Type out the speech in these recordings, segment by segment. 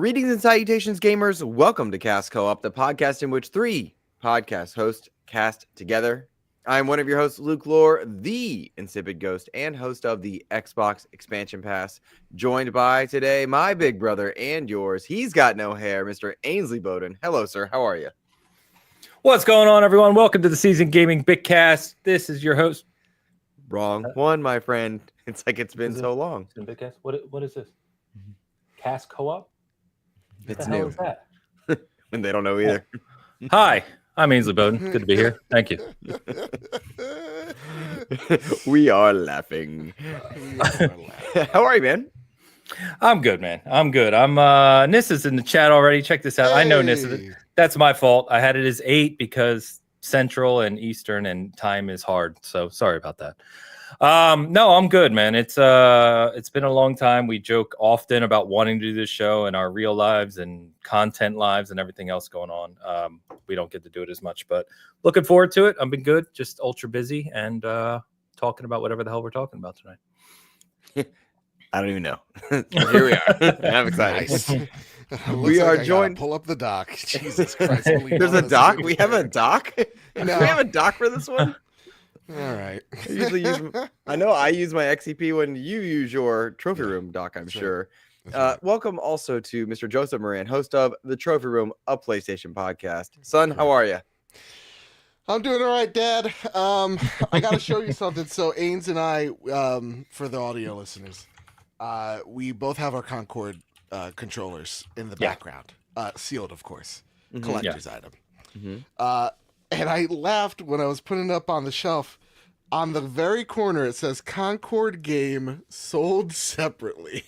Greetings and salutations, gamers. Welcome to Cast Co-op, the podcast in which three podcast hosts cast together. I'm one of your hosts, Luke Lore, the Insipid Ghost, and host of the Xbox Expansion Pass. Joined by today my big brother and yours. He's got no hair, Mr. Ainsley Bowden. Hello, sir. How are you? What's going on, everyone? Welcome to the Season Gaming Bigcast. This is your host. Wrong one, my friend. It's like it's been so long. Bigcast. What is this? Cast Co-op? It's the hell new. is that? And they don't know either. Hi, I'm Ainsley Bowden. Good to be here. Thank you. We are laughing. How are you, man? I'm good, man. I'm good. Nissa's in the chat already. Check this out. I know Nissa. That's my fault. I had it as 8 because Central and Eastern and time is hard. So sorry about that. No, I'm good, man. It's been a long time. We joke often about wanting to do this show and our real lives and content lives and everything else going on. We don't get to do it as much, but looking forward to it. I've been good, just ultra busy and talking about whatever the hell we're talking about tonight. I don't even know. Here we are. I'm excited. Nice. We are joined. Pull up the doc. Jesus Christ. There's a doc. We have a doc. No. We have a doc for this one. All right. I know I use my XCP when you use your trophy room doc, I'm sure. Right. Welcome also to Mr. Joseph Moran, host of the Trophy Room, a PlayStation podcast. Son, how are you? I'm doing all right, Dad. I got to show you something. So Ains and I, for the audio listeners, we both have our Concord controllers in the background, sealed, of course, collector's item. And I laughed when I was putting it up on the shelf. On the very corner, it says Concord game sold separately.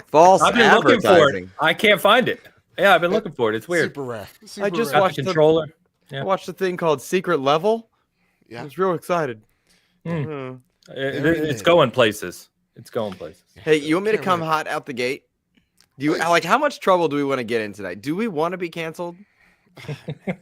False I've been looking for it. advertising. I can't find it. Yeah, I've been looking for it. It's weird. Super rare. I just Got watched the controller. I watched a thing called Secret Level. Yeah. I was real excited. It's going places. It's going places. Hey, you want me to Can't come wait. hot out the gate? Do you like how much trouble do we want to get in tonight? Do we want to be canceled?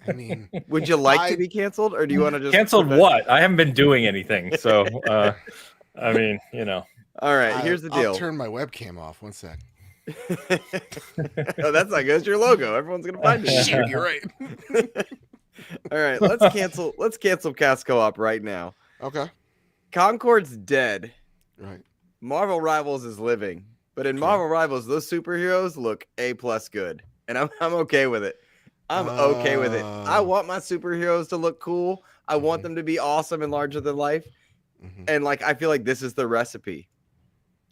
I mean, Would you like to be canceled, or do you want to just Canceled what? I haven't been doing anything. So, I mean, you know. All right, here's the deal. I'll turn my webcam off. One sec. Oh, that's not good. It's your logo. Everyone's gonna find it. Shit, you're right. All right, let's cancel. Let's cancel Cast Co-op right now. Okay. Concord's dead. Right. Marvel Rivals is living, but in Marvel Rivals, those superheroes look A+ good, and I'm okay with it. I'm okay with it. I want my superheroes to look cool. I want them to be awesome and larger than life. And like, I feel like this is the recipe.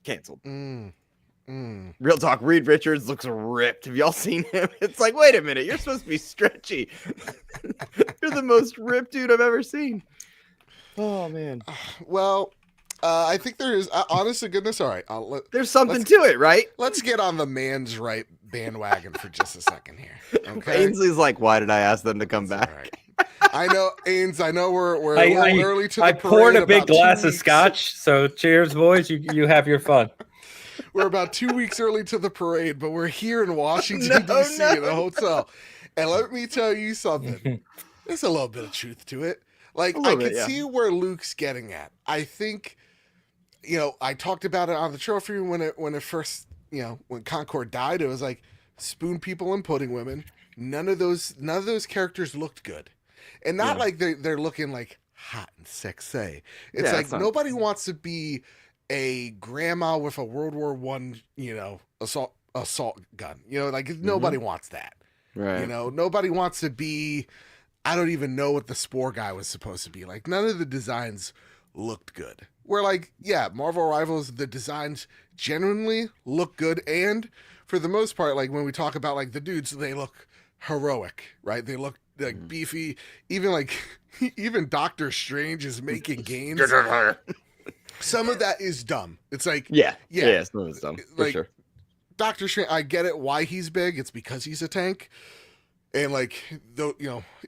Canceled. Real talk. Reed Richards looks ripped. Have y'all seen him? It's like, wait a minute. You're supposed to be stretchy. You're the most ripped dude I've ever seen. Oh man. Well, I think there is. Honest to goodness. All right. There's something to it, right? Let's get on the man's right bandwagon for just a second here. Okay. Ainsley's like, why did I ask them to come That's back? all right. I know, Ains. I know we're a little early to the I parade. poured a big about 2 glass of weeks. scotch. So cheers, boys. You have your fun. We're about 2 weeks early to the parade, but we're here in Washington, D.C. in a hotel. And let me tell you something. There's a little bit of truth to it. Like, I can see where Luke's getting at. I think, I talked about it on the trophy room when it first, when Concord died. It was like spoon people and pudding women. None of those characters looked good. And not like they're looking like hot and sexy. It's like nobody wants to be a grandma with a World War I, assault gun. Nobody wants that. Right. Nobody wants to be. I don't even know what the Spore guy was supposed to be. Like, none of the designs looked good. We're like, Marvel Rivals, the designs genuinely look good, and for the most part, like when we talk about like the dudes, they look heroic, right? They look like beefy. Even Doctor Strange is making gains. Some of that is dumb. It's like, some of it's dumb for like, sure. Doctor Strange, I get it why he's big. It's because he's a tank. And like,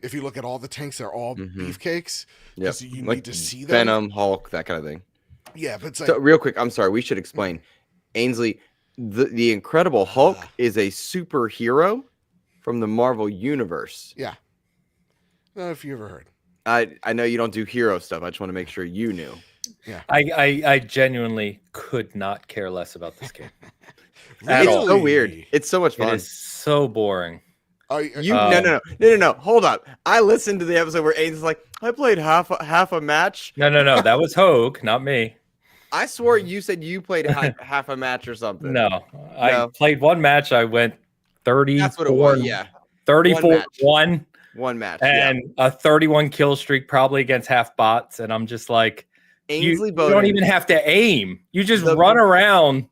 if you look at all the tanks, they're all beefcakes. Yeah, you like need to see them. Venom, Hulk, that kind of thing. Yeah, but it's like, So real quick, I'm sorry, we should explain. Ainsley, the Incredible Hulk is a superhero from the Marvel Universe. Yeah. I don't know if you ever heard. I know you don't do hero stuff. I just want to make sure you knew. Yeah. I genuinely could not care less about this game. At all. It's so weird. It's so much fun. It is so boring. No. Hold up. I listened to the episode where Aiden's like, I played half a match. No. That was Hogue, not me. I swore you said you played half a match or something. No, I played one match. I went 34. That's what it was. Yeah, 34-1. One match. And a 31 kill streak, probably against half bots. And I'm just like, Ainsley you Bowden. don't even have to aim. You just run around.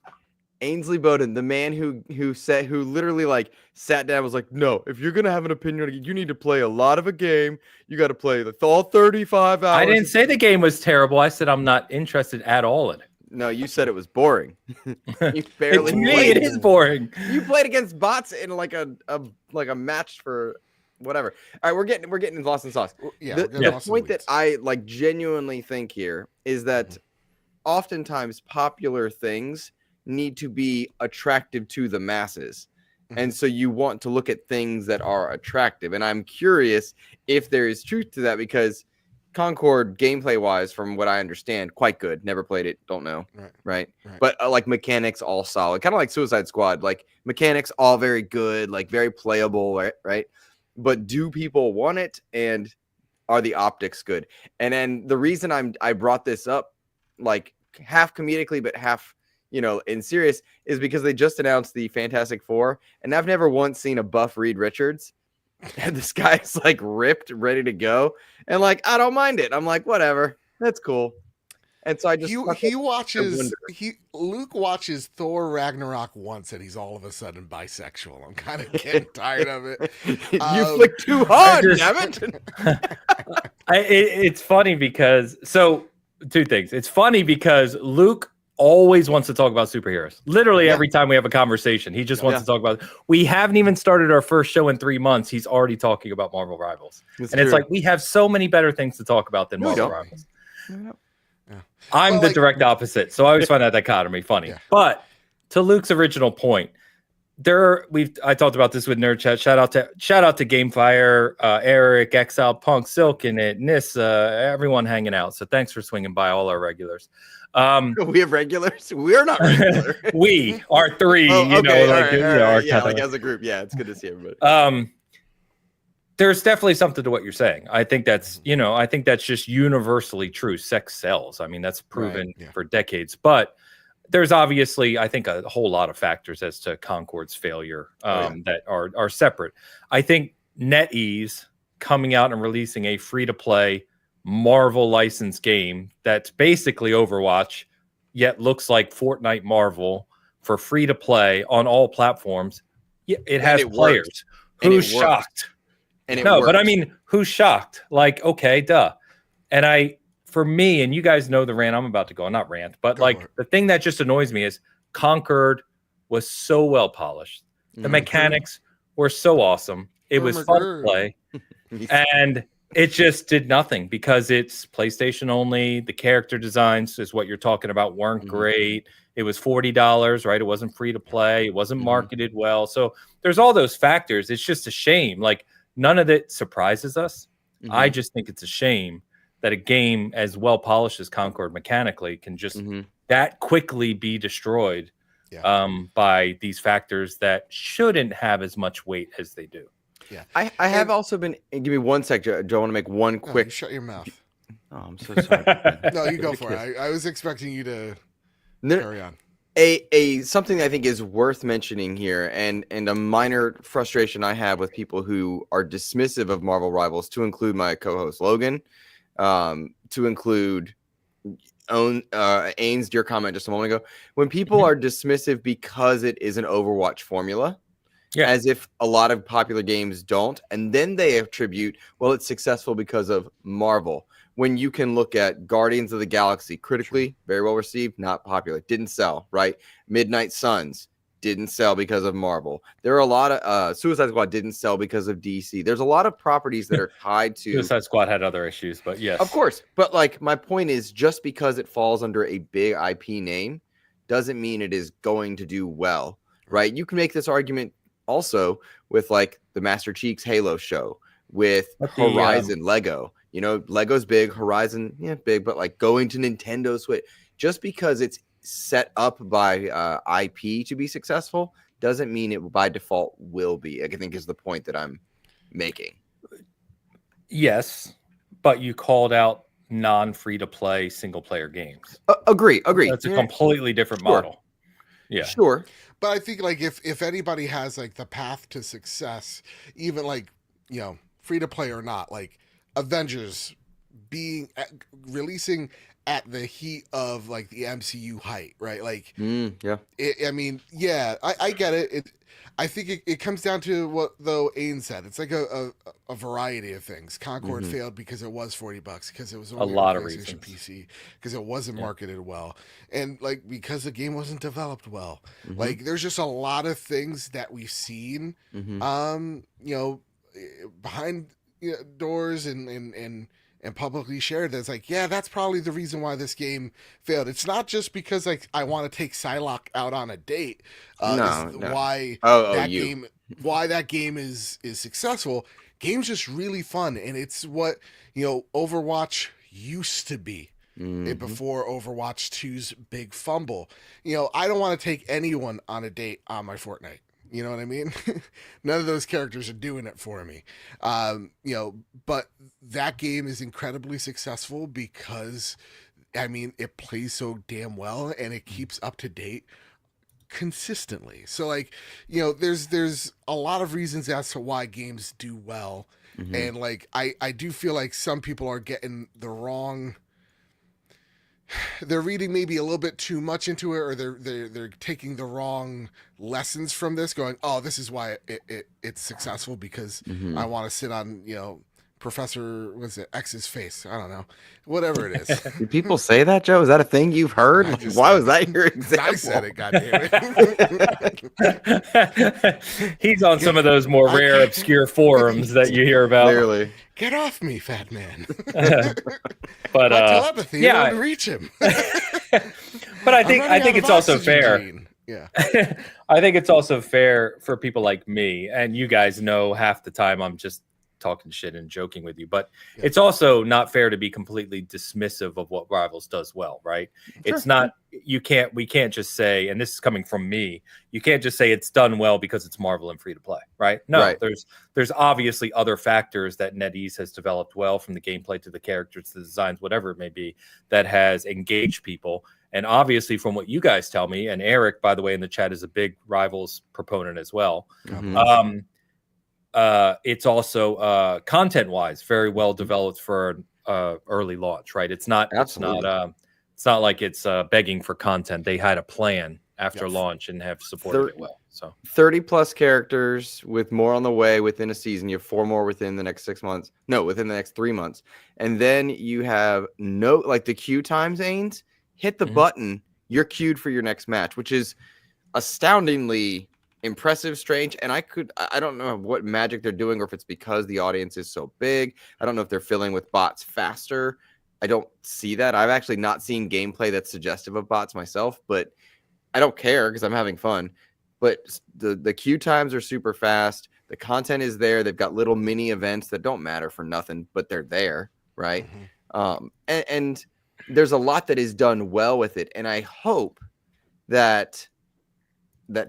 Ainsley Bowden, the man who literally like sat down, was like, no, if you're gonna have an opinion, you need to play a lot of a game. You got to play all 35 hours. I didn't say the game was terrible. I said I'm not interested at all in it. No, you said it was boring. You barely. To me, it is boring. You played against bots in like a match for whatever. All right, we're getting lost in sauce. Yeah, the point that I like genuinely think here is that oftentimes popular things need to be attractive to the masses. And so you want to look at things that are attractive. And I'm curious if there is truth to that, because Concord, gameplay wise, from what I understand, quite good. Never played it, don't know. Right. But like mechanics all solid, kind of like Suicide Squad. Like mechanics all very good, like very playable, right? But do people want it, and are the optics good? And then the reason I brought this up, like half comedically but half, in serious, is because they just announced the Fantastic Four, and I've never once seen a buff Reed Richards. And this guy's like ripped, ready to go, and like I don't mind it. I'm like, whatever, that's cool. And so I just Luke watches Thor Ragnarok once, and he's all of a sudden bisexual. I'm kind of getting tired of it. You flick too hard, damn it. It's funny because two things. It's funny because Luke always wants to talk about superheroes. Literally every time we have a conversation, he just wants to talk about it. We haven't even started our first show in 3 months. He's already talking about Marvel Rivals. It's like, we have so many better things to talk about than Marvel Rivals. I'm the direct opposite. So I always find that dichotomy funny. Yeah. But to Luke's original point, I talked about this with Nerd Chat. Shout out to Gamefire, Eric, Exile, Punk, Silk in it, Nissa, everyone hanging out. So thanks for swinging by, all our regulars. We have regulars. We're not regular. We are three. Like as a group. Yeah, it's good to see everybody. There's definitely something to what you're saying. I think that's just universally true. Sex sells. I mean, that's proven for decades. But there's obviously, I think, a whole lot of factors as to Concord's failure that are separate. I think NetEase coming out and releasing a free-to-play Marvel licensed game that's basically Overwatch, yet looks like Fortnite Marvel for free-to-play on all platforms. Yeah, it has players. Who's shocked? But I mean, who's shocked? Like, okay, duh. And for me, and you guys know the rant I'm about to go on, not rant, but the thing that just annoys me is Concord was so well polished. The mechanics were so awesome. It was fun to play. And it just did nothing because it's PlayStation only. The character designs is what you're talking about weren't great. It was $40, right? It wasn't free to play. It wasn't marketed well. So there's all those factors. It's just a shame. Like, none of it surprises us. I just think it's a shame that a game as well polished as Concord mechanically can just that quickly be destroyed by these factors that shouldn't have as much weight as they do. Yeah, I have also been. Give me 1 sec, Joe. I want to make one quick. You shut your mouth. Oh, I'm so sorry. No, you go for it. I was expecting you to carry on. Something I think is worth mentioning here, and a minor frustration I have with people who are dismissive of Marvel Rivals, to include my co-host Logan, to include Ains, your comment just a moment ago. When people are dismissive because it is an Overwatch formula, as if a lot of popular games don't, and then they attribute, well, it's successful because of Marvel. When you can look at Guardians of the Galaxy, critically, very well received, not popular, didn't sell, right? Midnight Suns didn't sell because of Marvel. There are a lot of Suicide Squad didn't sell because of DC. There's a lot of properties that are tied to Suicide Squad had other issues, but yes. Of course. But like, my point is, just because it falls under a big IP name doesn't mean it is going to do well, right? You can make this argument also with like the Master Chief's Halo show, with Horizon, Lego. Lego's big, Horizon, big, but like going to Nintendo Switch, just because it's set up by IP to be successful doesn't mean it by default will be. I think is the point that I'm making. Yes, but you called out non-free-to-play single-player games. Agree. That's a completely different model. Yeah, sure. But I think like if anybody has like the path to success, even like free to play or not, like Avengers releasing at the heat of like the MCU height, right? Like, yeah. I mean, yeah, I get it. I think it comes down to what though Ain said. It's like a variety of things. Concord failed because it was $40, because it was only a lot on of PlayStation reasons. PC, because it wasn't marketed well, and like because the game wasn't developed well. Like there's just a lot of things that we've seen, behind doors and publicly shared that's like, yeah, that's probably the reason why this game failed. It's not just because like I want to take Psylocke out on a date. No. Why why that game is successful. Game's just really fun, and it's what Overwatch used to be. Before Overwatch 2's big fumble. I don't want to take anyone on a date on my Fortnite. You know what I mean? None of those characters are doing it for me. But that game is incredibly successful because, I mean, it plays so damn well and it keeps up to date consistently. So like, there's a lot of reasons as to why games do well. And like, I do feel like some people are getting the wrong... They're reading maybe a little bit too much into it, or they're taking the wrong lessons from this, going, oh, this is why it's successful because I want to sit on Professor X's face. I don't know, whatever it is. Do people say that, Joe? Is that a thing you've heard? Why was that your example? I said it, goddamn it. He's on some of those more rare, obscure forums that you hear about. Clearly. Get off me, fat man. But my telepathy, yeah, I won't reach him. But I think it's also fair. Gene. Yeah. I think it's also fair for people like me, and you guys know half the time I'm just talking shit and joking with you, but it's also not fair to be completely dismissive of what Rivals does well, right? Sure. It's not, we can't just say, and this is coming from me, you can't just say it's done well because it's Marvel and free to play, right? No, right. There's obviously other factors that NetEase has developed well, from the gameplay to the characters to the designs, whatever it may be, that has engaged people. And obviously from what you guys tell me, and Eric, by the way, in the chat, is a big Rivals proponent as well. It's also content-wise very well developed for early launch, right? It's not like it's begging for content. They had a plan after launch and have supported it well. So 30 plus characters with more on the way within a season. You have 4 more within the next 6 months. No, within the next 3 months. And then you have the queue times, Ains, hit the button, you're queued for your next match, which is astoundingly impressive, strange, and I don't know what magic they're doing, or if it's because the audience is so big. I don't know if they're filling with bots faster. I don't see that. I've actually not seen gameplay that's suggestive of bots myself, but I don't care because I'm having fun. But the queue times are super fast. The content is there. They've got little mini events that don't matter for nothing, but they're there, right? And there's a lot that is done well with it, and I hope that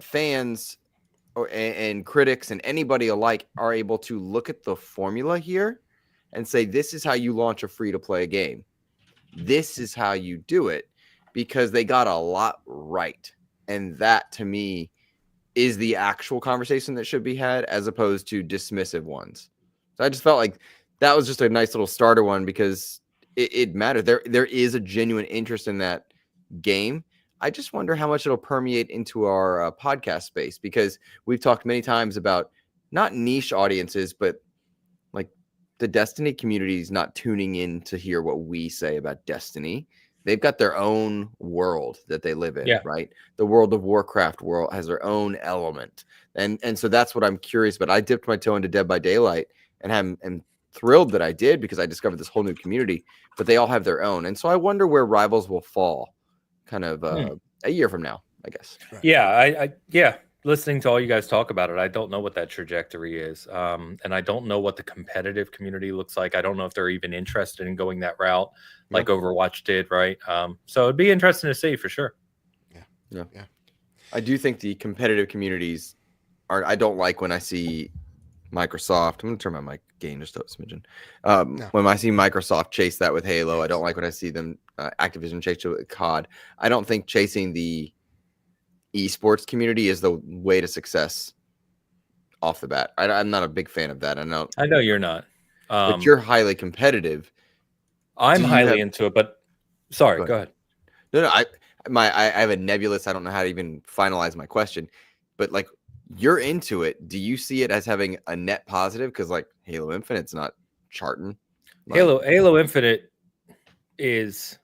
fans and critics and anybody alike are able to look at the formula here and say, this is how you launch a free-to-play game. This is how you do it, because they got a lot right. And that, to me, is the actual conversation that should be had, as opposed to dismissive ones. So I just felt like that was just a nice little starter one, because it mattered. There is a genuine interest in that game. I just wonder how much it'll permeate into our podcast space, because we've talked many times about not niche audiences, but like the Destiny community is not tuning in to hear what we say about Destiny. They've got their own world that they live in, right? The World of Warcraft world has their own element. And so that's what I'm curious about. I dipped my toe into Dead by Daylight and am thrilled that I did, because I discovered this whole new community, but they all have their own. And so I wonder where Rivals will fall kind of a year from now, I guess. Right. Yeah. Listening to all you guys talk about it, I don't know what that trajectory is. And I don't know what the competitive community looks like. I don't know if they're even interested in going that route like Overwatch did, right? So it'd be interesting to see for sure. Yeah. I do think the competitive communities I don't like when I see Microsoft. I'm going to turn my mic gain just a smidgen. When I see Microsoft chase that with Halo, I don't like when I see them Activision chase it with COD. I don't think chasing the esports community is the way to success off the bat. I'm not a big fan of that. I know you're not, but you're highly competitive. I'm highly into it, but sorry, go ahead. No, I have a nebulous. I don't know how to even finalize my question, but like, you're into it. Do you see it as having a net positive? Because like Halo Infinite's not charting. Halo Infinite is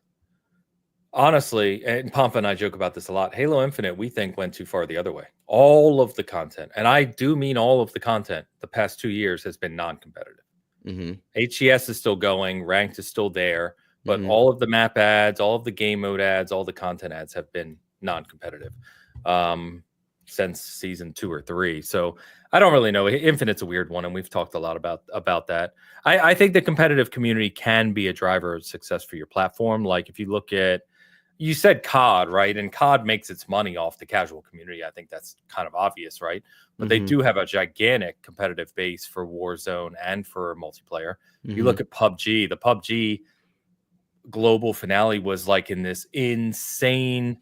honestly, and Pompa and I joke about this a lot. Halo Infinite, we think, went too far the other way. All of the content, and I do mean all of the content, the past 2 years has been non-competitive. HES is still going, ranked is still there, but all of the map ads, all of the game mode ads, all the content ads have been non-competitive since season 2 or 3. So I don't really know. Infinite's a weird one, and we've talked a lot about that. I think the competitive community can be a driver of success for your platform. Like if you look at, you said COD, right? And COD makes its money off the casual community. I think that's kind of obvious, right? But they do have a gigantic competitive base for Warzone and for multiplayer. You look at PUBG, the PUBG global finale was like in this insane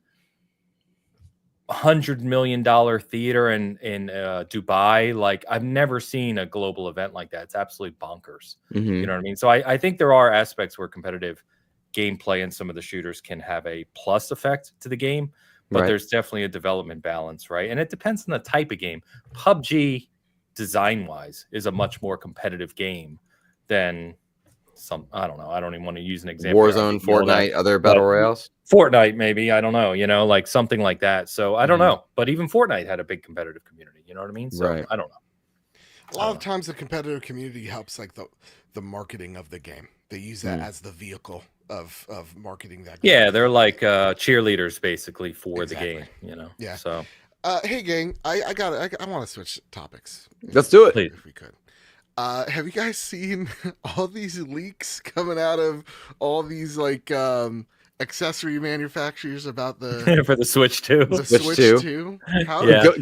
$100 million theater in Dubai. Like I've never seen a global event like that. It's absolutely bonkers. You know what I mean? So I think there are aspects where competitive gameplay and some of the shooters can have a plus effect to the game, but there's definitely a development balance, right? And it depends on the type of game. PUBG design wise is a much more competitive game than I don't know. I don't even want to use an example. Warzone, Fortnite, other battle royales. Fortnite, maybe, I don't know, like something like that. So I don't know, but even Fortnite had a big competitive community. You know what I mean? So I don't know. A lot of times the competitive community helps like the marketing of the game. They use that as the vehicle of marketing that game. Yeah, they're like cheerleaders basically for the game, Yeah. So hey gang, I want to switch topics. Let's do it. If we could. Have you guys seen all these leaks coming out of all these like accessory manufacturers about the for the Switch 2? The Switch 2?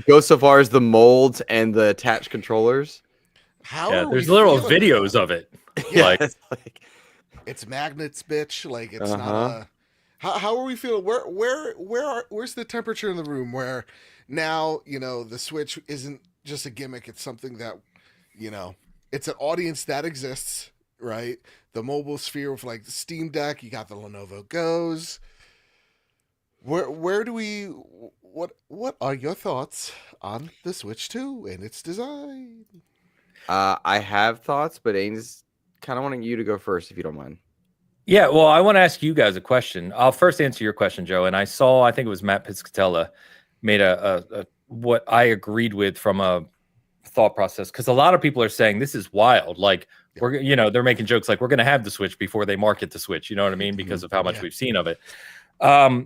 Go so far as the molds and the attached controllers. There's literal videos of it. Yeah, it's magnets, bitch. Like it's not a. How are we feeling? Where's the temperature in the room? Where now the Switch isn't just a gimmick. It's something that it's an audience that exists, right? The mobile sphere with like the Steam Deck, you got the Lenovo Go's. Where do we? What are your thoughts on the Switch 2 and its design? I have thoughts, but Ains kind of wanting you to go first, if you don't mind. Yeah, well, I want to ask you guys a question. I'll first answer your question, Joe. And I think it was Matt Piscatella made a what I agreed with from a thought process, because a lot of people are saying this is wild. Like they're making jokes like we're going to have the Switch before they market the Switch. You know what I mean? Because of how much we've seen of it.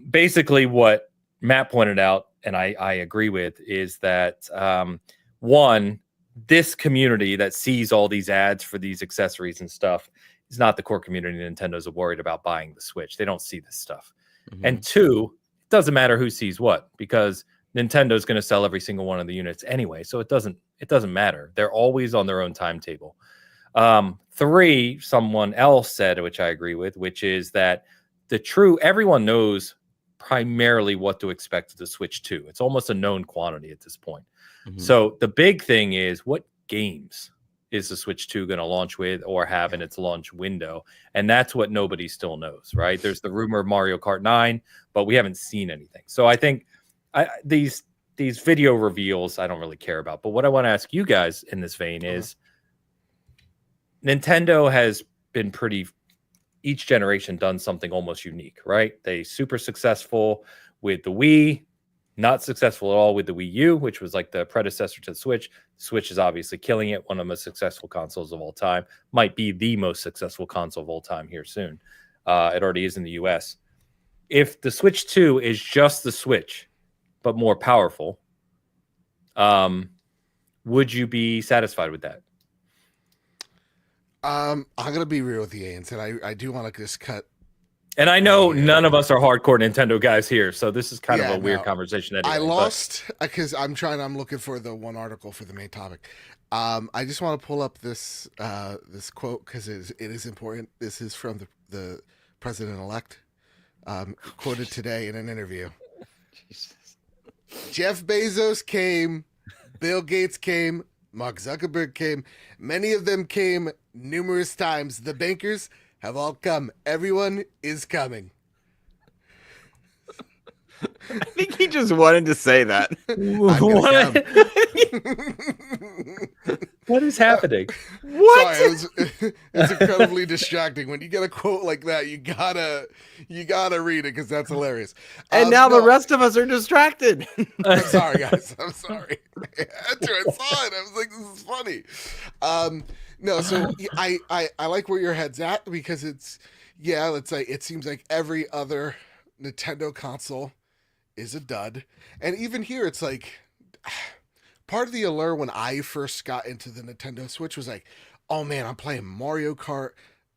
Basically, what Matt pointed out, and I agree with, is that one, this community that sees all these ads for these accessories and stuff is not the core community Nintendo's worried about buying the Switch. They don't see this stuff. And two, it doesn't matter who sees what, because Nintendo's going to sell every single one of the units anyway. So it doesn't matter. They're always on their own timetable. Three, someone else said, which I agree with, which is that everyone knows primarily what to expect of the Switch 2. It's almost a known quantity at this point. So the big thing is, what games is the Switch 2 going to launch with or have in its launch window? And that's what nobody still knows, right? There's the rumor of Mario Kart 9, but we haven't seen anything. So I think these video reveals I don't really care about. But what I want to ask you guys in this vein is, Nintendo has been each generation done something almost unique, right? They super successful with the Wii, not successful at all with the Wii U, which was like the predecessor to the Switch. The Switch is obviously killing it. One of the most successful consoles of all time. Might be the most successful console of all time here soon. It already is in the US. If the Switch 2 is just the Switch, but more powerful, would you be satisfied with that? I'm gonna be real with you, Ains, and I do want to just cut And I know none of us are hardcore Nintendo guys here, so this is kind of a weird conversation anyway. I lost because I'm looking for the one article for the main topic. I just want to pull up this this quote because it is important. This is from the president-elect, quoted today in an interview. Jesus. Jeff Bezos came, Bill Gates came, Mark Zuckerberg came. Many of them came numerous times. The bankers have all come. Everyone is coming. I think he just wanted to say that. What is happening? What? Sorry, it's incredibly distracting. When you get a quote like that, you gotta read it because that's hilarious. And now the rest of us are distracted. I'm sorry, guys. I'm sorry. After I saw it, I was like, "This is funny." No, so I like where your head's at because it's like it seems like every other Nintendo console is a dud, and even here it's like part of the allure when I first got into the Nintendo Switch was like, oh man, I'm playing Mario Kart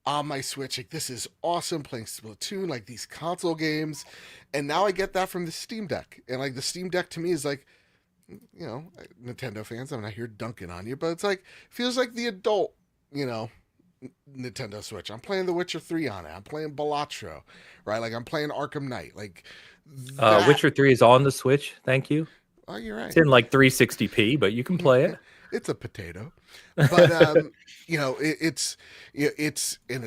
on my Switch, like this is awesome, playing Splatoon, like these console games. And now I get that from the Steam Deck, and like the Steam Deck to me is like, you know, Nintendo fans, I'm not here dunking on you, but it's like feels like the adult, you know, Nintendo Switch. I'm playing The Witcher 3 on it. I'm playing Balatro, right? Like I'm playing Arkham Knight. Like Witcher 3 is on the Switch. Thank you. Oh, you're right. It's in like 360p, but you can play it. It's a potato, but you know, it's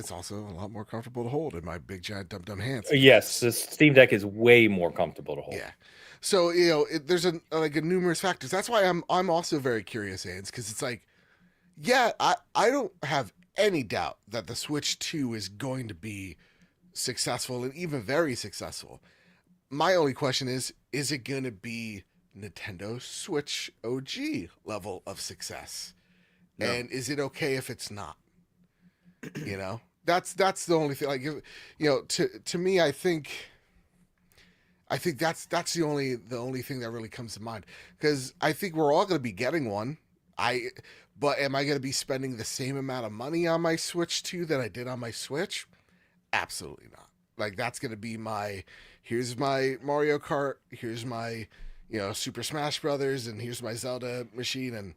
also a lot more comfortable to hold in my big giant dumb hands. Yes, the Steam Deck is way more comfortable to hold. Yeah. So you know, there's a numerous factors. That's why I'm also very curious, Ains, because it's like, yeah, I don't have any doubt that the Switch 2 is going to be successful and even very successful. My only question is it going to be Nintendo Switch OG level of success? No. And is it okay if it's not? You know, that's the only thing. Like, you know, to me, I think that's the only thing that really comes to mind, because I think we're all going to be getting one. But am I going to be spending the same amount of money on my Switch 2 that I did on my Switch? Absolutely not. Like, that's going to be here's my Mario Kart, here's my, you know, Super Smash Brothers, and here's my Zelda machine, and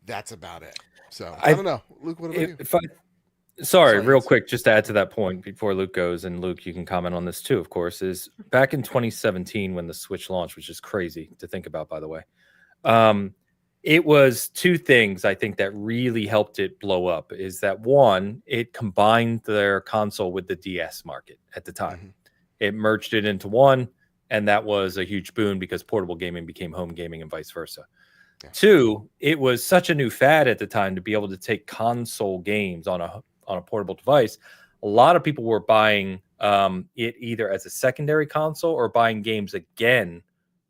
that's about it. So I don't know. Luke, what about you? Sorry, real quick, just to add to that point before Luke goes, and Luke, you can comment on this too, of course, is back in 2017 when the Switch launched, which is crazy to think about, by the way. It was two things I think that really helped it blow up. Is that one, it combined their console with the DS market at the time. Mm-hmm. It merged it into one, and that was a huge boon because portable gaming became home gaming and vice versa. Yeah. Two, it was such a new fad at the time to be able to take console games on a portable device. A lot of people were buying it either as a secondary console or buying games again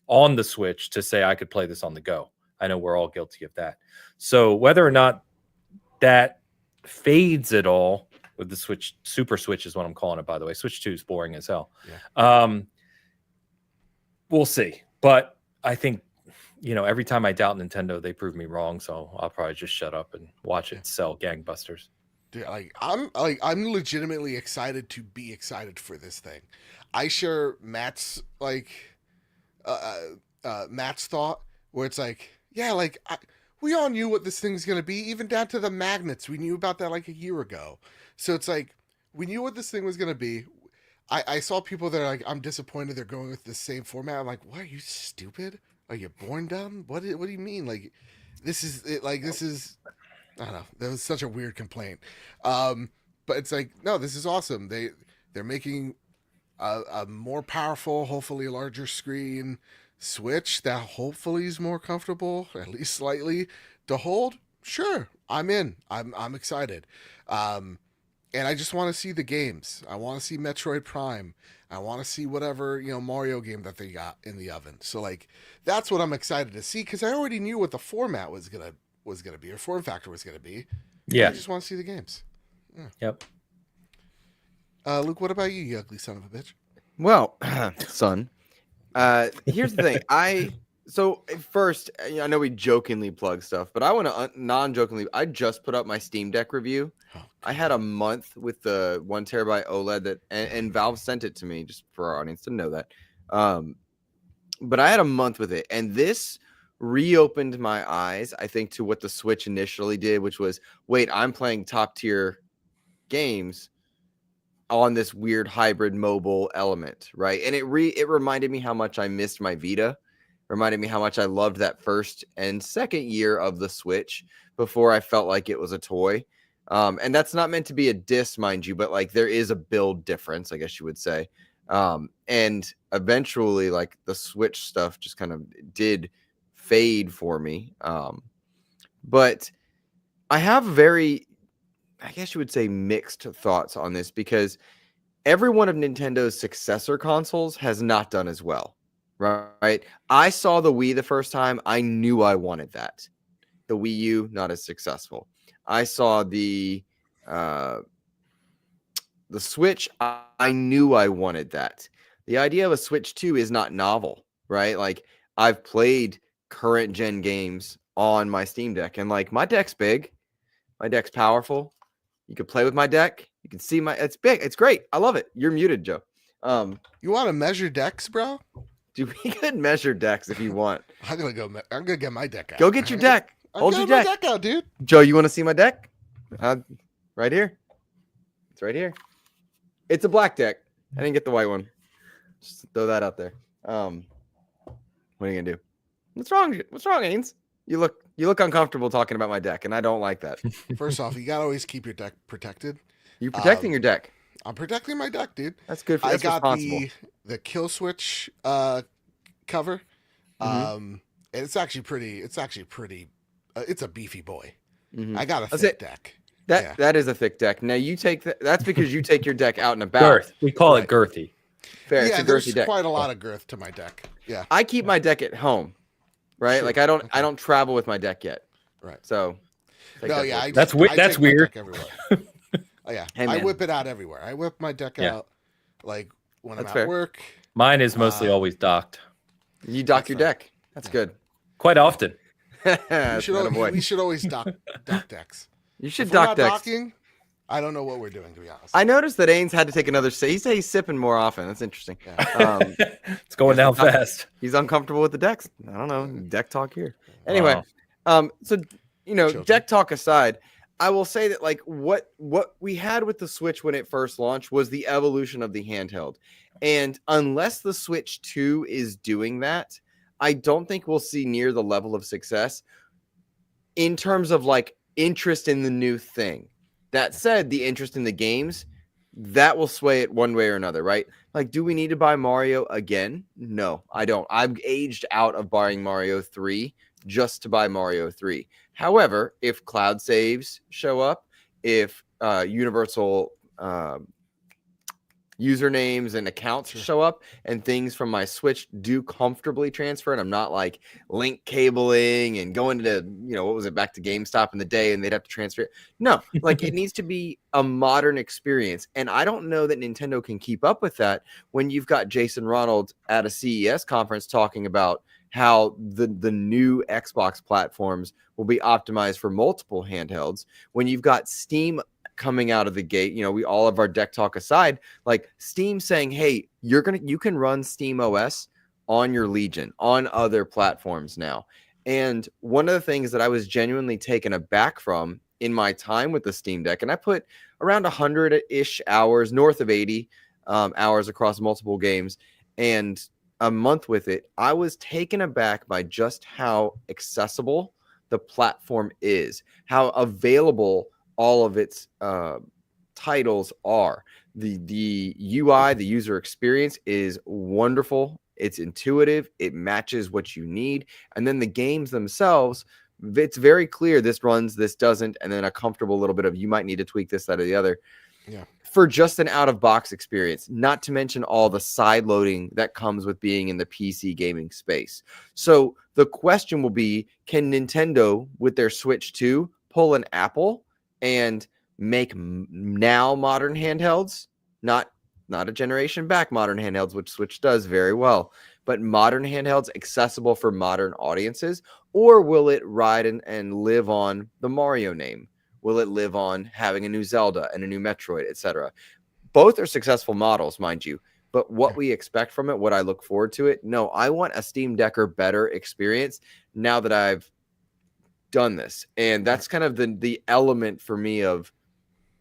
on the Switch to say, I could play this on the go. I know we're all guilty of that. So whether or not that fades at all with the Switch, Super Switch is what I'm calling it, by the way. Switch 2 is boring as hell. Yeah. We'll see. But I think, you know, every time I doubt Nintendo, they prove me wrong. So I'll probably just shut up and watch it sell gangbusters. Dude, I'm legitimately excited to be excited for this thing. I share Matt's Matt's thought where it's like, yeah, like we all knew what this thing's going to be, even down to the magnets. We knew about that like a year ago. So it's like, we knew what this thing was going to be. I saw people that are like, I'm disappointed they're going with the same format. I'm like, what, are you stupid? Are you born dumb? What do you mean? Like, this is, I don't know. That was such a weird complaint. But it's like, no, this is awesome. They're making a more powerful, hopefully a larger screen Switch that hopefully is more comfortable, at least slightly, to hold. Sure, I'm in. I'm excited. And I just want to see the games. I want to see Metroid Prime. I want to see whatever, you know, Mario game that they got in the oven. So like, that's what I'm excited to see, because I already knew what the format was gonna be, or form factor was gonna be. Yeah. I just want to see the games. Yeah. Yep. Luke, what about you, you ugly son of a bitch? Well, son. Here's the thing. So first, I know we jokingly plug stuff, but I want to non-jokingly. I just put up my Steam Deck review. I had a month with the 1 terabyte OLED that, and Valve sent it to me just for our audience to know that. But I had a month with it, and this reopened my eyes, I think, to what the Switch initially did, which was, wait, I'm playing top tier games on this weird hybrid mobile element, right? And it reminded me how much I missed my Vita. Reminded me how much I loved that first and second year of the Switch before I felt like it was a toy. And that's not meant to be a diss, mind you, but like there is a build difference, I guess you would say. And eventually, like the Switch stuff just kind of did fade for me. But I have very, I guess you would say, mixed thoughts on this because every one of Nintendo's successor consoles has not done as well, right? I saw the Wii the first time. I knew I wanted that. The Wii U, not as successful. I saw the Switch. I knew I wanted that. The idea of a Switch 2 is not novel, right? Like I've played current gen games on my Steam Deck, and like my deck's big, my deck's powerful. You can play with my deck. You can see it's big. It's great. I love it. You're muted, Joe. You want to measure decks, bro? Dude, we could measure decks if you want. I'm gonna get my deck out. Go get your deck. Hold your deck. My deck out, dude. Joe, you want to see my deck? Right here. It's right here. It's a black deck. I didn't get the white one. Just throw that out there. What are you gonna do? What's wrong? What's wrong, Ains? You look uncomfortable talking about my deck, and I don't like that. First off, you gotta always keep your deck protected. You're protecting your deck. I'm protecting my deck, dude. That's good. That's I got responsible. the Kill Switch cover. And it's actually pretty. It's a beefy boy. I got a thick deck. That is a thick deck. Now you take that's because you take your deck out and about. Girth. We call it girthy. Fair. Yeah, it's a there's girthy deck. quite a lot of girth to my deck. Yeah. I keep my deck at home, right? Sure. Like I don't travel with my deck yet. Right. So. That's weird. That's weird. Oh yeah. Hey, I whip it out everywhere. I whip my deck out like when I'm at work. Mine is mostly always docked. You dock your deck. That's good. Quite often. We should always dock decks. You should if dock decks. Docking, I don't know what we're doing, to be honest. I noticed that Ains had to take another sip. He said he's sipping more often. That's interesting. Yeah. It's going down fast. He's uncomfortable with the decks. I don't know. Deck talk here. Anyway, so deck talk aside, I will say that like what we had with the Switch when it first launched was the evolution of the handheld. And unless the Switch 2 is doing that, I don't think we'll see near the level of success in terms of like interest in the new thing. That said, the interest in the games, that will sway it one way or another, right? Like, do we need to buy Mario again? No, I don't. I've aged out of buying Mario 3 just to buy Mario 3. However, if cloud saves show up, if universal usernames and accounts show up and things from my Switch do comfortably transfer, and I'm not like link cabling and going to what was it, back to GameStop in the day and they'd have to transfer it. No, like it needs to be a modern experience, and I don't know that Nintendo can keep up with that when you've got Jason Ronald at a CES conference talking about how the new Xbox platforms will be optimized for multiple handhelds, when you've got Steam coming out of the gate. We all of our deck talk aside, like Steam saying, hey, you can run Steam OS on your Legion on other platforms now. And one of the things that I was genuinely taken aback from in my time with the Steam Deck, and I put around 100-ish hours, north of 80 hours across multiple games, and a month with it, I was taken aback by just how accessible the platform is, how available all of its titles are. The UI, the user experience is wonderful. It's intuitive. It matches what you need. And then the games themselves, it's very clear this runs, this doesn't, and then a comfortable little bit of you might need to tweak this, that, or the other. Yeah. For just an out-of-box experience, not to mention all the side loading that comes with being in the PC gaming space. So the question will be, can Nintendo, with their Switch 2, pull an Apple and make now modern handhelds, not a generation back modern handhelds, which Switch does very well, but modern handhelds accessible for modern audiences? Or will it ride and live on the Mario name? Will it live on having a new Zelda and a new Metroid, etc.? Both are successful models, mind you. But what we expect from it, what I look forward to it, no, I want a Steam Deck or better experience now that I've done this. And that's kind of the element for me of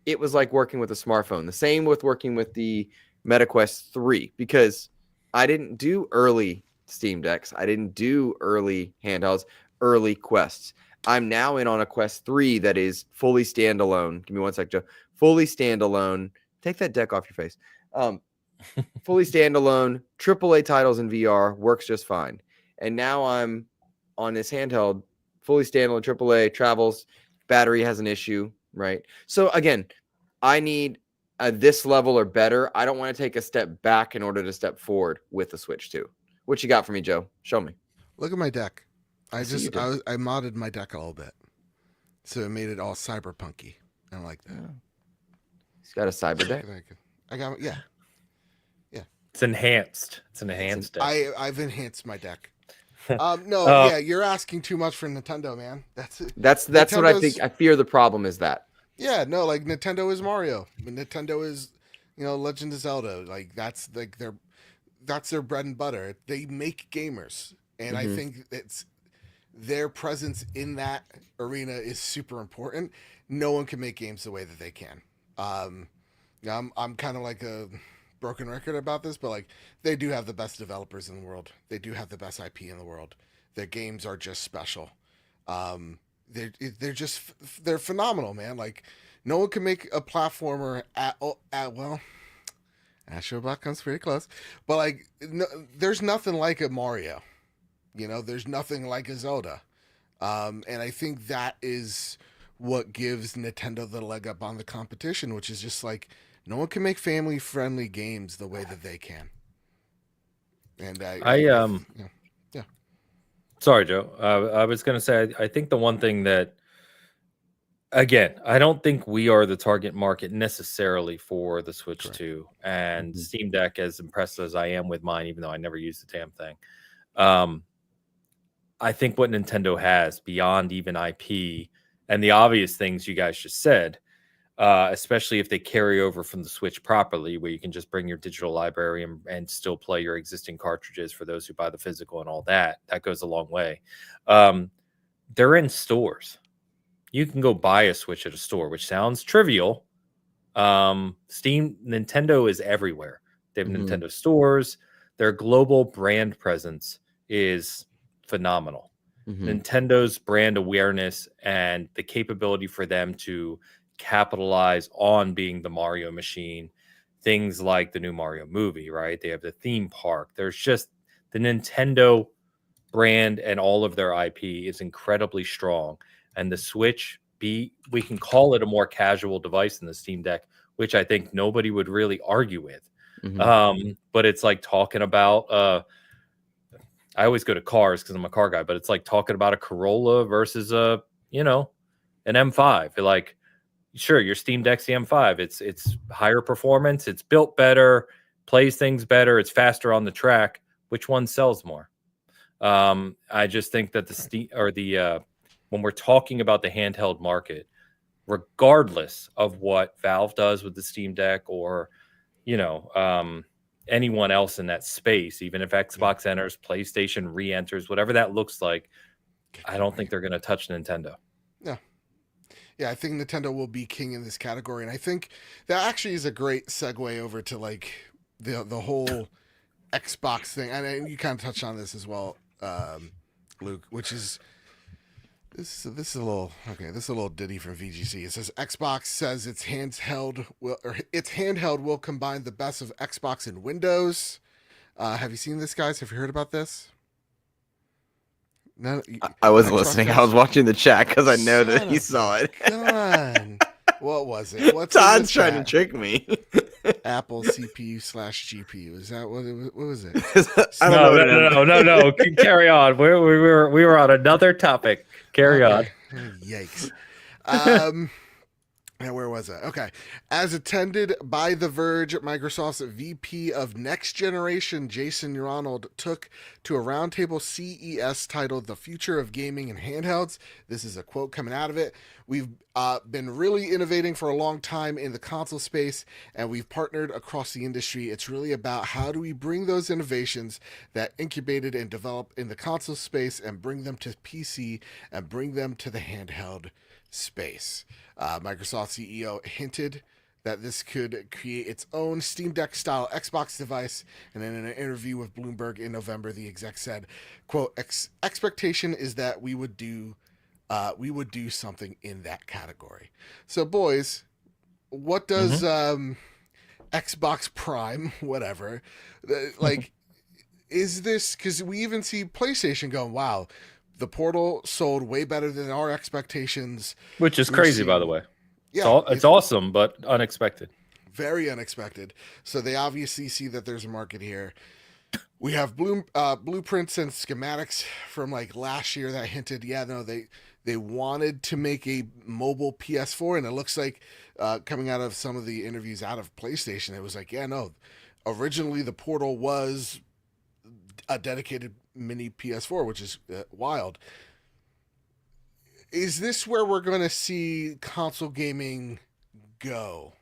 it was like working with a smartphone. The same with working with the MetaQuest 3, because I didn't do early Steam Decks. I didn't do early handhelds, early Quests. I'm now in on a Quest 3 that is fully standalone. Give me one sec, Joe. Fully standalone. Take that deck off your face. Fully standalone, AAA titles in VR, works just fine. And now I'm on this handheld, fully standalone, AAA, travels, battery has an issue, right? So again, I need this level or better. I don't want to take a step back in order to step forward with the Switch 2. What you got for me, Joe? Show me. Look at my deck. I modded my deck a little bit, so it made it all cyberpunky. I like that. Oh. He's got a cyber deck. I got yeah. It's enhanced. It's an enhanced deck. I've enhanced my deck. Yeah, you're asking too much for Nintendo, man. That's what I think. I fear the problem is that. Yeah, no, like Nintendo is Mario. Nintendo is, Legend of Zelda. Like that's their bread and butter. They make gamers, and I think it's their presence in that arena is super important. No one can make games the way that they can. I'm kind of like a broken record about this, but like they do have the best developers in the world. They do have the best IP in the world. Their games are just special. They're phenomenal, man. Like no one can make a platformer at well, Astrobot comes pretty close, but like there's nothing like a Mario. There's nothing like a Zelda. And I think that is what gives Nintendo the leg up on the competition, which is just like no one can make family-friendly games the way that they can. And yeah. Sorry, Joe. I was going to say, I think the one thing that, again, I don't think we are the target market necessarily for the Switch 2 and Steam Deck, as impressed as I am with mine, even though I never used the damn thing. I think what Nintendo has beyond even IP and the obvious things you guys just said, especially if they carry over from the Switch properly, where you can just bring your digital library and still play your existing cartridges for those who buy the physical and all that. That goes a long way. They're in stores. You can go buy a Switch at a store, which sounds trivial. Nintendo is everywhere. They have Nintendo stores. Their global brand presence is phenomenal. Nintendo's brand awareness and the capability for them to capitalize on being the Mario machine, things like the new Mario movie, right? They have the theme park. There's just the Nintendo brand and all of their IP is incredibly strong. And the Switch, we can call it a more casual device than the Steam Deck, which I think nobody would really argue with. But it's like talking about I always go to cars because I'm a car guy, but it's like talking about a Corolla versus an M5. You're like, sure, your Steam Deck's the M5. It's higher performance. It's built better, plays things better. It's faster on the track. Which one sells more? I just think that when we're talking about the handheld market, regardless of what Valve does with the Steam Deck or, anyone else in that space, even if Xbox enters, PlayStation re-enters, whatever that looks like, I don't think they're going to touch Nintendo. Yeah, I think Nintendo will be king in this category, and I think that actually is a great segue over to like the whole Xbox thing, and you kind of touched on this as well, Luke, which is this is a little ditty from VGC. It says Xbox says its handheld will combine the best of Xbox and Windows. Have you seen this, guys? Have you heard about this? No, I wasn't listening. I was watching the chat because I know that he saw it. God. What was it? What's Todd's trying to trick me. Apple CPU / GPU. Is that what it was? What was it? No. Carry on. We were on another topic. Carry on. Yikes. Where was I? Okay. As attended by The Verge, Microsoft's VP of Next Generation, Jason Ronald, took to a roundtable CES titled The Future of Gaming and Handhelds. This is a quote coming out of it. We've been really innovating for a long time in the console space, and we've partnered across the industry. It's really about how do we bring those innovations that incubated and developed in the console space and bring them to PC and bring them to the handheld space. Microsoft CEO hinted that this could create its own Steam Deck style Xbox device, and then in an interview with Bloomberg in November, the exec said, quote, expectation is that we would do something in that category. So boys, what does Xbox Prime, whatever, like, is this, because we even see PlayStation going, wow, the Portal sold way better than our expectations. Which is crazy, by the way. Yeah, it's awesome, but unexpected. Very unexpected. So they obviously see that there's a market here. We have blueprints and schematics from like last year that hinted, they wanted to make a mobile PS4, and it looks like coming out of some of the interviews out of PlayStation, it was like, originally the Portal was a dedicated mini PS4, which is wild. Is this where we're going to see console gaming go?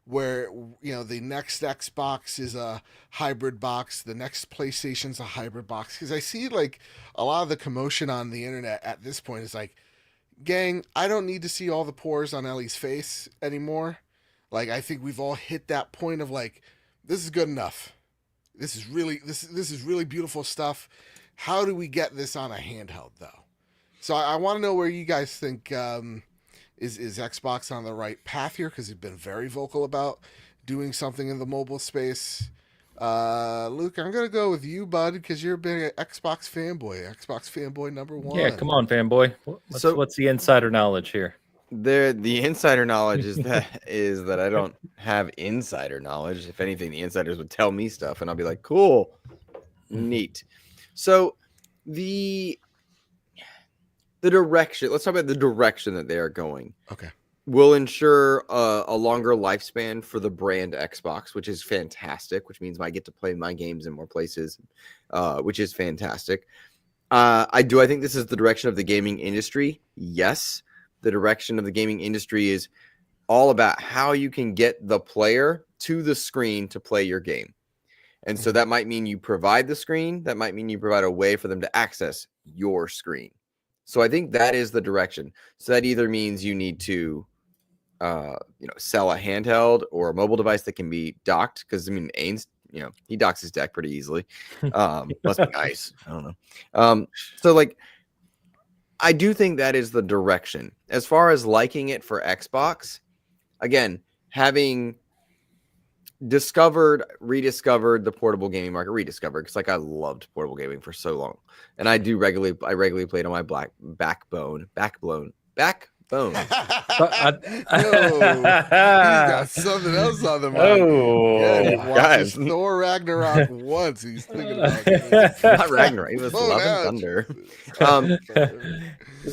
Where, the next Xbox is a hybrid box, the next PlayStation's a hybrid box? Because I see like a lot of the commotion on the internet at this point is like, gang, I don't need to see all the pores on Ellie's face anymore. Like, I think we've all hit that point of like, this is good enough. This is really beautiful stuff. How do we get this on a handheld though? So I want to know where you guys think is Xbox on the right path here, because you've been very vocal about doing something in the mobile space. Luke, I'm gonna go with you, bud, because you're a big Xbox fanboy number one. Yeah, come on, fanboy. What's the insider knowledge here? The insider knowledge is that I don't have insider knowledge. If anything, the insiders would tell me stuff, and I'll be like, cool, neat. So the direction. Let's talk about the direction that they are going. Okay. Will ensure a longer lifespan for the brand Xbox, which is fantastic, which means I get to play my games in more places, which is fantastic. I think this is the direction of the gaming industry. Yes, the direction of the gaming industry is all about how you can get the player to the screen to play your game. And so that might mean you provide the screen. That might mean you provide a way for them to access your screen. So I think that is the direction. So that either means you need to sell a handheld or a mobile device that can be docked, because Ains, he docks his deck pretty easily. Must be nice. I don't know. So like, I do think that is the direction. As far as liking it for Xbox, again, having rediscovered the portable gaming market, because like I loved portable gaming for so long, and I regularly played on my backbone. He's got something else on the mind. Oh, guys, Thor Ragnarok once. He's thinking about it. Not Ragnarok. He was Love and Thunder.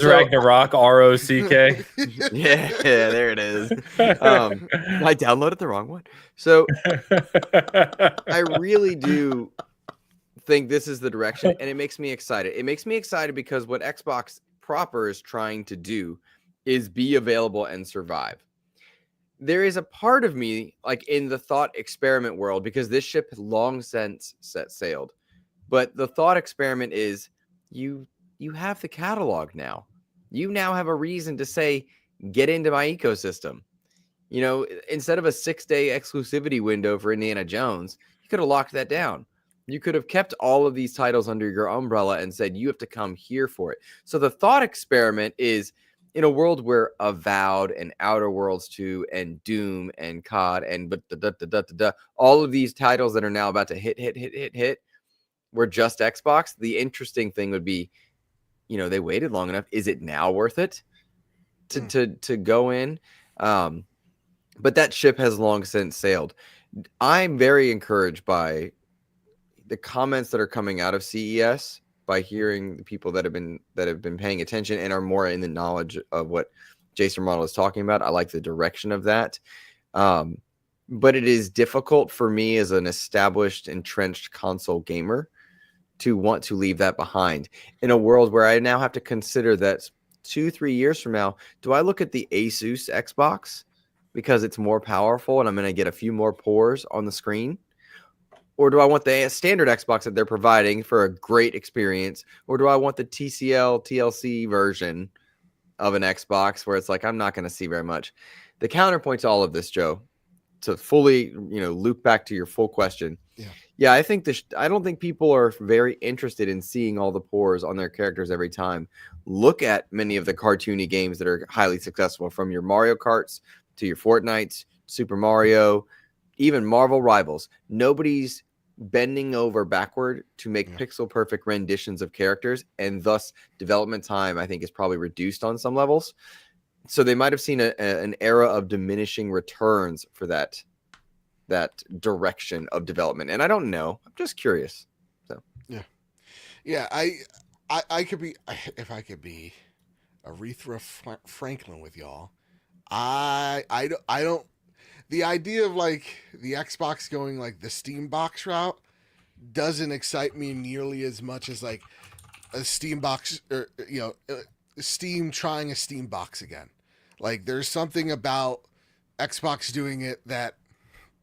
Ragnarok, ROCK. Yeah, there it is. I downloaded the wrong one. So I really do think this is the direction, and it makes me excited. It makes me excited because what Xbox proper is trying to do is be available and survive. There is a part of me, like in the thought experiment world, because this ship has long since set sailed, but the thought experiment is you have the catalog now. You now have a reason to say, get into my ecosystem. Instead of a 6-day exclusivity window for Indiana Jones, you could have locked that down. You could have kept all of these titles under your umbrella and said, you have to come here for it. So the thought experiment is, in a world where Avowed and Outer Worlds 2 and Doom and COD and all of these titles that are now about to hit were just Xbox, the interesting thing would be, they waited long enough. Is it now worth it to go in? But that ship has long since sailed. I'm very encouraged by the comments that are coming out of CES, by hearing the people that have been paying attention and are more in the knowledge of what Jason Ronald is talking about. I like the direction of that. But it is difficult for me as an established, entrenched console gamer to want to leave that behind in a world where I now have to consider that 2-3 years from now, do I look at the Asus Xbox because it's more powerful and I'm going to get a few more pores on the screen? Or do I want the standard Xbox that they're providing for a great experience? Or do I want the TLC version of an Xbox where it's like, I'm not going to see very much? The counterpoint to all of this, Joe, to fully, loop back to your full question. Yeah, I think I don't think people are very interested in seeing all the pores on their characters every time. Look at many of the cartoony games that are highly successful, from your Mario Karts to your Fortnites, Super Mario, even Marvel Rivals. Nobody's bending over backward to make pixel perfect renditions of characters, and thus development time, I think, is probably reduced on some levels. So they might have seen an era of diminishing returns for that direction of development, and I don't know. I'm just curious. So yeah. I could be, if I could be Aretha Franklin with y'all. I don't. The idea of like the Xbox going like the Steam box route doesn't excite me nearly as much as like a Steam box, or Steam trying a Steam box again. Like there's something about Xbox doing it that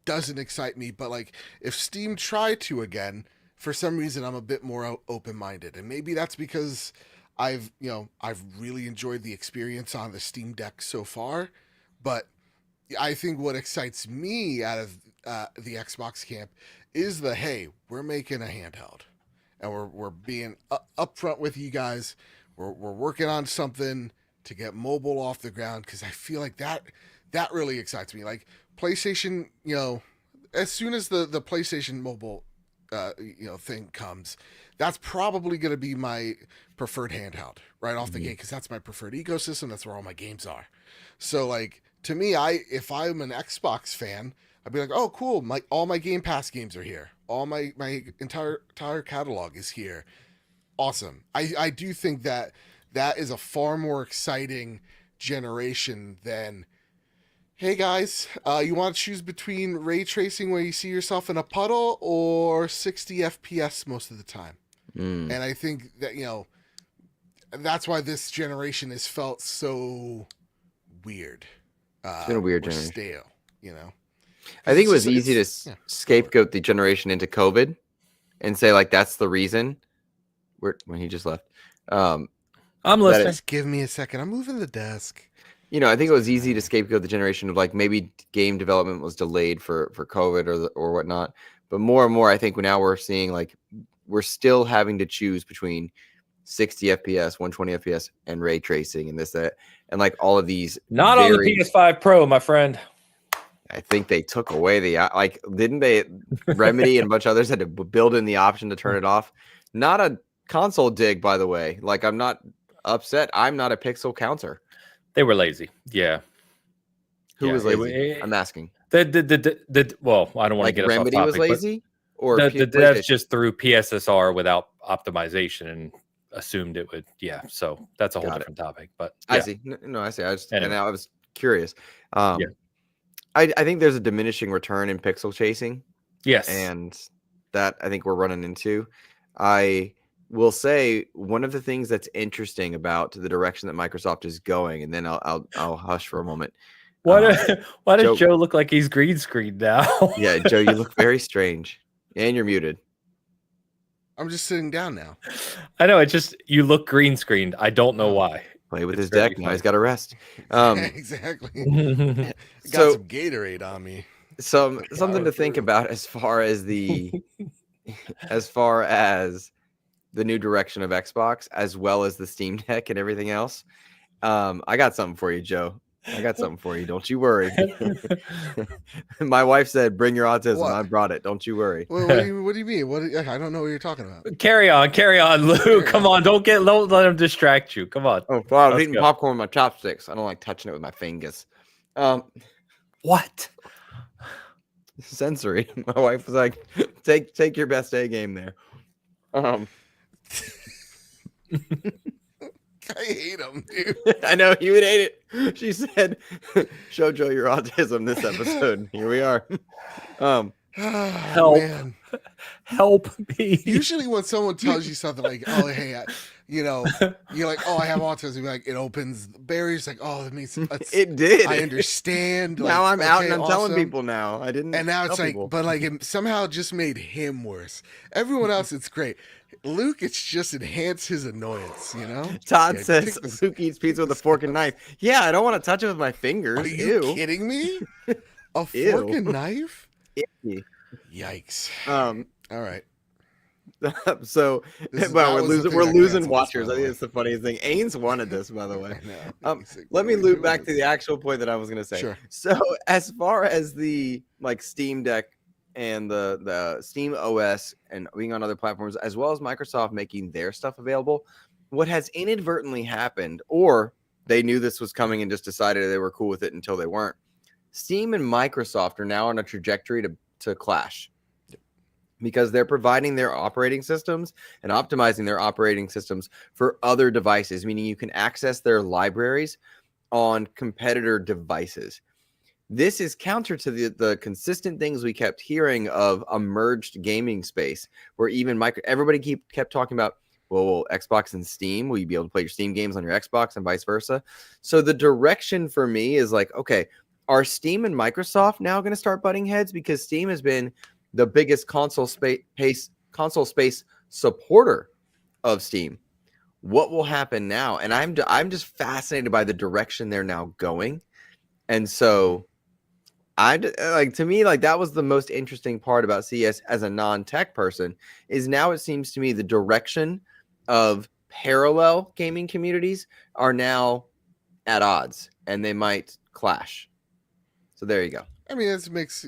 doesn't excite me, but like if Steam tried to again, for some reason I'm a bit more open-minded, and maybe that's because I've really enjoyed the experience on the Steam Deck so far. But I think what excites me out of the Xbox camp is hey, we're making a handheld, and we're being upfront with you guys. We're working on something to get mobile off the ground, because I feel like that really excites me. Like PlayStation, as soon as the PlayStation mobile thing comes, that's probably going to be my preferred handheld right off the gate, because that's my preferred ecosystem. That's where all my games are. So like, to me, if I'm an Xbox fan, I'd be like, oh cool, all my Game Pass games are here. All my entire catalog is here. Awesome. I do think that is a far more exciting generation than, hey guys, you want to choose between ray tracing where you see yourself in a puddle or 60 FPS most of the time. And I think that, that's why this generation has felt so weird. It's been a weird generation. Stale, I think it was easy to scapegoat the generation into COVID and say like that's the reason. When he just left. I'm listening. Just give me a second. I'm moving the desk. I think it was easy to scapegoat the generation of like maybe game development was delayed for COVID or whatnot. But more and more, I think now we're seeing like we're still having to choose between 60 FPS, 120 FPS, and ray tracing and that, and like all of these. Not on the PS5 Pro, my friend. I think they took away didn't they? Remedy and a bunch of others had to build in the option to turn it off. Not a console dig, by the way. Like, I'm not upset. I'm not a pixel counter. They were lazy. Yeah. Who was lazy? I'm asking. Well, I don't want to get us off topic. Remedy was lazy, or the devs just threw PSSR without optimization and assumed it would. Yeah. So that's a whole different topic. But yeah. I see. No, I see. And I was curious. I think there's a diminishing return in pixel chasing. Yes. And that I think we're running into. I will say one of the things that's interesting about the direction that Microsoft is going, and then I'll hush for a moment. Why does Joe look like he's green screened now? Yeah, Joe, you look very strange, and you're muted. I'm just sitting down now. I know, you look green screened. I don't know why. Play with his deck. Now he's got to rest. Exactly. Got some Gatorade on me. Something to think about as far as the new direction of Xbox, as well as the Steam Deck and everything else. I got something for you, Joe. I got something for you. Don't you worry. My wife said, "Bring your autism." What? I brought it. Don't you worry. What do you mean? I don't know what you're talking about. Carry on, Lou. Come on, don't let him distract you. Come on. Oh, well, I was eating popcorn with my chopsticks. I don't like touching it with my fingers. What? Sensory. My wife was like, "Take your best A game there." I hate him, dude. I know you would hate it. She said, "Show Joe your autism." This episode. Here we are. Help. Man. Help me. Usually when someone tells you something like, "Oh, hey, you're like, oh, I have autism," like it opens barriers. Like, oh, that means it did. I understand. Now like, I'm out and I'm awesome. telling people now. I didn't. And now it's like, people. but like it somehow just made him worse. Everyone else, it's great. Luke, it's just enhanced his annoyance. Todd says Luke eats pizza with a fork and knife. Yeah, I don't want to touch it with my fingers. Are you kidding me? A fork and knife? Ew. Yikes. All right. So, we're losing watchers. I think it's the funniest thing. Ains wanted this, by the way. Let me loop back to the actual point that I was going to say. Sure. So, as far as the Steam Deck and the Steam OS and being on other platforms, as well as Microsoft making their stuff available, what has inadvertently happened, or they knew this was coming and just decided they were cool with it until they weren't. Steam and Microsoft are now on a trajectory to clash, because they're providing their operating systems and optimizing their operating systems for other devices, meaning you can access their libraries on competitor devices. This is counter to the consistent things we kept hearing of a merged gaming space, where even everybody kept talking about, well, Xbox and Steam, will you be able to play your Steam games on your Xbox and vice versa? So the direction for me is like, okay, are Steam and Microsoft now going to start butting heads? Because Steam has been the biggest console space supporter of Steam. What will happen now? And I'm just fascinated by the direction they're now going. And so to me, that was the most interesting part about CES as a non-tech person, is now it seems to me the direction of parallel gaming communities are now at odds, and they might clash. So there you go. I mean, it makes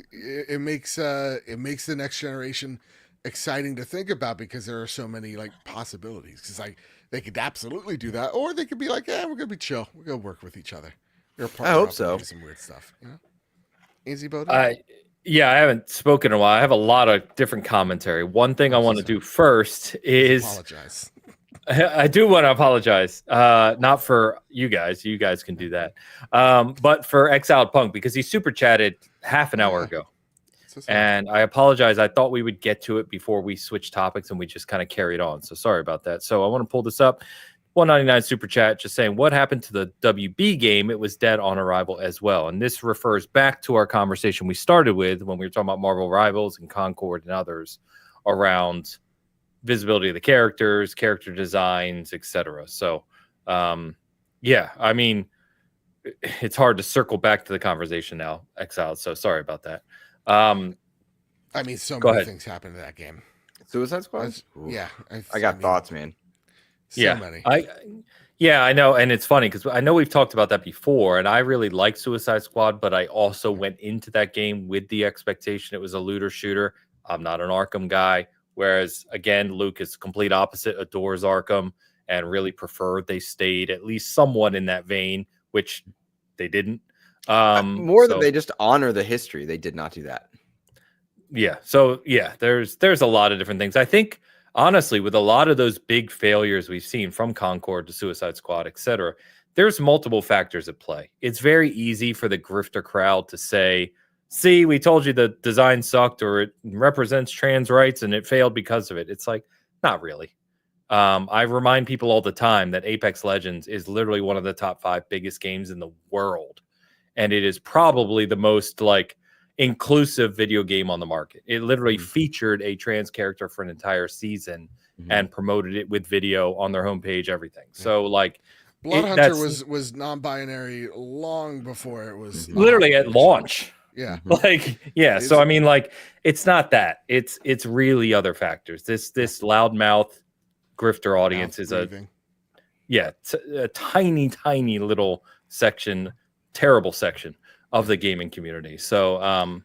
the next generation exciting to think about, because there are so many possibilities. Because they could absolutely do that, or they could be like, "Yeah, we're gonna be chill. We're gonna work with each other. I hope so. Do some weird stuff, Easy boat. Yeah, I haven't spoken in a while. I have a lot of different commentary. One thing I want to do first is apologize. I do want to apologize. Not for you guys. You guys can do that. But for Exiled Punk, because he super chatted half an hour ago. And I apologize. I thought we would get to it before we switched topics, and we just kind of carried on. So sorry about that. So I want to pull this up. 199 super chat just saying, what happened to the WB game? It was dead on arrival as well. And this refers back to our conversation we started with when we were talking about Marvel Rivals and Concord and others around visibility of the characters, character designs, etc. So, yeah, I mean, it's hard to circle back to the conversation now, Exiled. So sorry about that. I mean, so many things happened to that game. Suicide Squad? Yeah. I got thoughts, man. So many. I know. And it's funny because I know we've talked about that before, and I really like Suicide Squad, but I also went into that game with the expectation it was a looter shooter. I'm not an Arkham guy. Whereas, again, Luke is complete opposite, adores Arkham, and really preferred they stayed at least somewhat in that vein, which they didn't. Than they just honor the history. They did not do that. Yeah. So, yeah, there's a lot of different things. I think, honestly, with a lot of those big failures we've seen from Concord to Suicide Squad, etc., there's multiple factors at play. It's very easy for the grifter crowd to say, see, we told you the design sucked, or it represents trans rights and it failed because of it. It's like, not really. I remind people all the time that Apex Legends is literally one of the top 5 biggest games in the world. And it is probably the most inclusive video game on the market. It literally featured a trans character for an entire season and promoted it with video on their homepage, everything. So Blood Hunter was non-binary long before it was literally at launch. Yeah. So I mean, it's not that. It's really other factors. This loudmouth grifter audience is a tiny, tiny little section, terrible section of the gaming community. So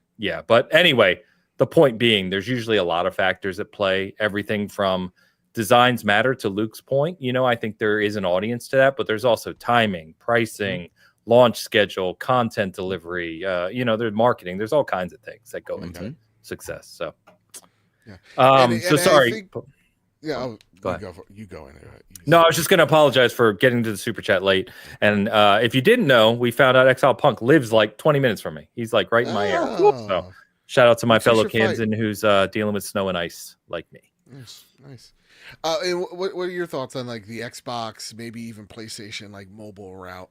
but anyway, the point being, there's usually a lot of factors at play. Everything from designs matter, to Luke's point. I think there is an audience to that, but there's also timing, pricing, launch schedule, content delivery, there's marketing, there's all kinds of things that go into success. So, sorry. Yeah, go ahead. You go in. No, I was just going to apologize for getting to the super chat late. And if you didn't know, we found out Exile Punk lives like 20 minutes from me. He's like right in my area. So shout out to my fellow Kansan who's dealing with snow and ice like me. Nice. And what are your thoughts on like the Xbox, maybe even PlayStation, like mobile route?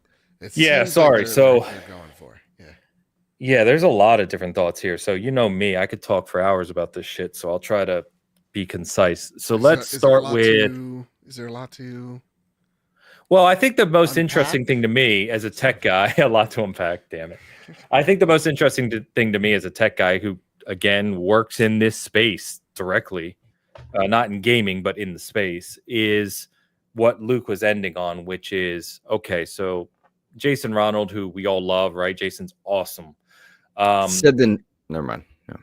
Sorry. So they're going for. Yeah, there's a lot of different thoughts here. So you know me, I could talk for hours about this shit. So I'll try to be concise. So let's start with. Is there a lot to? Well, I think the most interesting thing to me as a tech guy, a lot to unpack. Damn it! I think the most interesting thing to me as a tech guy who again works in this space directly, not in gaming but in the space, is what Luke was ending on, which is okay. So Jason Ronald, who we all love, right? Jason's awesome. Never mind. No.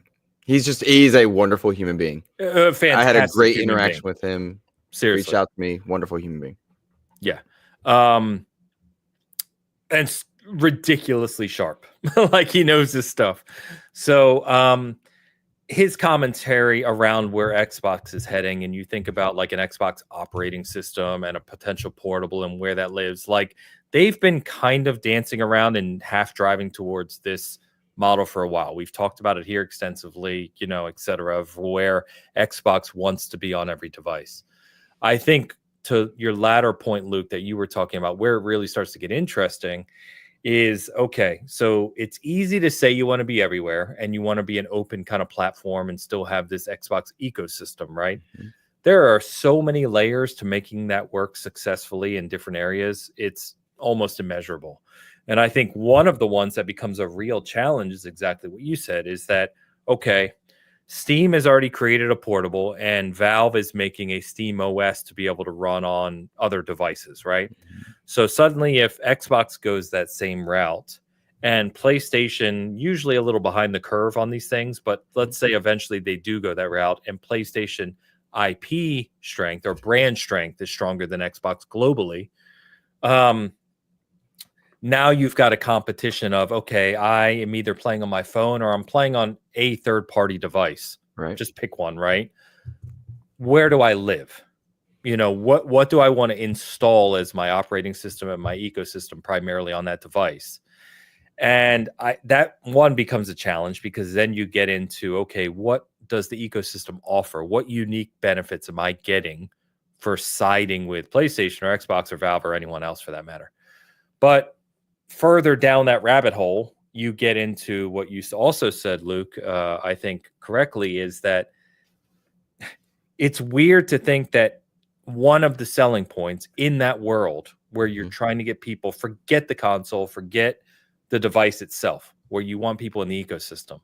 He's a wonderful human being. Fantastic. I had a great interaction with him. Seriously. Reached out to me. Wonderful human being. Yeah. And ridiculously sharp. Like he knows his stuff. So his commentary around where Xbox is heading, and you think about like an Xbox operating system and a potential portable and where that lives, like they've been kind of dancing around and half driving towards this model for a while. We've talked about it here extensively, et cetera, of where Xbox wants to be on every device. I think to your latter point, Luke, that you were talking about, where it really starts to get interesting is, okay, so it's easy to say you want to be everywhere and you want to be an open kind of platform and still have this Xbox ecosystem, right? Mm-hmm. There are so many layers to making that work successfully in different areas. It's almost immeasurable. And I think one of the ones that becomes a real challenge is exactly what you said, is that, okay, Steam has already created a portable and Valve is making a Steam OS to be able to run on other devices, right? Mm-hmm. So suddenly if Xbox goes that same route and PlayStation, usually a little behind the curve on these things, but let's say eventually they do go that route and PlayStation IP strength or brand strength is stronger than Xbox globally. Now you've got a competition of, okay, I am either playing on my phone or I'm playing on a third-party device. Right. Just pick one, right? Where do I live? What do I want to install as my operating system and my ecosystem primarily on that device? And that one becomes a challenge because then you get into, okay, what does the ecosystem offer? What unique benefits am I getting for siding with PlayStation or Xbox or Valve or anyone else for that matter? But further down that rabbit hole, you get into what you also said, Luke, I think correctly, is that it's weird to think that one of the selling points in that world where you're trying to get people, forget the console, forget the device itself, where you want people in the ecosystem.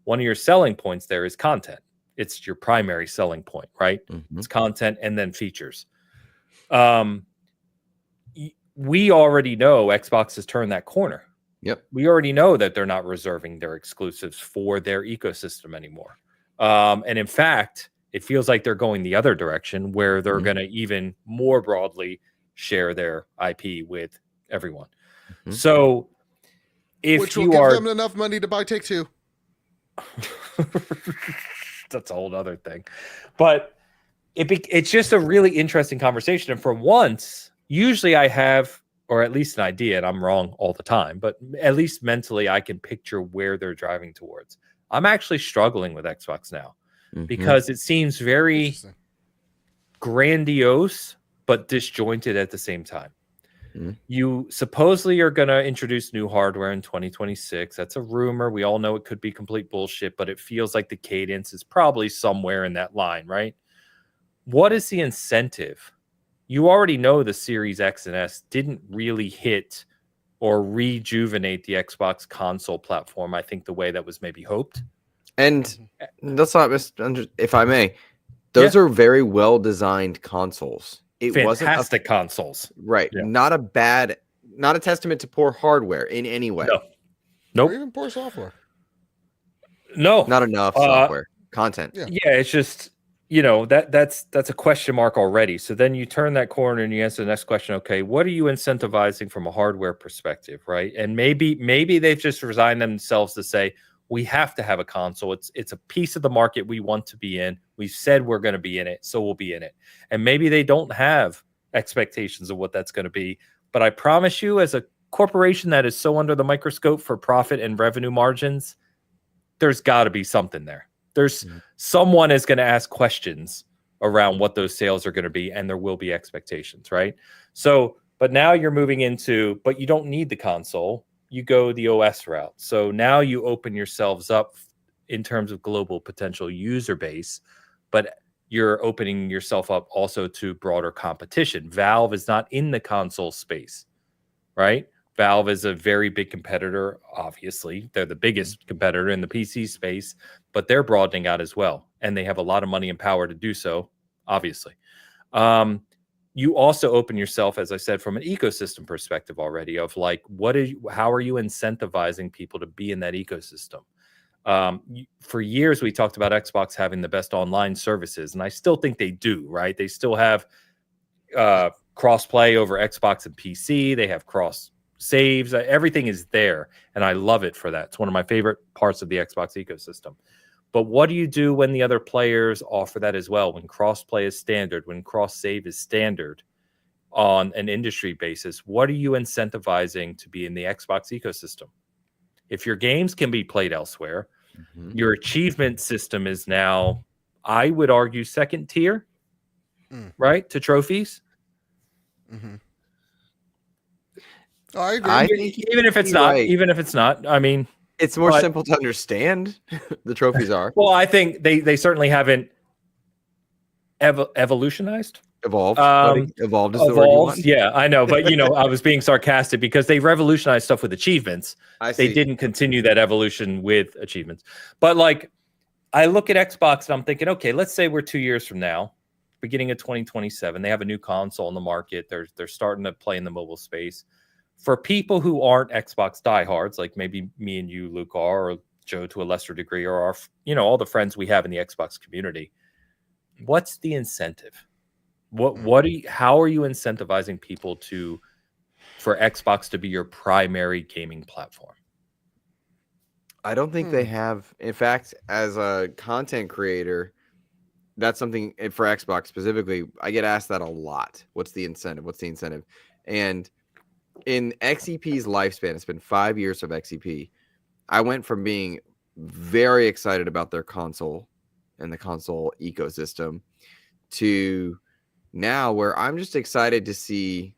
One of your selling points there is content. It's your primary selling point, right? Mm-hmm. It's content and then features. We already know Xbox has turned that corner. Yep. We already know that they're not reserving their exclusives for their ecosystem anymore. And in fact, it feels like they're going the other direction where they're going to even more broadly share their IP with everyone. Mm-hmm. So which will give them enough money to buy Take-Two. That's a whole other thing. But it's just a really interesting conversation. And for once, usually I have, or at least an idea, and I'm wrong all the time, but at least mentally I can picture where they're driving towards. I'm actually struggling with Xbox now because it seems very grandiose, but disjointed at the same time. Mm-hmm. You supposedly are going to introduce new hardware in 2026. That's a rumor. We all know it could be complete bullshit, but it feels like the cadence is probably somewhere in that line, right? What is the incentive? You already know the Series X and S didn't really hit or rejuvenate the Xbox console platform, I think, the way that was maybe hoped. And that's not, if I may, those are very well-designed consoles. It Fantastic consoles. Right. Yeah. Not a testament to poor hardware in any way. No. Nope. Or even poor software. No. Not enough software. Content. Yeah, it's just... that's a question mark already. So then you turn that corner and you answer the next question. Okay, what are you incentivizing from a hardware perspective, right? And maybe they've just resigned themselves to say, we have to have a console. It's a piece of the market we want to be in. We've said we're going to be in it, so we'll be in it. And maybe they don't have expectations of what that's going to be. But I promise you, as a corporation that is so under the microscope for profit and revenue margins, there's got to be something there. There's someone is going to ask questions around what those sales are going to be, and there will be expectations, right? So, but now you're moving into, but you don't need the console. You go the OS route. So now you open yourselves up in terms of global potential user base, but you're opening yourself up also to broader competition. Valve is not in the console space, right? Valve is a very big competitor. Obviously, they're the biggest competitor in the PC space, but they're broadening out as well. And they have a lot of money and power to do so, obviously. You also open yourself, as I said, from an ecosystem perspective already of like, how are you incentivizing people to be in that ecosystem? For years, we talked about Xbox having the best online services, and I still think they do, right? They still have cross-play over Xbox and PC. They have cross saves. Everything is there, and I love it for that. It's one of my favorite parts of the Xbox ecosystem. But what do you do when the other players offer that as well? When cross-play is standard, when cross-save is standard on an industry basis, what are you incentivizing to be in the Xbox ecosystem? If your games can be played elsewhere, your achievement system is now, I would argue, second tier, right, to trophies. I agree. Even if it's not, I mean, it's more simple to understand. The trophies are. Well, I think they certainly haven't evolutionized. Evolved is the word you want. Yeah, I know, but I was being sarcastic because they revolutionized stuff with achievements. They didn't continue that evolution with achievements. But like, I look at Xbox and I'm thinking, okay, let's say we're 2 years from now, beginning of 2027, they have a new console in the market. They're starting to play in the mobile space. For people who aren't Xbox diehards, like maybe me and you, Luke, or Joe to a lesser degree, or our, all the friends we have in the Xbox community, what's the incentive? How are you incentivizing people for Xbox to be your primary gaming platform? I don't think they have. In fact, as a content creator, that's something for Xbox specifically. I get asked that a lot. What's the incentive? And in XEP's lifespan, it's been 5 years of XEP. I went from being very excited about their console and the console ecosystem to now where I'm just excited to see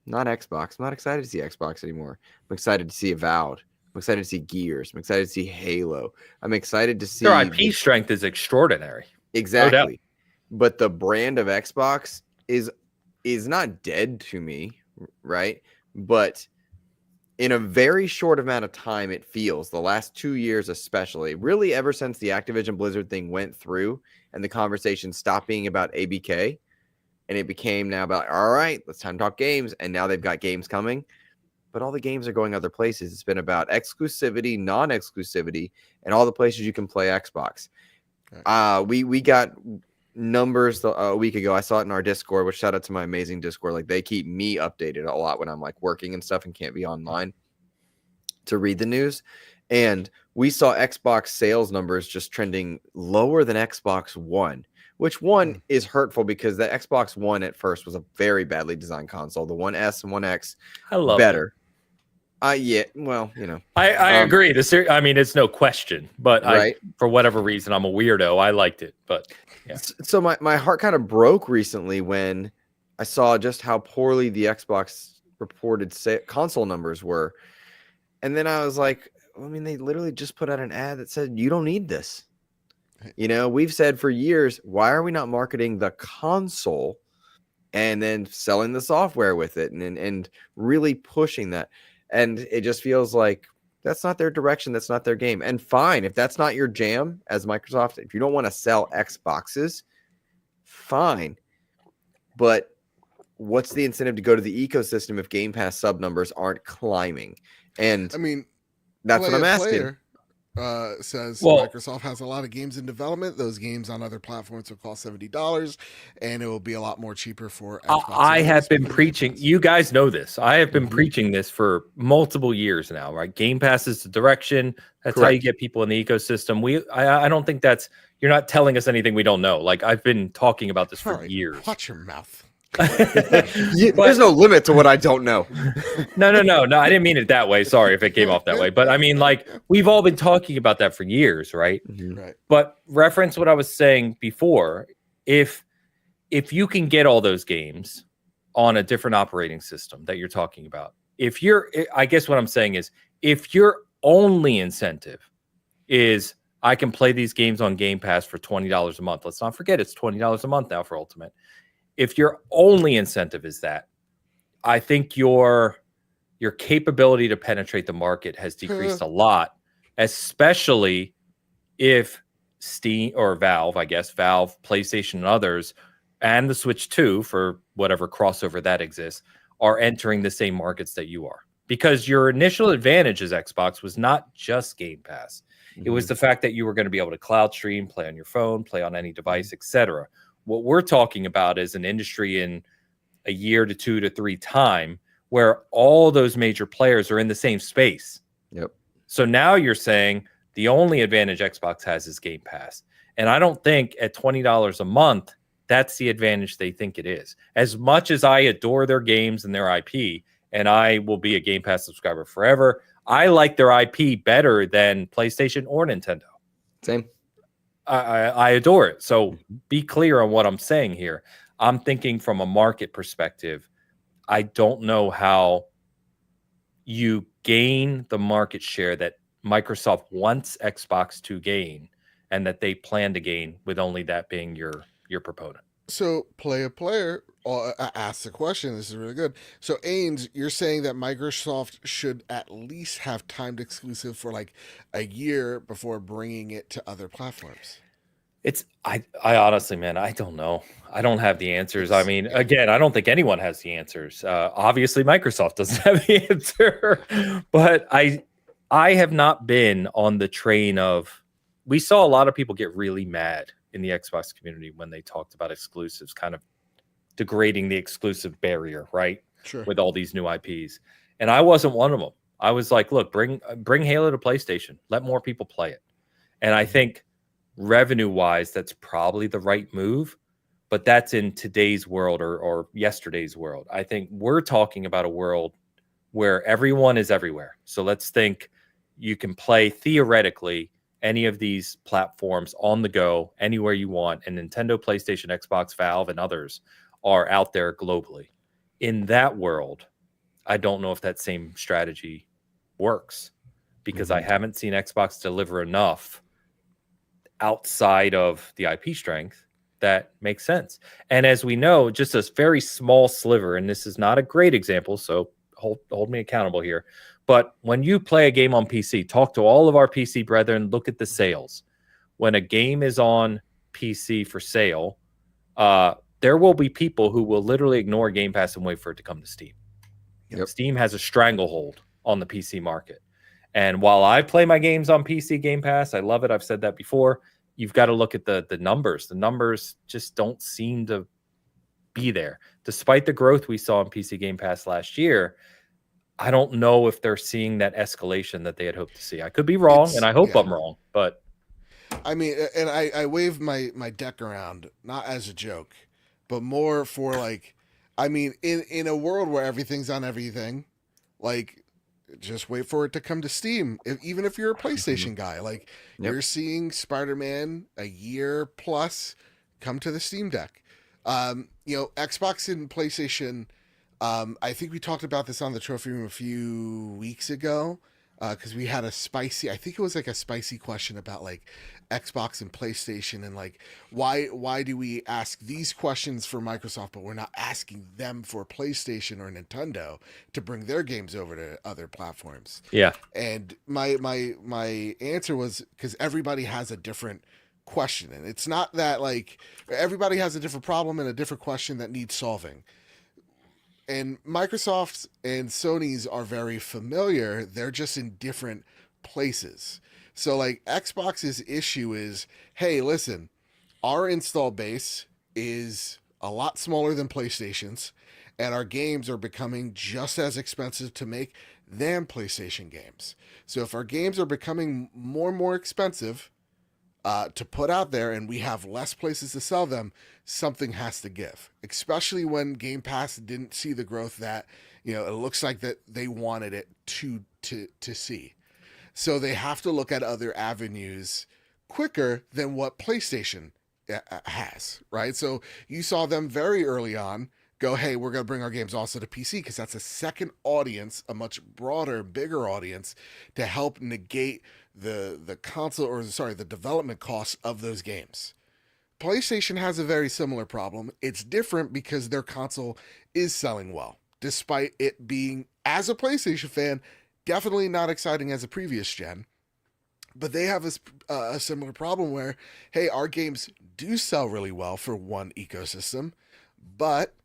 not Xbox. I'm not excited to see Xbox anymore. I'm excited to see Avowed. I'm excited to see Gears. I'm excited to see Halo. I'm excited to see their IP strength is extraordinary. Exactly. No, but the brand of Xbox is not dead to me, right? But in a very short amount of time, it feels, the last 2 years especially, really ever since the Activision Blizzard thing went through and the conversation stopped being about ABK and it became now about, all right, let's time to talk games. And now they've got games coming, but all the games are going other places. It's been about exclusivity, non-exclusivity, and all the places you can play Xbox. We got numbers a week ago. I saw it in our Discord, which shout out to my amazing Discord. Like, they keep me updated a lot when I'm like working and stuff and can't be online to read the news. And we saw Xbox sales numbers just trending lower than Xbox One, which one is hurtful because the Xbox One at first was a very badly designed console. The One S and One X, I love better. Yeah, well, I agree. I mean, it's no question, but right? For whatever reason, I'm a weirdo. I liked it, but yeah. So my heart kind of broke recently when I saw just how poorly the Xbox reported console numbers were. And then I was like, I mean, they literally just put out an ad that said, you don't need this. We've said for years, why are we not marketing the console and then selling the software with it and really pushing that? And it just feels like that's not their direction. That's not their game. And fine, if that's not your jam as Microsoft, if you don't want to sell Xboxes, fine. But what's the incentive to go to the ecosystem if Game Pass sub numbers aren't climbing? And I mean, that's what I'm asking. says Well, Microsoft has a lot of games in development. Those games on other platforms will cost $70, and it will be a lot more cheaper for Xbox. I have been preaching. You guys know this. I have been Mhm. preaching this for multiple years now. Right? Game Pass is the direction. That's how you get people in the ecosystem. I don't think that's. You're not telling us anything we don't know. Like I've been talking about this for years. Watch your mouth. There's no limit to what I don't know. No. I didn't mean it that way. Sorry if it came off that way. But I mean, like, we've all been talking about that for years, right? Right. But reference what I was saying before. If you can get all those games on a different operating system that you're talking about, I guess what I'm saying is, if your only incentive is I can play these games on Game Pass for $20 a month. Let's not forget it's $20 a month now for Ultimate. If your only incentive is that, I think your capability to penetrate the market has decreased a lot, especially if Steam or Valve, PlayStation and others, and the Switch 2, for whatever crossover that exists, are entering the same markets that you are. Because your initial advantage as Xbox was not just Game Pass. It was the fact that you were going to be able to cloud stream, play on your phone, play on any device, etc. What we're talking about is an industry in a year to 2 to 3 time where all those major players are in the same space. Yep. So now you're saying the only advantage Xbox has is Game Pass. And I don't think at $20 a month, that's the advantage they think it is. As much as I adore their games and their IP, and I will be a Game Pass subscriber forever, I like their IP better than PlayStation or Nintendo. Same. I adore it. So be clear on what I'm saying here. I'm thinking from a market perspective. I don't know how you gain the market share that Microsoft wants Xbox to gain and that they plan to gain, with only that being your proponent. So player asked the question. This is really good. So Ains, you're saying that Microsoft should at least have timed exclusive for like a year before bringing it to other platforms. I honestly, man, I don't know. I don't have the answers. I mean, again, I don't think anyone has the answers. Obviously, Microsoft doesn't have the answer, but I have not been on the train of. We saw a lot of people get really mad in the Xbox community when they talked about exclusives, kind of degrading the exclusive barrier, right? Sure. With all these new IPs, and I wasn't one of them. I was like, look, bring Halo to PlayStation. Let more people play it, and I think, revenue-wise, that's probably the right move, but that's in today's world or yesterday's world. I think we're talking about a world where everyone is everywhere. So let's think you can play, theoretically, any of these platforms on the go, anywhere you want, and Nintendo, PlayStation, Xbox, Valve, and others are out there globally. In that world, I don't know if that same strategy works, because I haven't seen Xbox deliver enough outside of the IP strength that makes sense. And as we know, just a very small sliver, and this is not a great example, so hold me accountable here, but when you play a game on PC, talk to all of our PC brethren, look at the sales. When a game is on PC for sale, there will be people who will literally ignore Game Pass and wait for it to come to Steam. Yep. Steam has a stranglehold on the PC market. And while I play my games on PC Game Pass, I love it. I've said that before. You've got to look at the numbers. The numbers just don't seem to be there. Despite the growth we saw in PC Game Pass last year, I don't know if they're seeing that escalation that they had hoped to see. I could be wrong, and I hope I'm wrong. But I mean, and I wave my deck around, not as a joke, but more for like, I mean, in a world where everything's on everything, like, just wait for it to come to Steam. Even if you're a PlayStation guy, like, you're seeing Spider-Man a year plus come to the Steam Deck. Xbox and PlayStation. I think we talked about this on the trophy room a few weeks ago, because we had I think it was like a spicy question about like Xbox and PlayStation, and like why do we ask these questions for Microsoft, but we're not asking them for PlayStation or Nintendo to bring their games over to other platforms? Yeah. And my answer was, because everybody has a different question, and it's not that like everybody has a different problem and a different question that needs solving. And Microsoft's and Sony's are very familiar. They're just in different places. So like Xbox's issue is, hey, listen, our install base is a lot smaller than PlayStation's, and our games are becoming just as expensive to make than PlayStation games. So if our games are becoming more and more expensive to put out there, and we have less places to sell them, something has to give. Especially when Game Pass didn't see the growth that it looks like that they wanted it to see. So they have to look at other avenues quicker than what PlayStation has, right? So you saw them very early on go, hey, we're going to bring our games also to PC because that's a second audience, a much broader, bigger audience to help negate the console or the development costs of those games. PlayStation has a very similar problem. It's different because their console is selling well, despite it being, as a PlayStation fan, definitely not exciting as a previous gen. But they have a similar problem where, hey, our games do sell really well for one ecosystem, but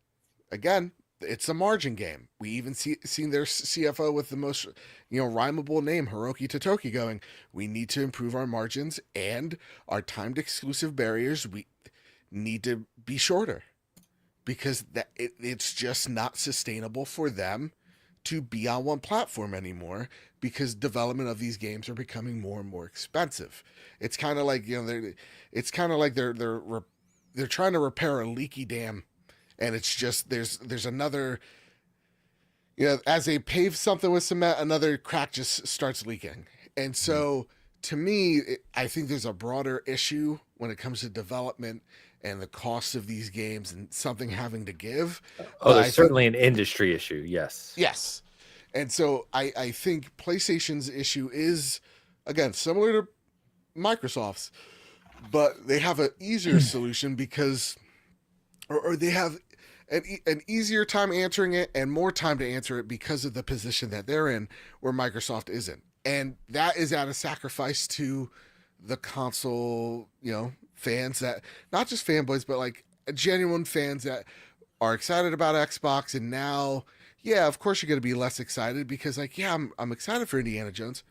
again, it's a margin game. We even seen their CFO with the most rhymable name, Hiroki Totoki, going, we need to improve our margins and our timed exclusive barriers. We need to be shorter because it's just not sustainable for them to be on one platform anymore because development of these games are becoming more and more expensive. It's kind of like they're trying to repair a leaky dam, and it's just there's another as they pave something with cement, another crack just starts leaking. And so to me, I think there's a broader issue when it comes to development and the cost of these games and something having to give. Oh, there's certainly an industry issue. Yes. And so I think PlayStation's issue is, again, similar to Microsoft's, but they have an easier solution because, or they have an easier time answering it and more time to answer it because of the position that they're in, where Microsoft isn't. And that is at a sacrifice to the console, fans that, not just fanboys, but like genuine fans that are excited about Xbox. And now, yeah, of course you're going to be less excited because like, yeah, I'm excited for Indiana Jones,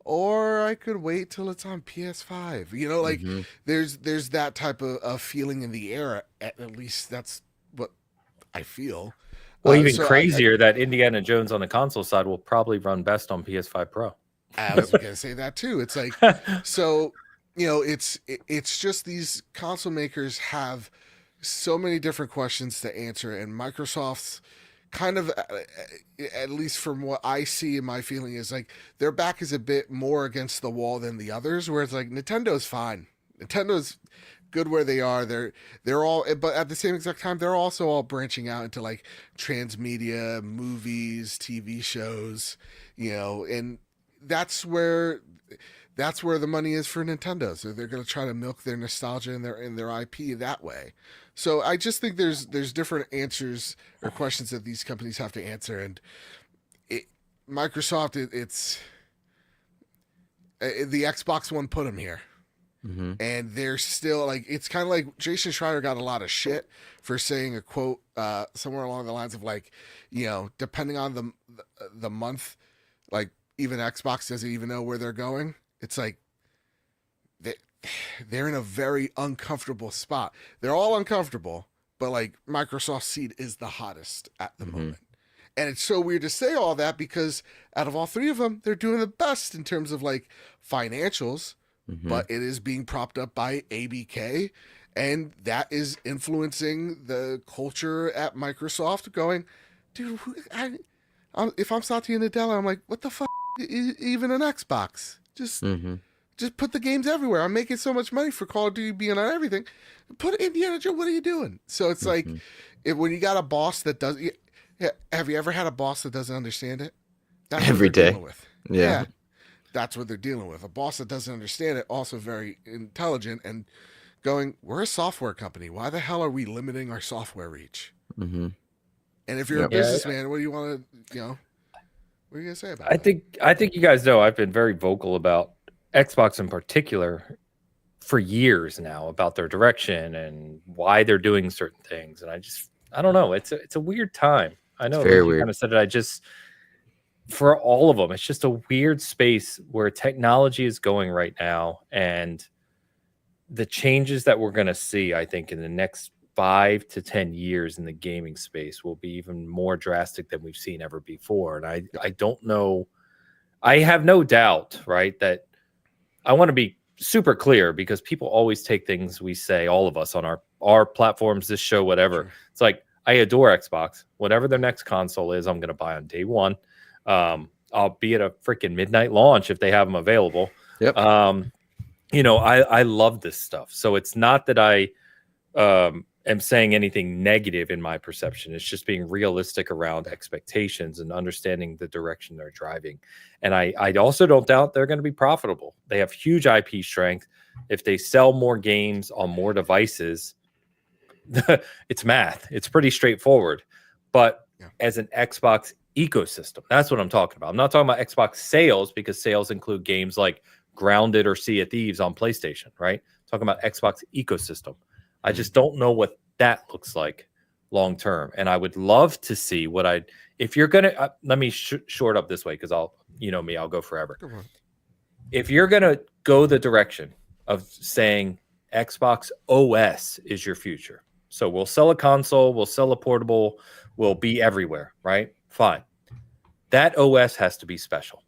or I could wait till it's on PS5. There's that type of feeling in the air. At least that's what I feel. Well, even crazier that Indiana Jones on the console side will probably run best on PS5 Pro. I was going to say that too. It's like, so, it's just these console makers have so many different questions to answer, and Microsoft's kind of, at least from what I see in my feeling, is like their back is a bit more against the wall than the others, where it's like Nintendo's fine. Nintendo's good where they are. They're all, but at the same exact time, they're also all branching out into like transmedia, movies, TV shows, and that's where the money is for Nintendo. So they're going to try to milk their nostalgia and their IP that way. So I just think there's different answers or questions that these companies have to answer, and Microsoft, it's the Xbox One put them here. Mm-hmm. And they're still like, it's kind of like Jason Schreier got a lot of shit for saying a quote somewhere along the lines of like, depending on the month, like even Xbox doesn't even know where they're going. It's like they're in a very uncomfortable spot. They're all uncomfortable, but like Microsoft's seat is the hottest at the moment. And it's so weird to say all that because out of all three of them, they're doing the best in terms of like financials. But it is being propped up by ABK, and that is influencing the culture at Microsoft going, dude, if I'm Satya Nadella, I'm like, what the fuck, even an Xbox? Just put the games everywhere. I'm making so much money for Call of Duty being on everything. Put Indiana Jones, what are you doing? So it's like, when you got a boss that does, have you ever had a boss that doesn't understand it? That's every day. With. Yeah. That's what they're dealing with. A boss that doesn't understand it, also very intelligent and going, we're a software company. Why the hell are we limiting our software reach? And if you're a businessman, what do you want to, what are you going to say about it? I think you guys know I've been very vocal about Xbox in particular for years now about their direction and why they're doing certain things. And I don't know. It's a weird time. I know you kind of said it. for all of them, it's just a weird space where technology is going right now, and the changes that we're going to see, I think, in the next 5 to 10 years in the gaming space will be even more drastic than we've seen ever before. And I don't know. I have no doubt, right, that I want to be super clear, because people always take things we say, all of us on our platforms, this show, whatever. Sure. It's like, I adore Xbox. Whatever their next console is, I'm going to buy on day one. I'll be at a freaking midnight launch if they have them available. Yep. You know, I love this stuff. So it's not that I am saying anything negative in my perception. It's just being realistic around expectations and understanding the direction they're driving. And I also don't doubt they're going to be profitable. They have huge IP strength. If they sell more games on more devices, it's math. It's pretty straightforward. But as an Xbox ecosystem, that's what I'm talking about. I'm not talking about Xbox sales, because sales include games like Grounded or Sea of Thieves on PlayStation, right? I'm talking about Xbox ecosystem. I just don't know what that looks like long term. And I would love to see if you're going to, let me short up this way, because I'll go forever. If you're going to go the direction of saying Xbox OS is your future, so we'll sell a console, we'll sell a portable, we'll be everywhere, right? Fine. That OS has to be special.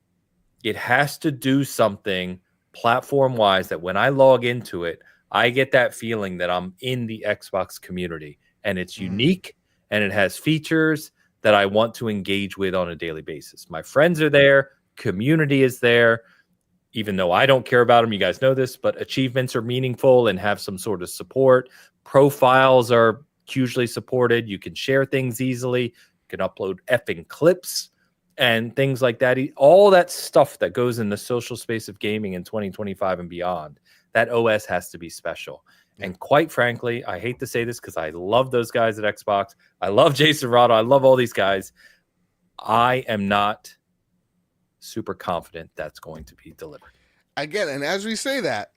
It has to do something platform-wise that when I log into it, I get that feeling that I'm in the Xbox community, and it's unique, and it has features that I want to engage with on a daily basis. My friends are there, community is there, even though I don't care about them, you guys know this, but achievements are meaningful and have some sort of support. Profiles are hugely supported. You can share things easily. You can upload effing clips and things like that. All that stuff that goes in the social space of gaming in 2025 and beyond, that OS has to be special. And quite frankly, I hate to say this because I love those guys at Xbox. I love Jason Rado. I love all these guys. I am not super confident that's going to be delivered. Again, and as we say that,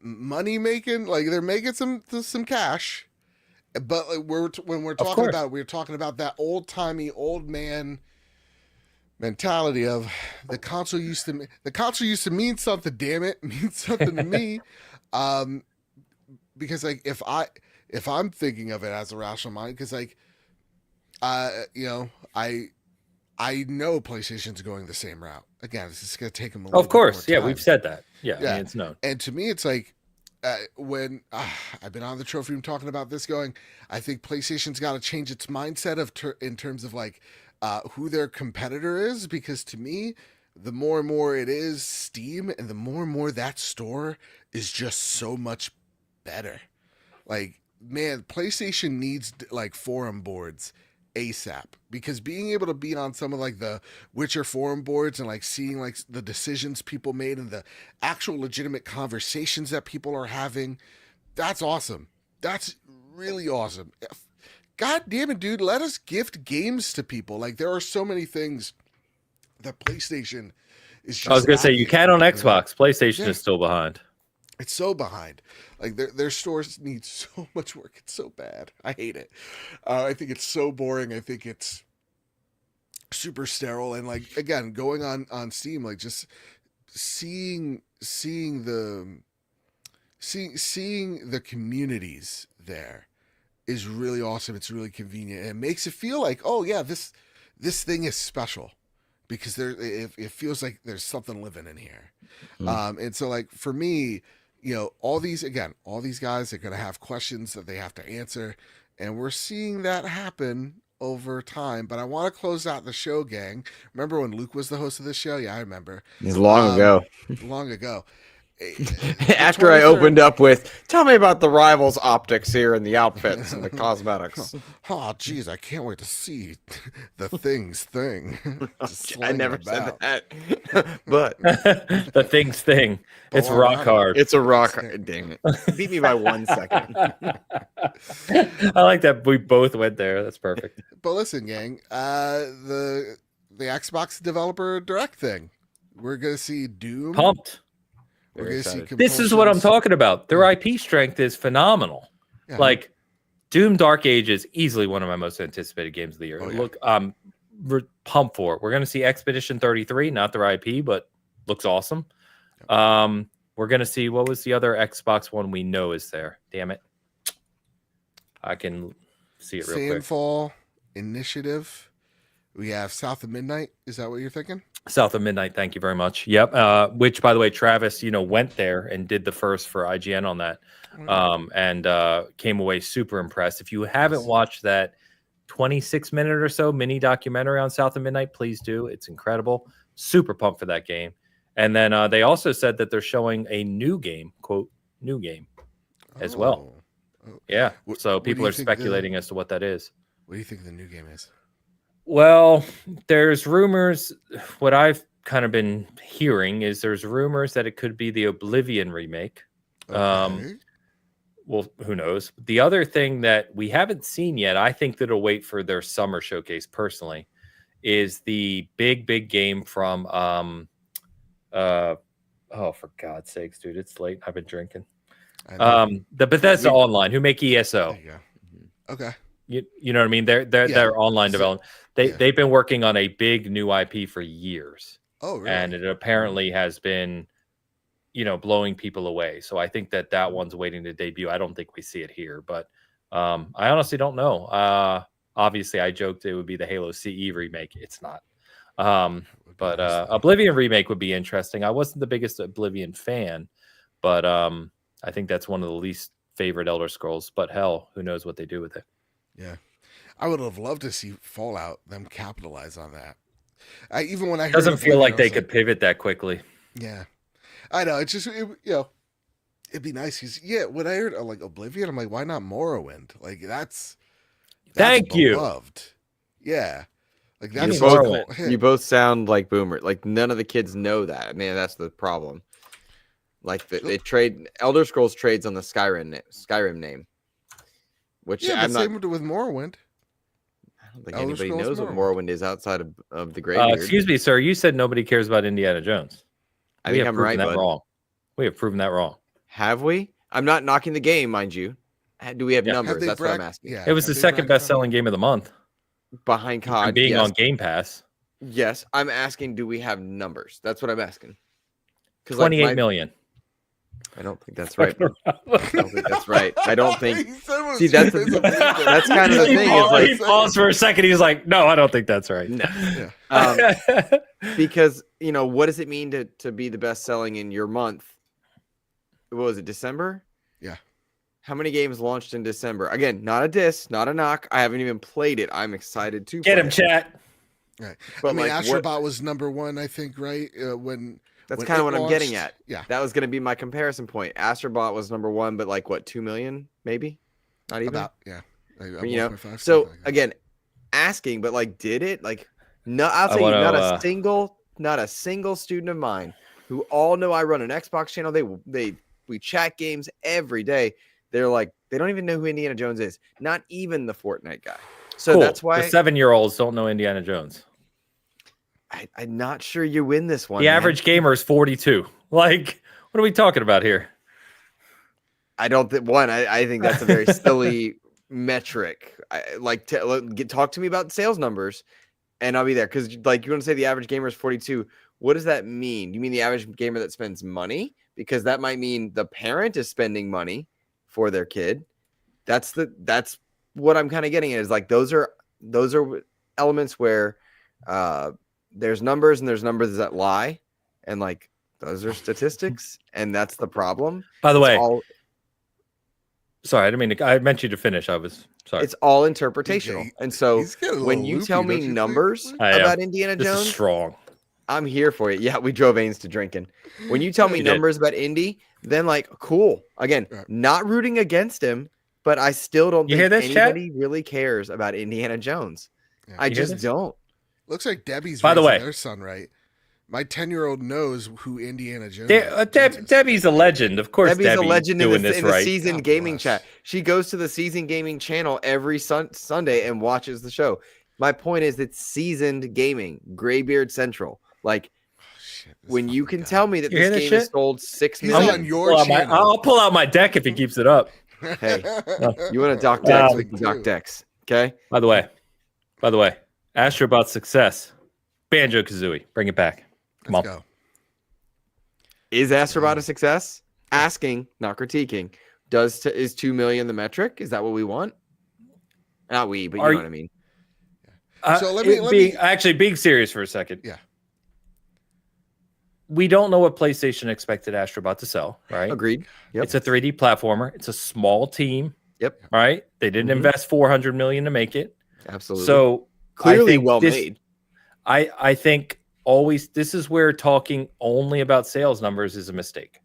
money making, like they're making some cash, but like when we're talking about it, we're talking about that old timey old man mentality of the console used to mean something. Damn it, means something to me. Because like if I'm thinking of it as a rational mind, because like I know PlayStation's going the same route. Again, it's just going to take them a little bit more time. We've said that. Yeah, I mean, it's known. And to me, it's like when I've been on the trophy room talking about this, going, I think PlayStation's got to change its mindset in terms of like who their competitor is, because to me, the more and more it is Steam, and the more that store is just so much better. Like, man, PlayStation needs like forum boards ASAP, because being able to be on some of like the Witcher forum boards and like seeing like the decisions people made and the actual legitimate conversations that people are having, that's awesome. That's really awesome. God damn it, dude, let us gift games to people. Like, there are so many things that PlayStation is just, I was gonna say, you can on Xbox. PlayStation is still behind. It's so behind. Like their stores need so much work. It's so bad. I hate it. I think it's so boring. I think it's super sterile. And like, again, going on Steam, like just seeing the communities there is really awesome. It's really convenient. And it makes it feel like, oh yeah, this thing is special, because it feels like there's something living in here. And so like for me, all these guys are going to have questions that they have to answer, and we're seeing that happen over time. But I want to close out the show, gang. Remember when Luke was the host of this show? Yeah, I remember. It's long ago. Long ago. After I opened up with, tell me about the Rivals optics here and the outfits and the cosmetics. Oh, geez, I can't wait to see the things thing. I never said that. But the things thing. It's rock hard. It's a rock hard. Dang it. Beat me by 1 second. I like that we both went there. That's perfect. But listen, gang, the Xbox Developer Direct thing. We're going to see Doom. Pumped. This is what I'm talking about. Their IP strength is phenomenal. Yeah. Like, Doom Dark Age is easily one of my most anticipated games of the year. Look, pumped for it. We're going to see Expedition 33, not their IP, but looks awesome. We're going to see, what was the other Xbox one we know is there? Damn it. I can see it real quick. Sandfall Initiative. We have South of Midnight. Is that what you're thinking? South of Midnight. Thank you very much. Yep. Which, by the way, Travis, went there and did the first for IGN on that, and came away super impressed. If you haven't watched that 26-minute or so mini documentary on South of Midnight, please do. It's incredible. Super pumped for that game. And then they also said that they're showing a new game, quote, new game as well. Oh. Yeah. So people are speculating as to what that is. What do you think the new game is? Well, there's rumors. What I've kind of been hearing is there's rumors that it could be the Oblivion remake. Okay. Well, who knows? The other thing that we haven't seen yet, I think that it'll wait for their summer showcase personally, is the big game from oh, for God's sakes, dude, it's late. I've been drinking. The Bethesda Online, who make ESO. There you go. Okay. You know what I mean? They're online development. They've been working on a big new IP for years. Oh, really? And it apparently has been, blowing people away. So I think that one's waiting to debut. I don't think we see it here, but I honestly don't know. Obviously, I joked it would be the Halo CE remake. It's not. But Oblivion remake would be interesting. I wasn't the biggest Oblivion fan, but I think that's one of the least favorite Elder Scrolls. But hell, who knows what they do with it? Yeah, I would have loved to see Fallout them capitalize on that. Even when I heard doesn't feel like they could pivot that quickly. Yeah, I know. It's just it'd be nice. When I heard like Oblivion, I'm like, why not Morrowind? Like that's thank you. Beloved. Yeah, like that's you both sound like boomer. Like none of the kids know that. I mean, that's the problem. Like they trade Elder Scrolls trades on the Skyrim name. Which I'm not. Same with Morrowind. I don't think anybody knows what Morrowind is outside of the Greybeard. Excuse me, sir. You said nobody cares about Indiana Jones. I think I'm right, bud. Wrong. We have proven that wrong. Have we? I'm not knocking the game, mind you. Do we have numbers? That's what I'm asking. Yeah, it was the second best-selling game of the month. Behind COD. Being on Game Pass. Yes. I'm asking, do we have numbers? That's what I'm asking. 28 million. I don't think that's right. I don't think that's right. I don't think. See, that's kind of the thing. He paused for a second. He's like, "No, I don't think that's right." No, because what does it mean to be the best selling in your month? What was it? December? Yeah. How many games launched in December? Again, not a diss, not a knock. I haven't even played it. I'm excited to get him, chat. Right. But Astrobot was number one, I think. Right That's kind of what I'm getting at. Yeah. That was going to be my comparison point. Astrobot was number one, but like what, 2 million, maybe? Not even? So again, asking, but like, did it? Like, no, I'll tell you, not a single student of mine who all know I run an Xbox channel. We chat games every day. They're like, they don't even know who Indiana Jones is. Not even the Fortnite guy. So that's why the 7-year-olds don't know Indiana Jones. I'm not sure you win this one. The average gamer is 42. Like, what are we talking about here? I don't think I think that's a very silly metric. Talk to me about sales numbers, and I'll be there. Because like you want to say the average gamer is 42. What does that mean? You mean the average gamer that spends money? Because that might mean the parent is spending money for their kid. That's what I'm kind of getting at. Is like those are elements where there's numbers and there's numbers that lie, and like those are statistics, and that's the problem. By the way, sorry, I didn't mean I meant you to finish. I was sorry. It's all interpretational, and so when you tell me numbers about Indiana Jones, this is strong. I'm here for it. Yeah, we drove Ains to drinking. When you tell me numbers about Indy, then like cool. Again, not rooting against him, but I still don't think anybody really cares about Indiana Jones. Yeah. I just don't. Looks like Debbie's raising their son right. My 10-year-old knows who Indiana Jones is. Debbie's a legend. Of course, Debbie's a legend in the seasoned gaming chat. She goes to the seasoned gaming channel every Sunday and watches the show. My point is it's seasoned gaming, Greybeard Central. Like, when you can tell me that this game has sold 6 million. On your channel. I'll pull out my deck if he keeps it up. Hey, you want to dock decks? We can dock decks. Okay. By the way, Astrobot success. Banjo-Kazooie. Bring it back. Come Let's on. go. Is Astrobot a success? Asking, not critiquing. Is 2 million the metric? Is that what we want? Not we, but you know what I mean. So let me actually being serious for a second. Yeah. We don't know what PlayStation expected Astrobot to sell, right? Agreed. Yep. It's a 3D platformer. It's a small team. Yep. Right? They didn't invest 400 million to make it. Absolutely. So clearly well made. I think always this is where talking only about sales numbers is a mistake.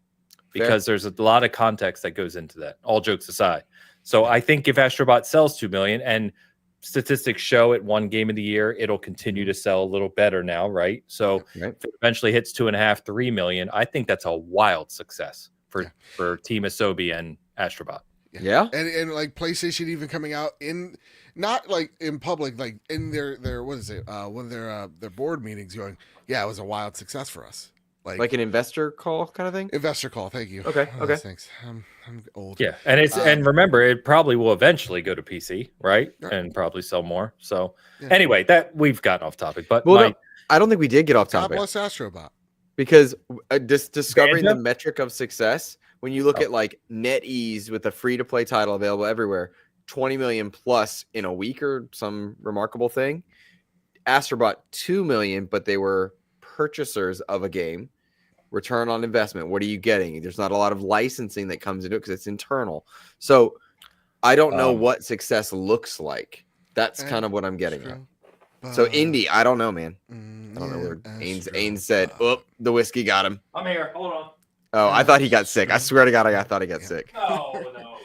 Because there's a lot of context that goes into that, all jokes aside. So I think if Astrobot sells 2 million and statistics show it one game of the year, it'll continue to sell a little better now, right? So if it eventually hits 2.5, 3 million, I think that's a wild success for Team Asobi and Astrobot. Yeah. And like PlayStation even coming out in not like in public, like in their what is it? One of their board meetings going, yeah, it was a wild success for us. Like an investor call kind of thing? Investor call, thank you. Okay. Thanks. I'm old. Yeah. And and remember, it probably will eventually go to PC, right? And probably sell more. So anyway, that we've gotten off topic. But I don't think we did get off topic. God bless Astrobot. Because discovering the metric of success, when you look at like NetEase with a free-to-play title available everywhere, 20 million plus in a week or some remarkable thing. Astrobot 2 million, but they were purchasers of a game. Return on investment. What are you getting? There's not a lot of licensing that comes into it because it's internal. So I don't know what success looks like. That's kind of what I'm getting at. So indie, I don't know, man. I don't know where Ains said, "Oh, the whiskey got him." I'm here. Hold on. Oh, I thought he got sick. I swear to God, I thought he got sick. Oh no.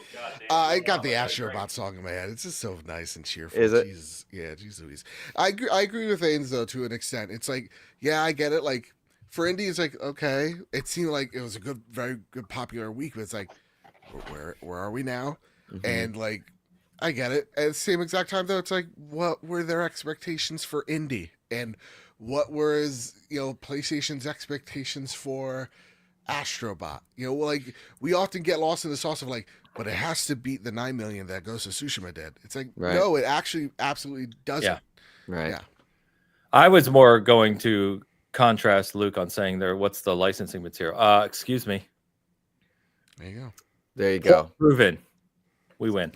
I got the Astrobot song in my head. It's just so nice and cheerful. Is it? Jesus. Yeah, Jesus. I agree with Ains though to an extent. It's like, yeah, I get it. Like for indie, it's like okay. It seemed like it was a very good popular week, but it's like, where are we now? And like, I get it. At the same exact time though, it's like, what were their expectations for indie, and what was PlayStation's expectations for Astrobot? Like we often get lost in the sauce of like, but it has to beat the 9 million that Ghost of Tsushima did. It's like, no, it actually absolutely doesn't. Yeah. Right. Yeah. I was more going to contrast Luke on saying what's the licensing material? Excuse me. There you go. There you go. Proven. We win.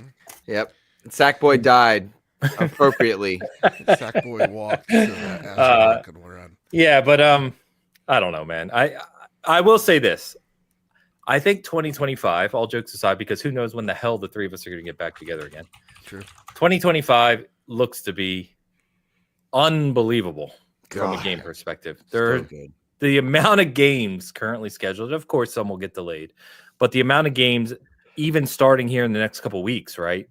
Yep. Sackboy died appropriately. Sackboy walked so that Astrobot could run. Yeah, but I don't know, man. I will say this. I think 2025, all jokes aside, because who knows when the hell the three of us are going to get back together again. True. 2025 looks to be unbelievable from a game perspective. The amount of games currently scheduled, of course, some will get delayed, but the amount of games, even starting here in the next couple of weeks, right?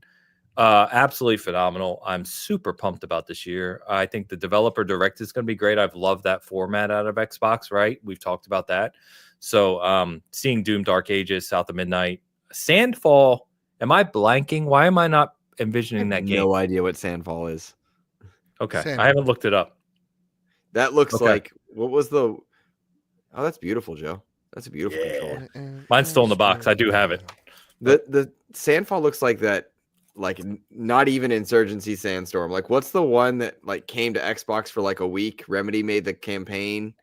Absolutely phenomenal. I'm super pumped about this year. I think the developer direct is going to be great. I've loved that format out of Xbox, right? We've talked about that. So seeing Doom Dark Ages, South of Midnight, Sandfall. Am I blanking? Why am I not envisioning that game? No idea what Sandfall is. Okay. Sandfall. I haven't looked it up. That looks like, what was the... Oh, that's beautiful, Joe. That's a beautiful controller. Mine's still in the box. I do have it. The Sandfall looks like that, like not even Insurgency Sandstorm. Like what's the one that like came to Xbox for like a week? Remedy made the campaign.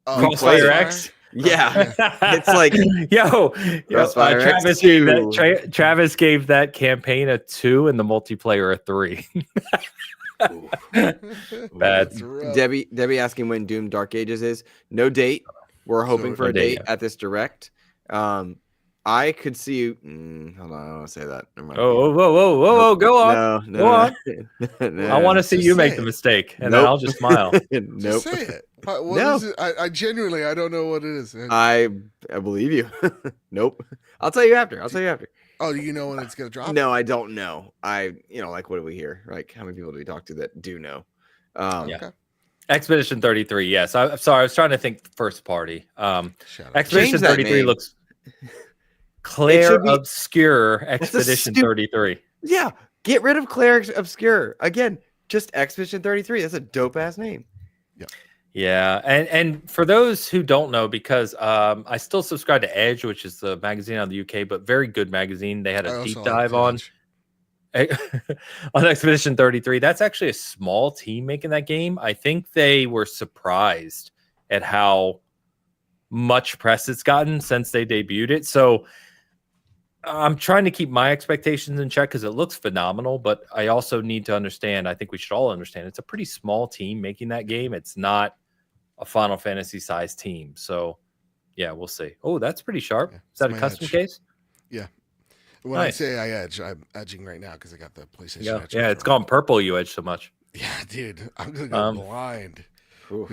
Crossfire X. Yeah, it's like Travis gave that campaign a 2 and the multiplayer a 3. Bad. Debbie asking when Doom Dark Ages is. No date. We're hoping for a date at this direct. I could see you. Hold on, I don't want to say that. Whoa! Go on. No, go on. No. I want to see you make the mistake, and then I'll just smile. Nope. Just say it. What is it? I genuinely, I don't know what it is. I believe you. Nope. I'll tell you after. Oh, do you know when it's gonna drop? No, I don't know. Like, what do we hear? Like, how many people do we talk to that do know? Okay. Expedition 33. Yes. I'm sorry. I was trying to think first party. Expedition 33 looks Claire Obscure Expedition 33. Yeah. Get rid of Claire Obscure. Again, just Expedition 33. That's a dope ass name. Yeah. Yeah. And for those who don't know, because I still subscribe to Edge, which is the magazine out of the UK, but very good magazine. They had a deep dive on. on Expedition 33. That's actually a small team making that game. I think they were surprised at how much press it's gotten since they debuted it. So I'm trying to keep my expectations in check because it looks phenomenal, but I also need to understand, I think we should all understand, it's a pretty small team making that game. It's not a Final Fantasy sized team. So yeah, we'll see. Oh, that's pretty sharp. Yeah, Is that a custom case? Yeah. When Nice. I say I edge, I'm edging right now because I got the PlayStation Yeah, Edge. yeah, it's gone purple. You edge so much. Yeah, dude, I'm gonna go blind. But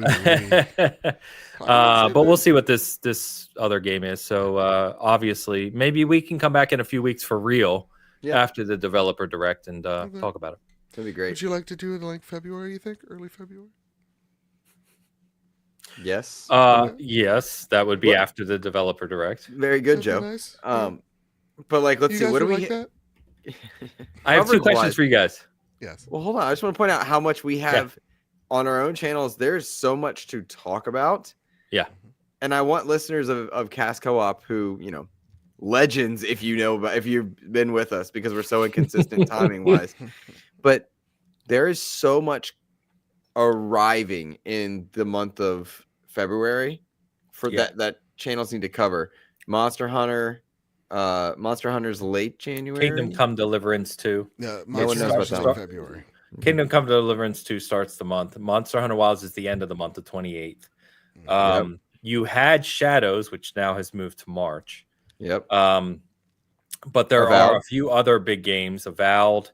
we'll see what this other game is. So obviously, maybe we can come back in a few weeks for real after the developer direct and talk about it. That'd be great. Would you like to do it like February? You think early February? Yes. Yes, that would be after the developer direct. Very good, Joe. Nice. But like, let's see. What do we? That? I have 2 questions for you guys. Yes. Well, hold on. I just want to point out how much we have on our own channels. There's so much to talk about. Yeah. And I want listeners of Cast Co-op who, legends, if you've been with us, because we're so inconsistent timing wise. But there is so much arriving in the month of February for that channels need to cover. Monster Hunter's late January. Kingdom Come Deliverance 2. No one knows about that. February. Kingdom Come Deliverance 2 starts the month. Monster Hunter Wilds is the end of the month, the 28th. You had Shadows, which now has moved to March. Yep. But there are a few other big games, Avowed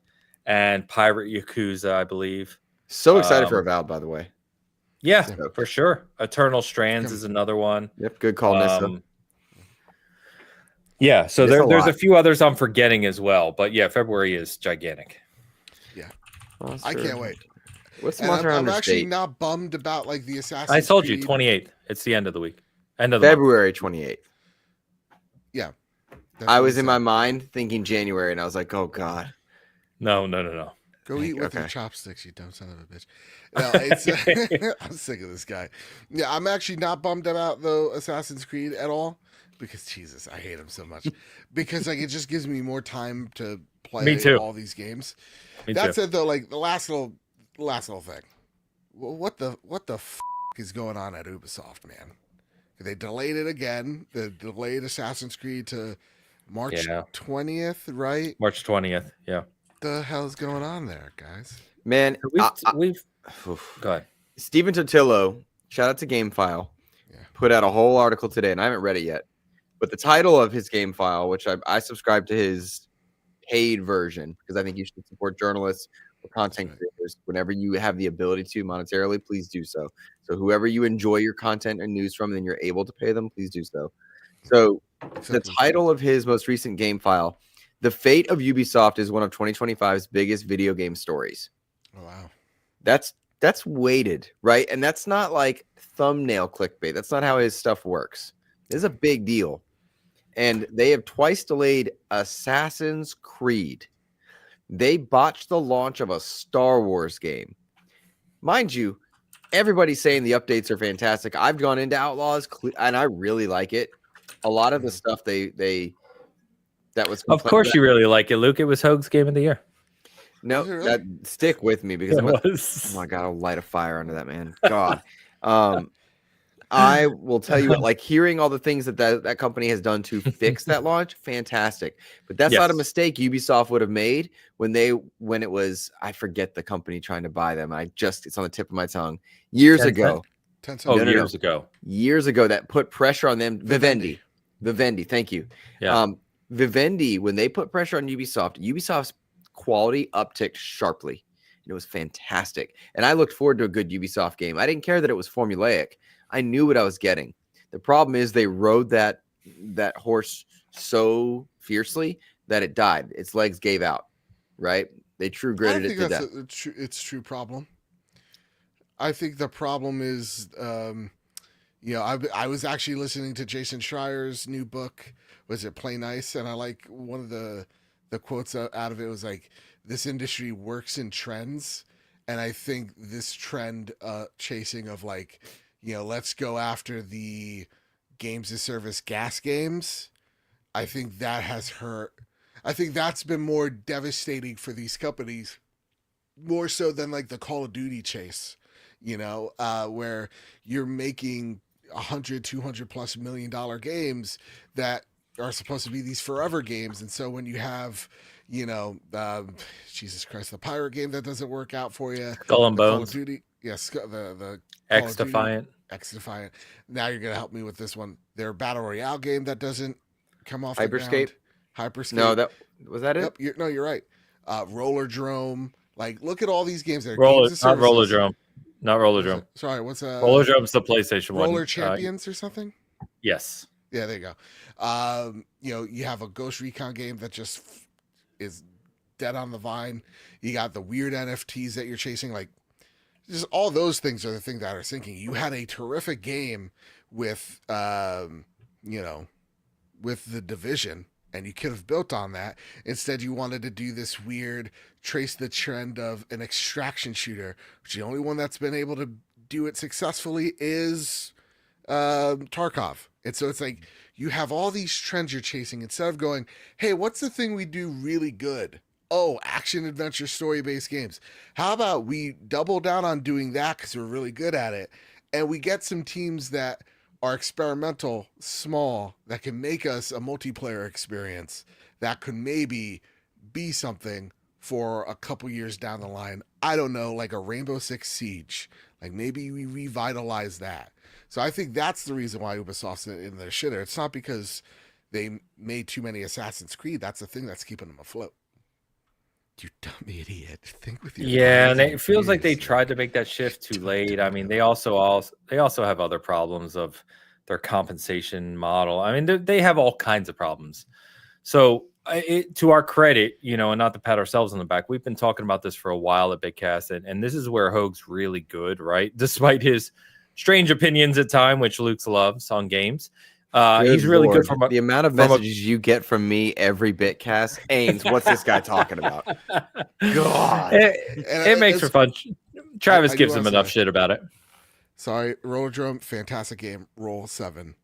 and Pirate Yakuza, I believe. So excited for Avowed, by the way. Yeah, for sure. Eternal Strands is another one. Yep, good call, Nissa. Yeah, so there's a few others I'm forgetting as well. But yeah, February is gigantic. Yeah. I can't wait. What's Monster Hunter? I'm actually not bummed about like the Assassin's Creed. I told you 28th. It's the end of the week. End of February 28th. Yeah. I was in my mind thinking January, and I was like, "Oh God." No. Go eat with your chopsticks, you dumb son of a bitch. No, it's I'm sick of this guy. Yeah, I'm actually not bummed about though Assassin's Creed at all because Jesus, I hate him so much. Because like it just gives me more time to play all these games. That said though, like the last little thing. What the is going on at Ubisoft, man? They delayed it again. They delayed Assassin's Creed to March 20th, right? March 20th, yeah. The hell's going on there, guys? Man, we've go ahead. Steven Totillo, shout out to GameFile, put out a whole article today, and I haven't read it yet. But the title of his GameFile, which I subscribe to his paid version, because I think you should support journalists or content creators whenever you have the ability to monetarily, please do so. So whoever you enjoy your content and news from, and you're able to pay them, please do so. So the title of his most recent GameFile, The Fate of Ubisoft is one of 2025's biggest video game stories. Oh, wow. That's weighted, right? And that's not like thumbnail clickbait. That's not how his stuff works. This is a big deal. And they have twice delayed Assassin's Creed. They botched the launch of a Star Wars game. Mind you, everybody's saying the updates are fantastic. I've gone into Outlaws, and I really like it. A lot of the stuff that was. Of course, you really like it, Luke. It was Hoag's Game of the Year. No, that stick with me because oh my God, I'll light a fire under that, man. God, I will tell you, like hearing all the things that company has done to fix that launch, fantastic. But that's not a mistake Ubisoft would have made when it was, I forget the company trying to buy them. It's on the tip of my tongue. Years ago. Years ago, that put pressure on them. Vivendi, thank you. Yeah. Vivendi, when they put pressure on Ubisoft's quality upticked sharply. And it was fantastic. And I looked forward to a good Ubisoft game. I didn't care that it was formulaic. I knew what I was getting. The problem is they rode that horse so fiercely that it died. Its legs gave out, right? They true gritted it to death. It's true problem. I think the problem is, I was actually listening to Jason Schreier's new book. Was it Play Nice? And I like one of the quotes out of it was like, this industry works in trends. And I think this trend chasing of like, let's go after the games as service gas games. I think that has hurt. I think that's been more devastating for these companies, more so than like the Call of Duty chase, where you're making 100, 200 plus $1 million games that are supposed to be these forever games. And so when you have, Jesus Christ, the pirate game that doesn't work out for you, Skull and the Call of Bones, Duty, yes, the Call X of Duty, Defiant. X Defiant. Now you're gonna help me with this one. Their battle royale game that doesn't come off the ground. Hyperscape. No, that was that it. Yep. You're right. Roller Drome. Like, look at all these games that are Roller, games of not services. Roller Drome. Not Roller Drome. Sorry, what's Roller Drome's the PlayStation Roller one. Champions or something? Yes. Yeah, there you go. You have a Ghost Recon game that just is dead on the vine. You got the weird NFTs that you're chasing. Like, just all those things are the things that are sinking. You had a terrific game with, with The Division, and you could have built on that. Instead, you wanted to do this weird trace the trend of an extraction shooter, which the only one that's been able to do it successfully is Tarkov. And so it's like you have all these trends you're chasing instead of going, hey, what's the thing we do really good? Oh, action adventure story based games. How about we double down on doing that because we're really good at it, and we get some teams that are experimental, small, that can make us a multiplayer experience that could maybe be something for a couple years down the line. I don't know, like a Rainbow Six Siege. Like, maybe we revitalize that. So I think that's the reason why Ubisoft's in their shitter. It's not because they made too many Assassin's Creed. That's the thing that's keeping them afloat. You dumb idiot. Think with your and it feels like they tried to make that shift too late. I mean, they also have other problems of their compensation model. I mean, they have all kinds of problems. So to our credit, and not to pat ourselves on the back, we've been talking about this for a while at BigCast, and this is where Hoag's really good, right? Despite his strange opinions at time, which Luke loves on games. He's really good from the amount of messages you get from me every bitcast. Ains, what's this guy talking about? God, it makes for fun. Travis gives him enough shit about it. Sorry, Roller Drum, fantastic game. Roll 7,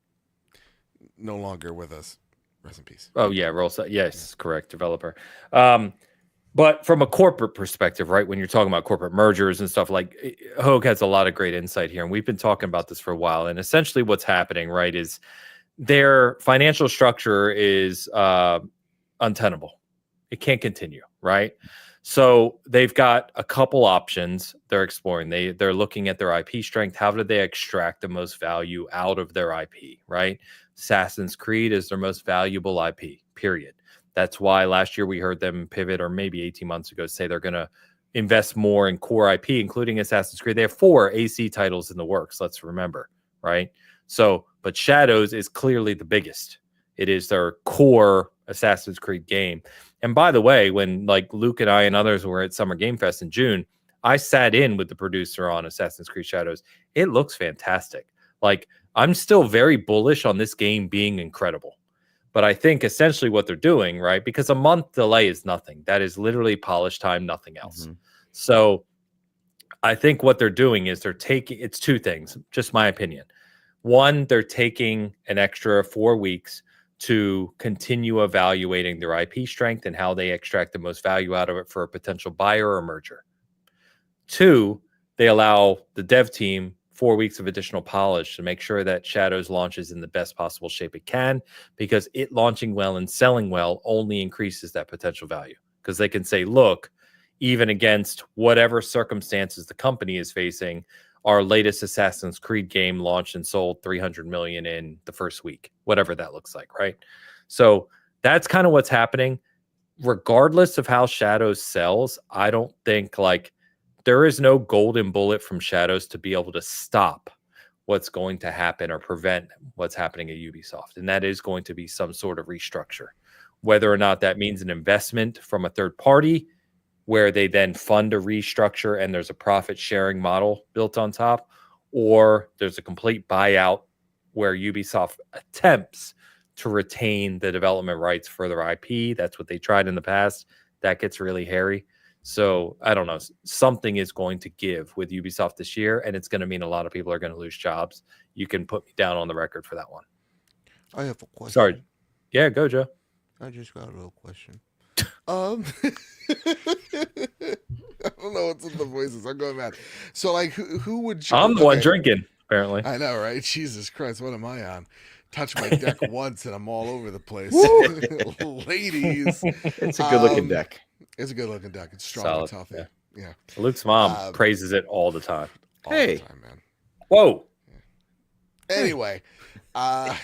no longer with us. Rest in peace. Oh yeah, Roll 7. Yes, correct. Developer. But from a corporate perspective, right, when you're talking about corporate mergers and stuff, like Hoag has a lot of great insight here, and we've been talking about this for a while. And essentially, what's happening, right, is their financial structure is untenable. It can't continue, right? So they've got a couple options they're exploring. They're looking at their IP strength. How do they extract the most value out of their IP, right? Assassin's Creed is their most valuable IP, period. That's why last year we heard them pivot, or maybe 18 months ago, say they're going to invest more in core IP, including Assassin's Creed. They have 4 AC titles in the works, let's remember, right? So, but Shadows is clearly the biggest. It is their core Assassin's Creed game. And by the way, when like Luke and I and others were at Summer Game Fest in June, I sat in with the producer on Assassin's Creed Shadows. It looks fantastic. Like, I'm still very bullish on this game being incredible. But I think essentially what they're doing, right, because a month delay is nothing. That is literally polish time, nothing else. Mm-hmm. So I think what they're doing is they're taking, it's 2 things, just my opinion. One, they're taking an extra 4 weeks to continue evaluating their IP strength and how they extract the most value out of it for a potential buyer or merger. 2, they allow the dev team 4 weeks of additional polish to make sure that Shadows launches in the best possible shape it can, because it launching well and selling well only increases that potential value, because they can say, look, even against whatever circumstances the company is facing, our latest Assassin's Creed game launched and sold 300 million in the first week, whatever that looks like, right? So that's kind of what's happening. Regardless of how Shadows sells, I don't think like there is no golden bullet from Shadows to be able to stop what's going to happen or prevent what's happening at Ubisoft. And that is going to be some sort of restructure, whether or not that means an investment from a third party where they then fund a restructure and there's a profit sharing model built on top, or there's a complete buyout where Ubisoft attempts to retain the development rights for their IP. That's what they tried in the past. That gets really hairy. So I don't know. Something is going to give with Ubisoft this year, and it's going to mean a lot of people are going to lose jobs. You can put me down on the record for that one. I have a question. Sorry. Yeah, go, Joe. I just got a little question. I don't know what's in the voices. I'm going mad. So, like, who would? I'm the one drinking. Apparently, I know, right? Jesus Christ, what am I on? Touch my deck once and I'm all over the place. Ladies, it's a good-looking deck. It's a good-looking deck. It's strong. Solid. It's healthy. Yeah. Luke's mom praises it all the time. All the time, man. Whoa. Anyway, we're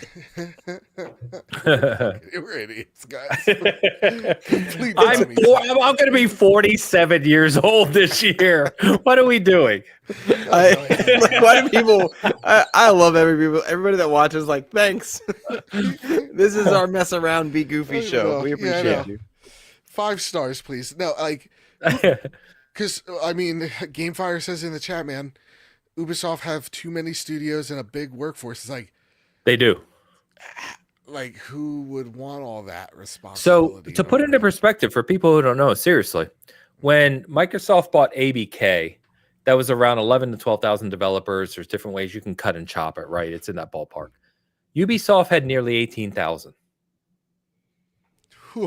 idiots, guys. I'm going to be 47 years old this year. What are we doing? Why do people? I love everybody that watches. Like, thanks. This is our mess around, be goofy show. We appreciate you. 5 stars, please. No, like, because I mean, Gamefire says in the chat, man, Ubisoft have too many studios and a big workforce. It's like they do. Like, who would want all that responsibility? So to put it into perspective for people who don't know, seriously, when Microsoft bought ABK, that was around 11 to 12,000 developers. There's different ways you can cut and chop it, right? It's in that ballpark. Ubisoft had nearly 18,000.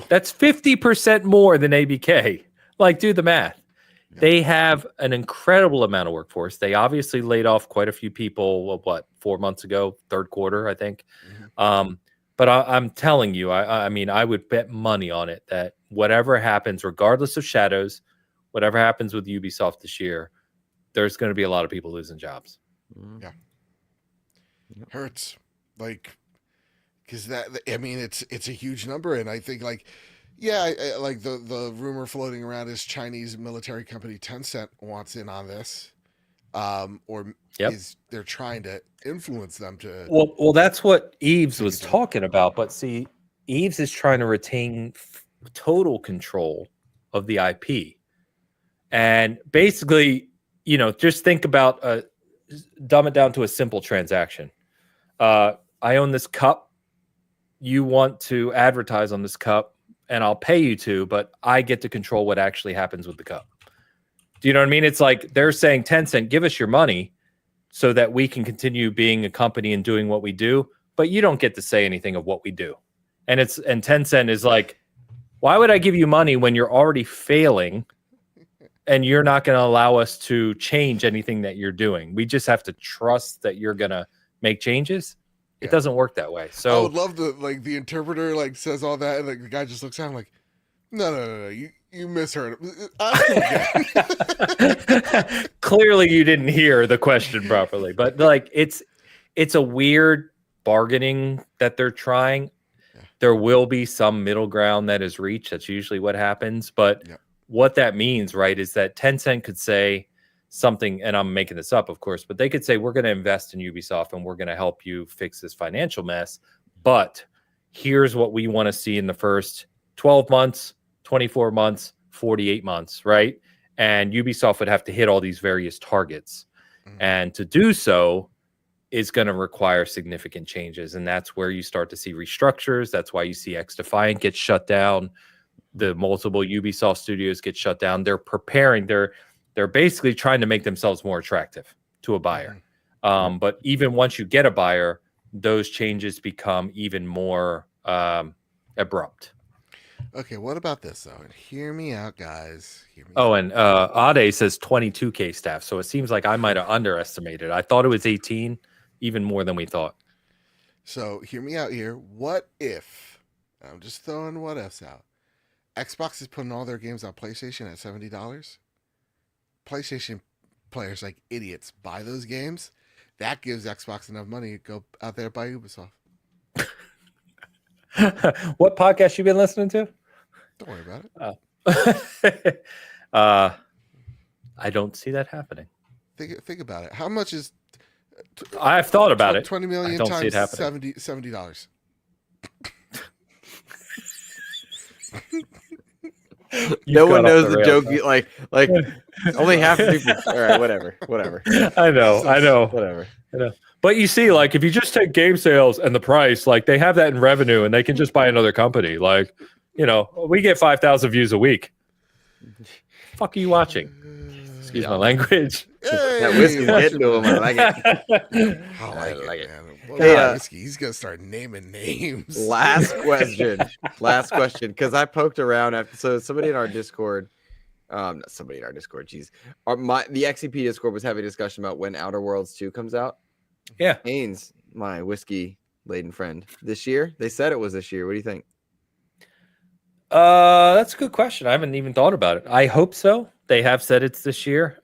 That's 50% more than ABK. Like, do the math. Yeah. They have an incredible amount of workforce. They obviously laid off quite a few people, 4 months ago, third quarter, I think. Mm-hmm. But I'm telling you, I mean, I would bet money on it that whatever happens, regardless of Shadows, whatever happens with Ubisoft this year, there's going to be a lot of people losing jobs. Yeah. Hurts. Like, because that, I mean, it's a huge number. And I think, like, yeah, like the rumor floating around is Chinese military company Tencent wants in on this. Or is they're trying to influence them to. Well, that's what Eves was talking about. But see, Eves is trying to retain total control of the IP. And basically, you know, just think about, dumb it down to a simple transaction. I own this cup. You want to advertise on this cup, and I'll pay you to, but I get to control what actually happens with the cup. Do you know what I mean? It's like they're saying, Tencent, give us your money so that we can continue being a company and doing what we do, but you don't get to say anything of what we do. And Tencent is like, why would I give you money when you're already failing and you're not going to allow us to change anything that you're doing? We just have to trust that you're going to make changes. It doesn't work that way. So I would love to, like, the interpreter like says all that, and like the guy just looks at him like, no, you misheard it. Clearly, you didn't hear the question properly. But like, it's a weird bargaining that they're trying. Yeah. There will be some middle ground that is reached. That's usually what happens. But what that means, right, is that Tencent could say something, and I'm making this up, of course, but they could say, we're going to invest in Ubisoft and we're going to help you fix this financial mess. But here's what we want to see in the first 12 months, 24 months, 48 months, right? And Ubisoft would have to hit all these various targets. Mm-hmm. And to do so is going to require significant changes. And that's where you start to see restructures. That's why you see X Defiant get shut down. The multiple Ubisoft studios get shut down. They're preparing, they're basically trying to make themselves more attractive to a buyer. Mm-hmm. But even once you get a buyer, those changes become even more abrupt. Okay, what about this, though? And hear me out, guys. And Ade says 22K staff, so it seems like I might have underestimated. I thought it was 18, even more than we thought. So hear me out here. What if, I'm just throwing what ifs out, Xbox is putting all their games on PlayStation at $70? PlayStation players, like idiots, buy those games. That gives Xbox enough money to go out there and buy Ubisoft. What podcast you been listening to? Don't worry about it. I don't see that happening. Think about it. How much is? I've thought about it. 20 million times $70. No one knows the joke. Like only half the people. All right, whatever. I know. Whatever. But you see, like, if you just take game sales and the price, like, they have that in revenue, and they can just buy another company. Like, you know, we get 5,000 views a week. Fuck are you watching? Excuse my language. Hey. That whiskey's getting to him. I like it. I like it, man. Hey, he's gonna start naming names. Last question, because I poked around after. So somebody in our Discord, not somebody in our Discord, geez, the XCP Discord was having a discussion about when Outer Worlds 2 comes out. Yeah, Haynes, my whiskey laden friend, this year. They said it was this year. What do you think? that's a good question. I haven't even thought about it. I hope so. They have said it's this year,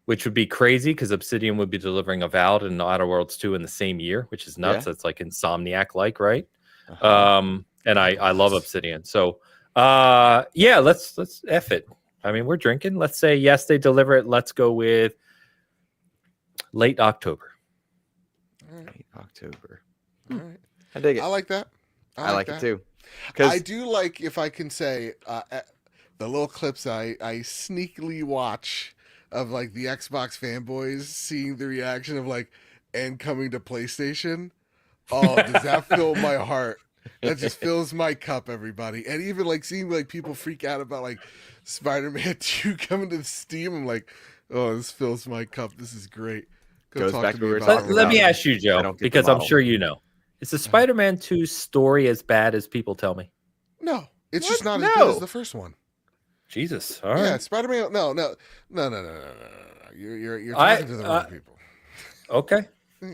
which would be crazy because Obsidian would be delivering Avowed and Outer Worlds 2 in the same year, which is nuts. That's like Insomniac-like, right? And I love Obsidian. So yeah, let's F it. I mean, we're drinking. Let's say yes, they deliver it. Let's go with late October. Late October. All right. I dig it. I like that. I like it too. I do like, if I can say, the little clips I sneakily watch of like the Xbox fanboys seeing the reaction of like, and coming to PlayStation. Oh, does that fill my heart? That just fills my cup, everybody. And even like seeing like people freak out about like Spider-Man 2 coming to Steam. I'm like, oh, this fills my cup. This is great. Goes back to what we were talking Let me ask you, Joe, because I'm sure you know. Is the Spider-Man 2 story as bad as people tell me? No, it's just not as good as the first one. Jesus, all right. Yeah, Spider-Man. No. You're talking to the wrong people. Okay.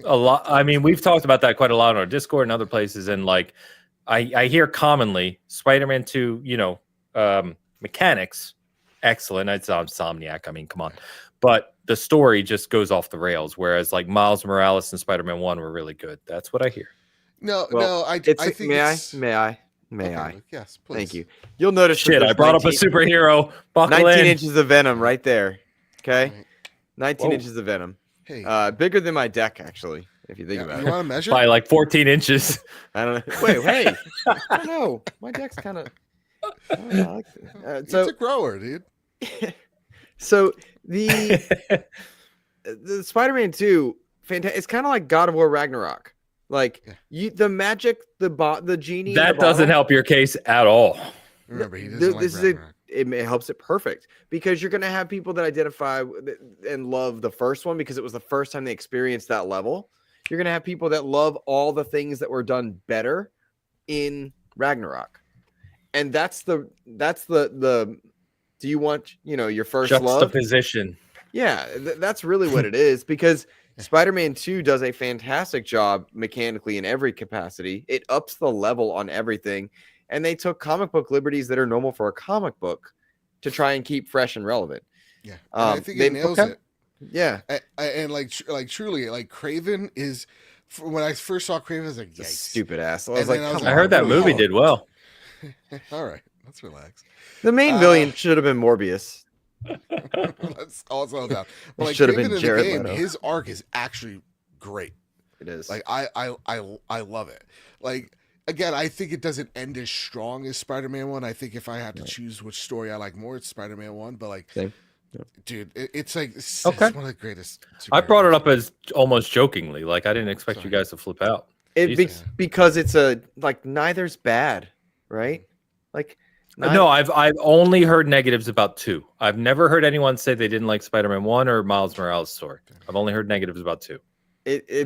A lot. I mean, we've talked about that quite a lot on our Discord and other places, and like, I hear commonly Spider-Man 2, mechanics, excellent. It's Insomniac. I mean, come on, but the story just goes off the rails. Whereas like Miles Morales and Spider-Man 1 were really good. That's what I hear. I think may I? Yes, please. Thank you. You'll notice. Shit, I brought up a superhero. Buckle 19 in. inches of venom right there. Okay, Right. 19 inches of venom. Hey, bigger than my deck, actually. If you think about you it. want to measure? By like 14 inches. I don't know. Wait, hey. I don't know. My deck's kind of. It's a grower, dude. So the Spider-Man 2, fantastic. It's kind of like God of War Ragnarok. Like the magic, the genie. That doesn't help your case at all. Remember, he doesn't like Ragnarok. It helps it perfect because you're going to have people that identify and love the first one because it was the first time they experienced that level. You're going to have people that love all the things that were done better in Ragnarok. And that's the do you want, your first love? Juxtaposition. Yeah, that's really what it is because Spider-Man 2 does a fantastic job mechanically in every capacity. It ups the level on everything. And they took comic book liberties that are normal for a comic book to try and keep fresh and relevant. Yeah, I think it nails it. Yeah, and like truly, like Craven is. When I first saw Craven, I was like, stupid ass. I heard that movie did well. All right, let's relax. The main villain should have been Morbius. That's all it's all about. But like should have Craven been in Jared the game, Leto. his arc is actually great. It is. Like I love it. Like. Again, I think it doesn't end as strong as Spider-Man 1. I think if I had to choose which story I like more, it's Spider-Man 1. But like, same. Dude, it's like it's Okay. one of the greatest. I brought it up as almost jokingly. Like I didn't expect you guys to flip out. Because it's neither's bad, right? Like no, I've only heard negatives about 2. I've never heard anyone say they didn't like Spider-Man 1 or Miles Morales' story. I've only heard negatives about 2.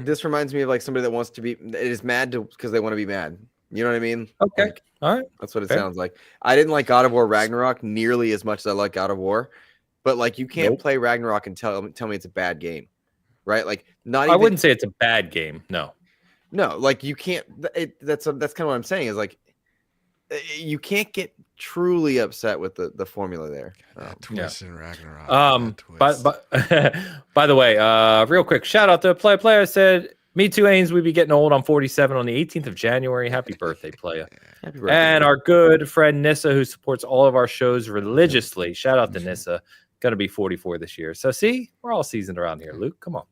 This reminds me of like somebody that wants to be. It is mad because they want to be mad. You know what I mean? Okay. Like, all right. That's what it sounds like. I didn't like God of War Ragnarok nearly as much as I like God of War, but like you can't play Ragnarok and tell me it's a bad game, right? Like I wouldn't say it's a bad game. No, like you can't. That's kind of what I'm saying is like you can't get truly upset with the formula there. Twist in Ragnarok. By the way, real quick, shout out to Player said. Me too, Ains. We'd be getting old on 47 on the 18th of January. Happy birthday, Playa. Happy birthday. And our good friend Nissa, who supports all of our shows religiously. Shout out to Nissa. Going to be 44 this year. So, see, we're all seasoned around here. Luke, come on.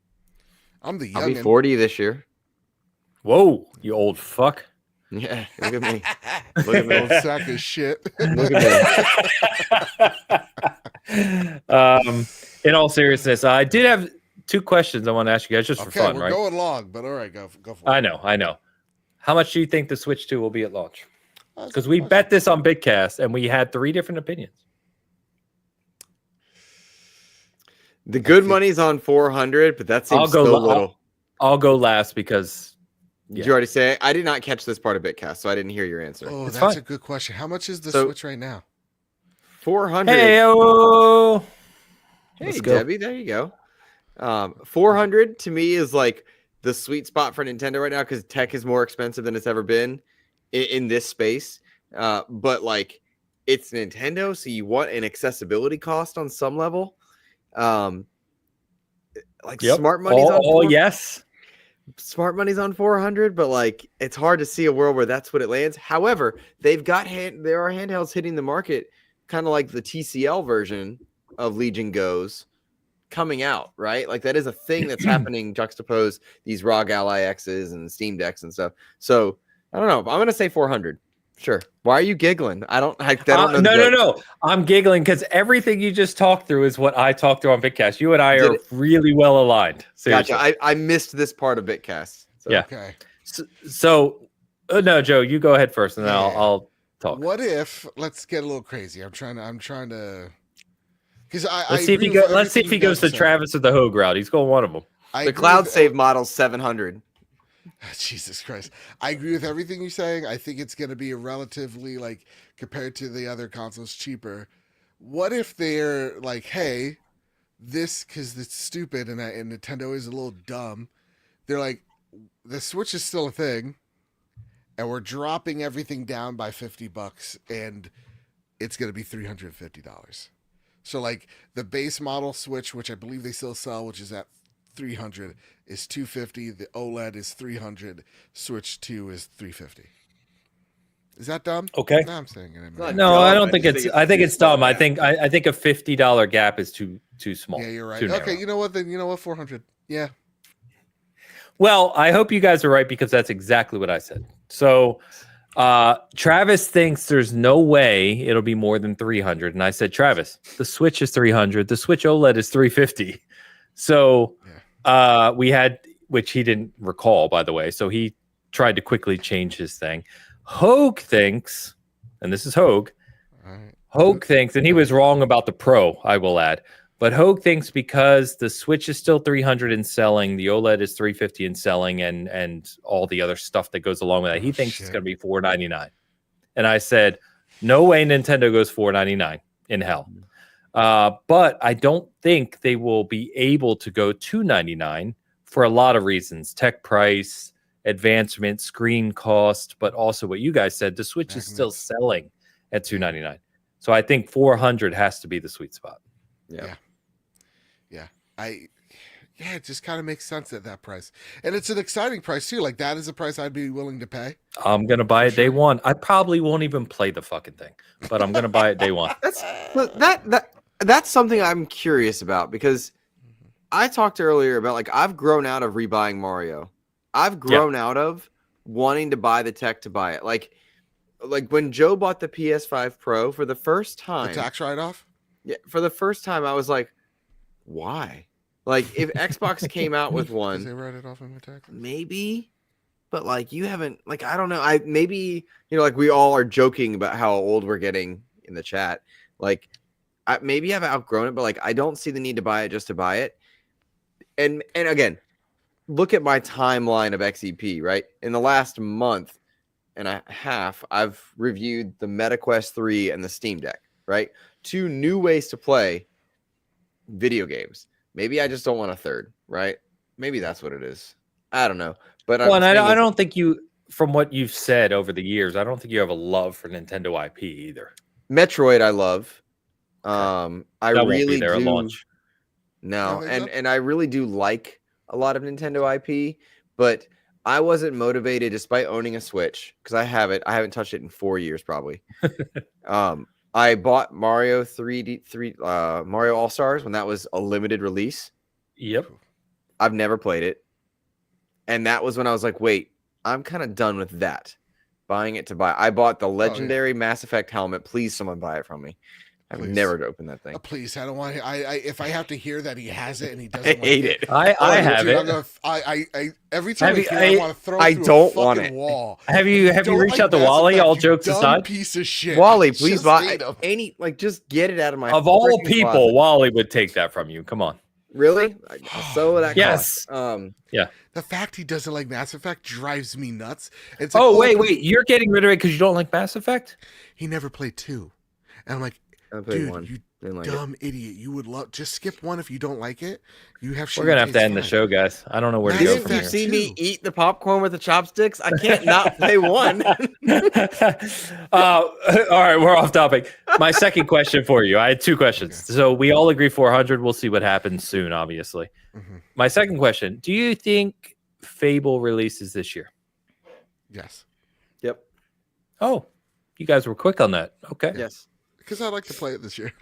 I'm the young. I'll be 40 this year. Whoa, you old fuck. Yeah, look at me. Look at me. Old sack of shit. Look at me. In all seriousness, I did have 2 questions I want to ask you guys just for fun, we're right? Going long, but all right, go for it. I know. How much do you think the Switch 2 will be at launch? Because we bet this on Bigcast, and we had 3 different opinions. The good money's on 400, but that seems so little. I'll go last because. Did you already say it? I did not catch this part of Bitcast, so I didn't hear your answer. Oh, It's that's fine. a good question. How much is the Switch right now? 400. Hey, Hey, Debbie, there you go. 400 to me is like the sweet spot for Nintendo right now because tech is more expensive than it's ever been in this space. But like, it's Nintendo, so you want an accessibility cost on some level. Like smart money's on. Yes. Smart money's on 400, but like it's hard to see a world where that's what it lands. However, they've got there are handhelds hitting the market, kind of like the TCL version of Legion Goes coming out, right? Like that is a thing that's happening. Juxtapose these ROG Ally X's and Steam Decks and stuff. So I don't know. I'm gonna say 400. Sure. Why are you giggling? I don't know. No. I'm giggling because everything you just talked through is what I talked through on Bitcast. You and I are really well aligned. Seriously. Gotcha. I missed this part of Bitcast. So. Yeah. Okay. So no, Joe, you go ahead first, and then I'll talk. What if? Let's get a little crazy. I'm trying to. Because let's see if he goes to Travis or the Hogue route. He's going one of them. The cloud save model's 700. Jesus Christ. I agree with everything you're saying. I think it's going to be a relatively, like, compared to the other consoles, cheaper. What if they're like, hey, this, because it's stupid and Nintendo is a little dumb. They're like, the Switch is still a thing, and we're dropping everything down by $50, and it's going to be $350. So, like, the base model Switch, which I believe they still sell, which is at $300, is $250. The OLED is $300. Switch 2 is $350. Is that dumb? Okay. No, I'm saying it. No, I don't think it's. I think it's dumb. I think a $50 gap is too small. Yeah, you're right. Okay, you know what? Then you know what? 400. Yeah. Well, I hope you guys are right because that's exactly what I said. So, Travis thinks there's no way it'll be more than 300, and I said, Travis, the Switch is 300. The Switch OLED is 350. So. We had, which he didn't recall, by the way. So he tried to quickly change his thing. Hogue thinks, and this is Hogue. Right. Hogue thinks, and he was wrong about the Pro, I will add. But Hogue thinks because the Switch is still 300 in selling, the OLED is 350 in selling, and all the other stuff that goes along with that, he thinks it's going to be $499. And I said, no way Nintendo goes $499 in hell. But I don't think they will be able to go $299 for a lot of reasons. Tech price, advancement, screen cost, but also what you guys said, the Switch is still selling at $299. So I think 400 has to be the sweet spot. Yeah. It just kind of makes sense at that price. And it's an exciting price too. Like that is a price I'd be willing to pay. I'm going to buy it day one. I probably won't even play the fucking thing, but I'm going to buy it day one. That's something I'm curious about because I talked earlier about like I've grown out of rebuying Mario. I've grown out of wanting to buy the tech to buy it. Like when Joe bought the PS5 Pro for the first time. The tax write-off? Yeah, for the first time I was like, why? Like if Xbox came out with one, Does they write it off in the tax? Maybe, but like you haven't. Like I don't know. Maybe like we all are joking about how old we're getting in the chat. Like maybe I've outgrown it, but like I don't see the need to buy it just to buy it. And again, look at my timeline of XEP. Right in the last month and a half, I've reviewed the MetaQuest 3 and the Steam Deck. Right, 2 new ways to play video games. Maybe I just don't want a third, right? Maybe that's what it is. I don't know. But I don't think you, from what you've said over the years, I don't think you have a love for Nintendo IP either. Metroid, I love. I that really won't be there do. At launch. No, and I really do like a lot of Nintendo IP, but I wasn't motivated despite owning a Switch because I have it. I haven't touched it in 4 years probably. I bought Mario Mario All-Stars when that was a limited release. Yep. I've never played it. And that was when I was like, wait, I'm kind of done with that. Buying it to buy. I bought the legendary Mass Effect helmet. Please, someone buy it from me. I've never opened that thing. Please, I don't want. If I have to hear that he has it and he doesn't, I hate it. I have it. Every time I want to throw it through don't a fucking want it. wall. Have you reached out to Wally? All jokes aside, piece of shit. Wally, please buy just get it out of my. Of all people, Wally would take that from you. Come on. Really? So that Yes. cost. Yeah. The fact he doesn't like Mass Effect drives me nuts. It's like, wait, you're getting rid of it because you don't like Mass Effect? He never played 2, and I'm like, I played dude, 1. you Didn't like dumb idiot. You would love just skip 1 if you don't like it. You have. We're gonna have to end the show, guys. I don't know where to go Didn't from you here. see me eat the popcorn with the chopsticks? I can't not play 1. All right, we're off topic. My second question for you. I had 2 questions. Okay. So we all agree 400. We'll see what happens soon, obviously. Mm-hmm. My second question: do you think Fable releases this year? Yes. Yep. Oh, you guys were quick on that. Okay. Yes. Because I'd like to play it this year.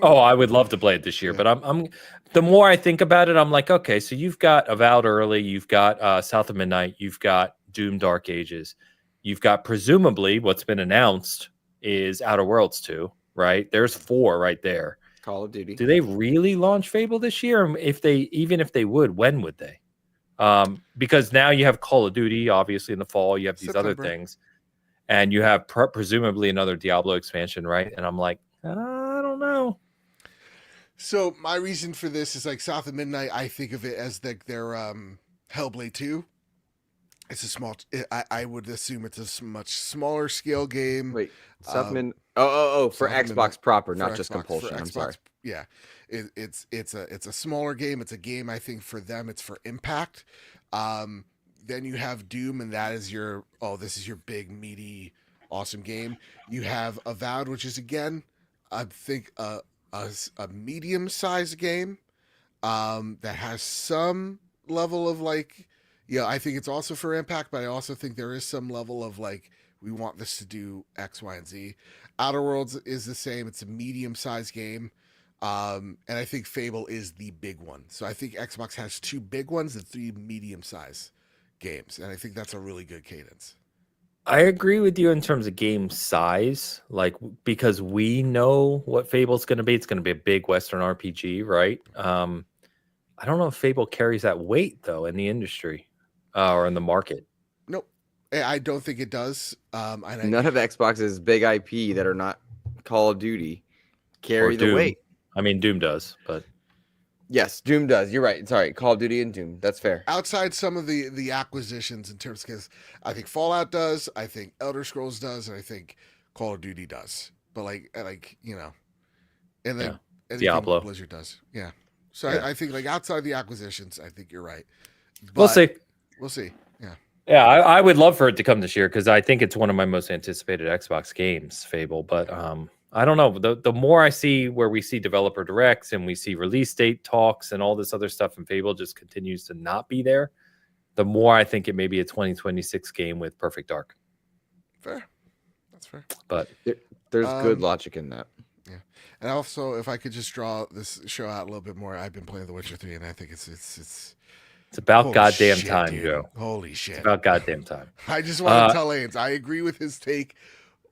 Oh, I would love to play it this year, but I'm the more I think about it, I'm like, okay, so you've got Avowed Early, you've got South of Midnight, you've got Doom Dark Ages, you've got presumably what's been announced is Outer Worlds 2, right? There's 4 right there. Call of Duty. Do they really launch Fable this year? If they would, when would they? Because now you have Call of Duty, obviously in the fall, you have these other things. And you have presumably another Diablo expansion, right? And I'm like, I don't know. So my reason for this is like South of Midnight. I think of it as their Hellblade 2. It's a small. I would assume it's a much smaller scale game. Wait, South Midnight. For Xbox Midnight, proper, not just Xbox, Compulsion. I'm sorry. Yeah, it's a smaller game. It's a game I think for them it's for impact. Then you have Doom, and that is this is your big, meaty, awesome game. You have Avowed, which is, again, I think a medium-sized game that has some level of, I think it's also for impact, but I also think there is some level of, we want this to do X, Y, and Z. Outer Worlds is the same. It's a medium-sized game. And I think Fable is the big one. So I think Xbox has 2 big ones and 3 medium-sized games, and I think that's a really good cadence. I agree with you in terms of game size, because we know what Fable's going to be. It's going to be a big Western RPG, right? I don't know if Fable carries that weight though in the industry or in the market. Nope, I don't think it does. None of Xbox's big IP that are not Call of Duty carry the weight. I mean, Doom does, but. Yes, Doom does. You're right. Sorry, Call of Duty and Doom. That's fair. Outside some of the acquisitions in terms, because I think Fallout does, I think Elder Scrolls does, and I think Call of Duty does. But and then Diablo, Blizzard does. Yeah. So yeah. I think outside the acquisitions, I think you're right. But we'll see. We'll see. Yeah. Yeah, I would love for it to come this year because I think it's one of my most anticipated Xbox games, Fable. But I don't know. The more I see where we see developer directs and we see release date talks and all this other stuff, and Fable just continues to not be there, the more I think it may be a 2026 game with Perfect Dark. Fair. That's fair. But there's good logic in that. Yeah. And also, if I could just draw this show out a little bit more, I've been playing The Witcher 3, and I think it's about goddamn time, dude. Joe. Holy shit. It's about goddamn time. I just want to tell Ains, I agree with his take.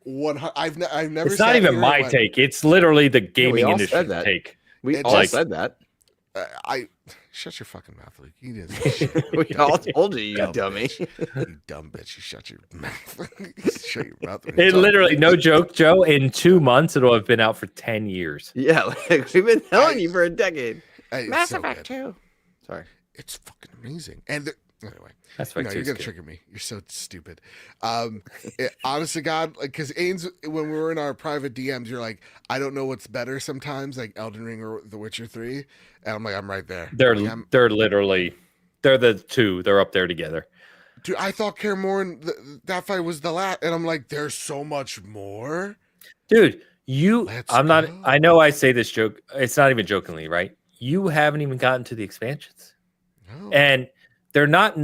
I've never. It's not even my take. It's literally the gaming industry take. We all said that. I shut your fucking mouth, Luke. You didn't. We all told you, you dummy. You dumb bitch. You shut your mouth. Shut your mouth. It literally, no joke, Joe. In 2 months, it'll have been out for 10 years. Yeah, we've been telling you for a decade. Mass Effect 2. Sorry, it's fucking amazing. And anyway. That's you're gonna trigger me. You're so stupid. Honest to God, because Ains, when we were in our private DMs, you're like, I don't know what's better sometimes, like Elden Ring or The Witcher 3, and I'm like, I'm right there. They're literally, they're the 2. They're up there together. Dude, I thought Kaer Morhen, that fight was the last, and I'm like, there's so much more. Dude, I know I say this joke. It's not even jokingly, right? You haven't even gotten to the expansions, and. They're not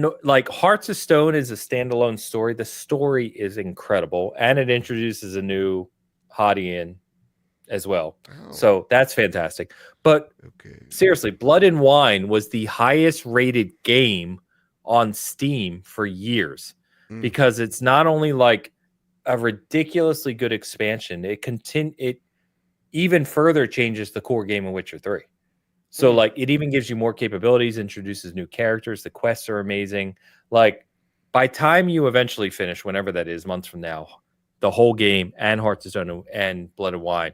Hearts of Stone is a standalone story. The story is incredible, and it introduces a new hottie in as well. Oh. So that's fantastic. But seriously, Blood and Wine was the highest rated game on Steam for years because it's not only a ridiculously good expansion. It even further changes the core game of Witcher 3. So it even gives you more capabilities, introduces new characters. The quests are amazing. By time you eventually finish, whenever that is, months from now, the whole game and Hearts of Stone and Blood and Wine,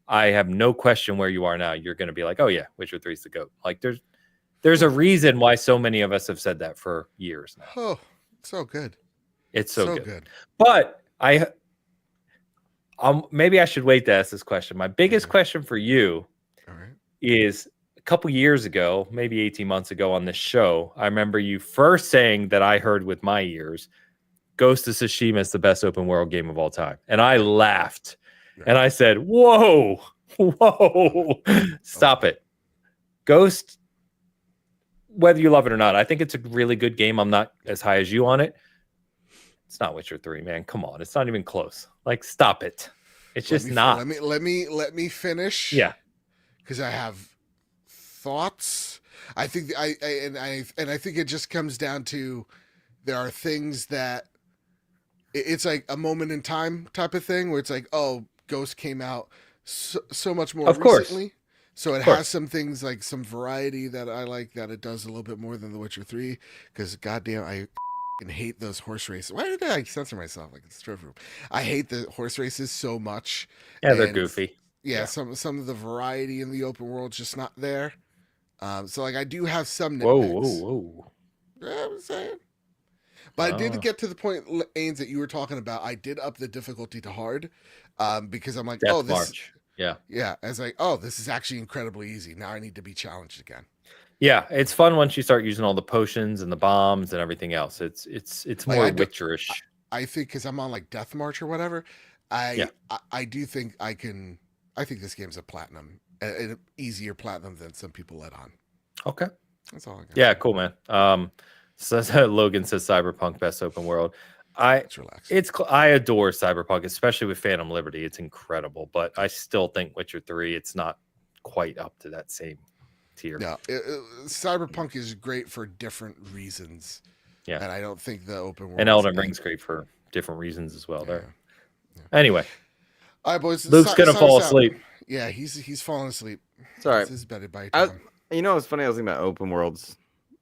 I have no question where you are now. You're going to be like, oh yeah, Witcher 3 is the GOAT. Like there's a reason why so many of us have said that for years now. Oh, so good. It's so good. But maybe I should wait to ask this question. My biggest question for you is a couple years ago, maybe 18 months ago on this show, I remember you first saying that I heard with my ears, Ghost of Tsushima is the best open world game of all time. And I laughed. And I said, whoa, stop it. Ghost, whether you love it or not, I think it's a really good game. I'm not as high as you on it. It's not Witcher 3, man. Come on. It's not even close. Like, stop it. It's just not. Let me finish. Yeah. Because I have thoughts. I think I think it just comes down to there are things that it's like a moment in time type of thing where it's like, oh, Ghost came out so much more recently. So it has some things like some variety that I like that it does a little bit more than The Witcher 3. Because goddamn, I hate those horse races. Why did I censor myself like it's trophy room? I hate the horse races so much. Yeah, they're goofy. Yeah, some of the variety in the open world's just not there. So like I do have some nitpicks. Whoa. Yeah, I'm saying. But I did get to the point, Ains, that you were talking about. I did up the difficulty to hard because I'm like, Death March. Yeah. I was like, oh, this is actually incredibly easy. Now I need to be challenged again. Yeah, it's fun once you start using all the potions and the bombs and everything else. It's more Witcherish. I think because I'm on like Death March or whatever. I do think I can. I think this game's a platinum, an easier platinum than some people let on. Okay, that's all. Yeah, cool, man. Logan says Cyberpunk best open world. I adore Cyberpunk, especially with Phantom Liberty. It's incredible, but I still think Witcher 3. It's not quite up to that same tier. No, Cyberpunk is great for different reasons. Yeah, and I don't think the open world and Elden Ring's great for different reasons as well. There. Anyway, all right, boys. Luke's gonna fall asleep. Yeah, he's falling asleep. Sorry, this is better by time. You know, it's funny. I was thinking about open worlds.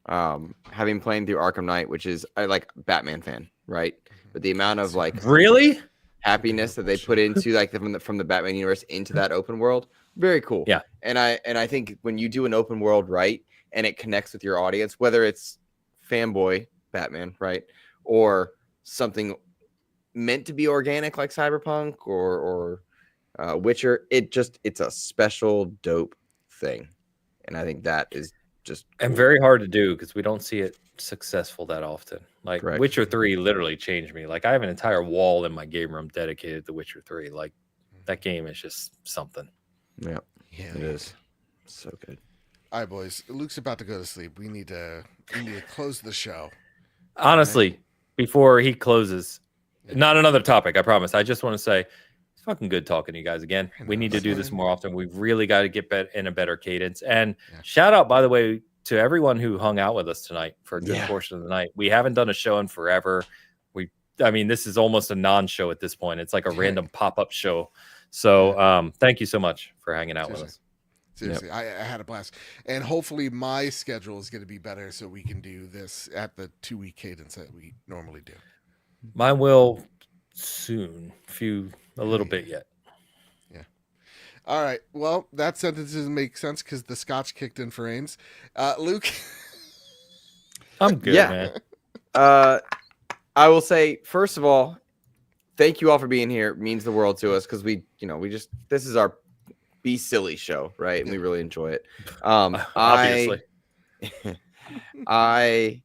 Having played through Arkham Knight, which is I like Batman fan, right? But the amount of like really happiness that they put into like from the Batman universe into that open world, very cool. Yeah, and I think when you do an open world right and it connects with your audience, whether it's fanboy Batman, right, or something meant to be organic like Cyberpunk or Witcher, it's a special dope thing, and I think that is just cool. And very hard to do because we don't see it successful that often. Like Correct. Witcher 3 literally changed me. Like I have an entire wall in my game room dedicated to Witcher 3. Like that game is just something. Yeah, it is so good. All right, boys. Luke's about to go to sleep. We need to close the show. Honestly, before he closes, not another topic, I promise. I just want to say it's fucking good talking to you guys again. We need to do this more often. We've really got to get in a better cadence. And shout out, by the way, to everyone who hung out with us tonight for a good portion of the night. We haven't done a show in forever. I mean, this is almost a non-show at this point. It's like a random pop-up show. So thank you so much for hanging out with us. Seriously, I had a blast. And hopefully my schedule is going to be better so we can do this at the 2-week cadence that we normally do. Mine will soon. A little bit yet. Yeah. All right. Well, that sentence doesn't make sense because the scotch kicked in for Ains. Luke? I'm good, man. I will say, first of all, thank you all for being here. It means the world to us because this is our Be Silly show, right? And we really enjoy it. Obviously. I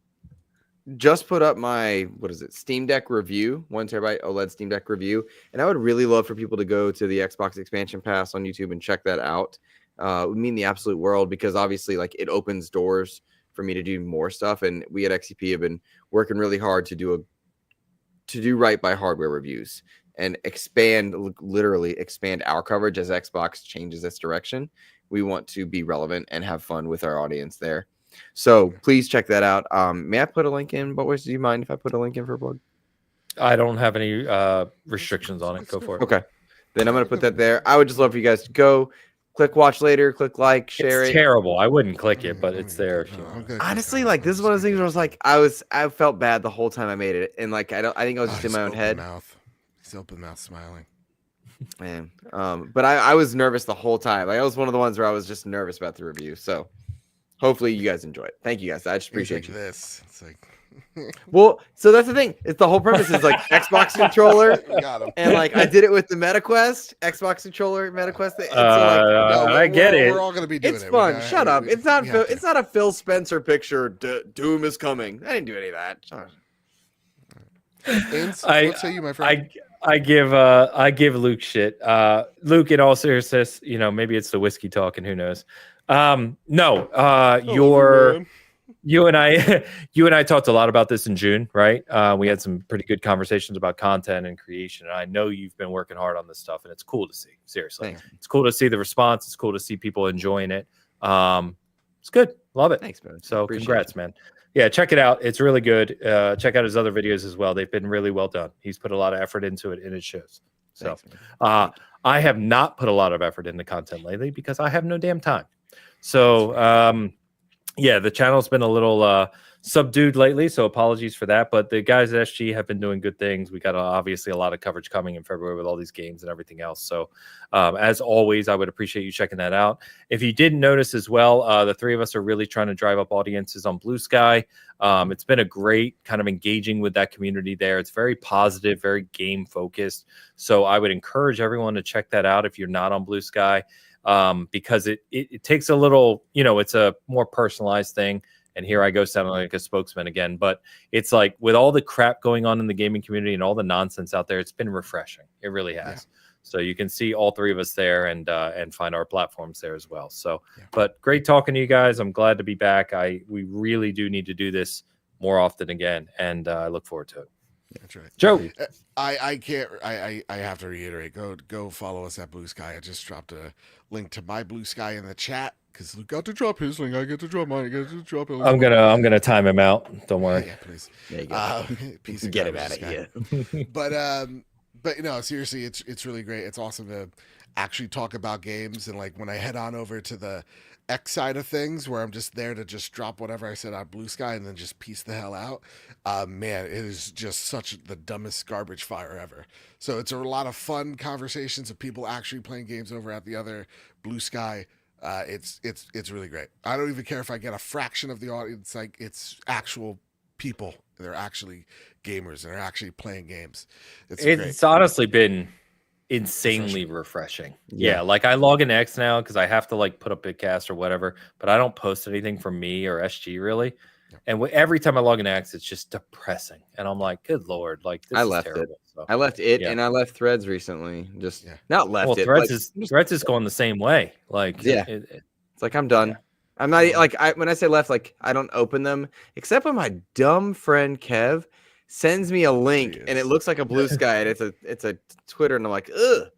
just put up my Steam Deck review, 1 terabyte OLED Steam Deck review, and I would really love for people to go to the Xbox Expansion Pass on YouTube and check that out. It would mean the absolute world because obviously like it opens doors for me to do more stuff, and we at XCP have been working really hard to do right by hardware reviews and literally expand our coverage as Xbox changes its direction. We want to be relevant and have fun with our audience there. So please check that out. May I put a link in? But do you mind if I put a link in for a plug? I don't have any restrictions on it. Go for it. Okay. Then I'm going to put that there. I would just love for you guys to go click watch later, click like, share it. It's terrible. I wouldn't click it, but it's there. Honestly, like this is one of those things where I was like, I felt bad the whole time I made it. And like, I think I was just in my own head. He's open mouth smiling. Man, but I was nervous the whole time. Like, I was one of the ones where I was just nervous about the review. So hopefully you guys enjoy it. Thank you guys. I just appreciate you. This. It's like, well, so that's the thing. It's the whole premise is like Xbox controller, and like I did it with the MetaQuest, Xbox controller MetaQuest. And so like, no, I get it. We're all gonna be doing it's it. fun. Shut up. It's not. It's not a Phil Spencer picture. Doom is coming. I didn't do any of that. What say you, my friend? I give Luke shit. Luke, in all seriousness, maybe it's the whiskey talking. Who knows? You and I talked a lot about this in June, right? We had some pretty good conversations about content and creation. And I know you've been working hard on this stuff, and it's cool to see. Seriously, Thanks. It's cool to see the response. It's cool to see people enjoying it. It's good. Love it. Thanks, man. So congrats, man. Yeah, check it out. It's really good. Check out his other videos as well. They've been really well done. He's put a lot of effort into it, and it shows. So, I have not put a lot of effort into content lately because I have no damn time. So, yeah, the channel's been a little subdued lately, so apologies for that. But the guys at SG have been doing good things. We got obviously a lot of coverage coming in February with all these games and everything else. So, as always, I would appreciate you checking that out. If you didn't notice as well, the three of us are really trying to drive up audiences on Blue Sky. It's been a great kind of engaging with that community there. It's very positive, very game focused. So I would encourage everyone to check that out if you're not on Blue Sky. Because it takes a little, it's a more personalized thing. And here I go sounding like a spokesman again, but it's like with all the crap going on in the gaming community and all the nonsense out there, it's been refreshing. It really has. Yeah. So you can see all three of us there and find our platforms there as well. So, but great talking to you guys. I'm glad to be back. We really do need to do this more often again. And I look forward to it. That's right, Joe. I can't. I have to reiterate. Go follow us at Blue Sky. I just dropped a link to my Blue Sky in the chat because Luke got to drop his link. I get to drop mine. I get to drop it. I'm gonna time him out. Don't worry. Yeah, please. There you go. Get him out of here. But seriously, it's really great. It's awesome to actually talk about games, and like when I head on over to the X side of things where I'm just there to just drop whatever I said on Blue Sky and then just piece the hell out. Man, it is just such the dumbest garbage fire ever. So it's a lot of fun conversations of people actually playing games over at the other Blue Sky. It's really great. I don't even care if I get a fraction of the audience. Like it's actual people. They're actually gamers and they're actually playing games. It's honestly been insanely refreshing. Yeah, like I log into X now because I have to like put up Bitcast or whatever, but I don't post anything from me or SG really. And every time I log into X, it's just depressing, and I'm like, good lord, like this is terrible. So, I left it, and I left Threads recently. Not left it. Threads is going the same way. Like, it's like I'm done. I'm not like when I say left, like I don't open them except when my dumb friend Kev sends me a link and it looks like a Blue Sky and it's a Twitter and I'm like, ugh.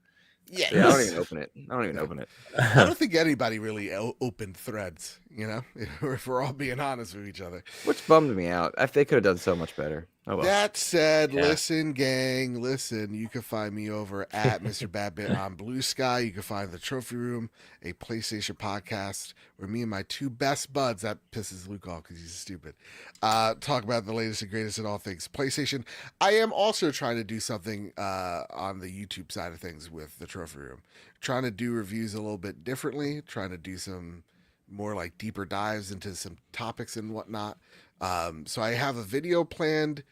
Yeah, I don't even open it. I don't think anybody really opened Threads, if we're all being honest with each other. Which bummed me out. They could have done so much better. Oh, well. That said, listen, gang, you can find me over at Mr. Badbit on Blue Sky. You can find The Trophy Room, a PlayStation podcast where me and my two best buds, that pisses Luke off because he's stupid, talk about the latest and greatest in all things PlayStation. I am also trying to do something on the YouTube side of things with The Trophy Room. Trying to do reviews a little bit differently, trying to do some more like deeper dives into some topics and whatnot. So I have a video planned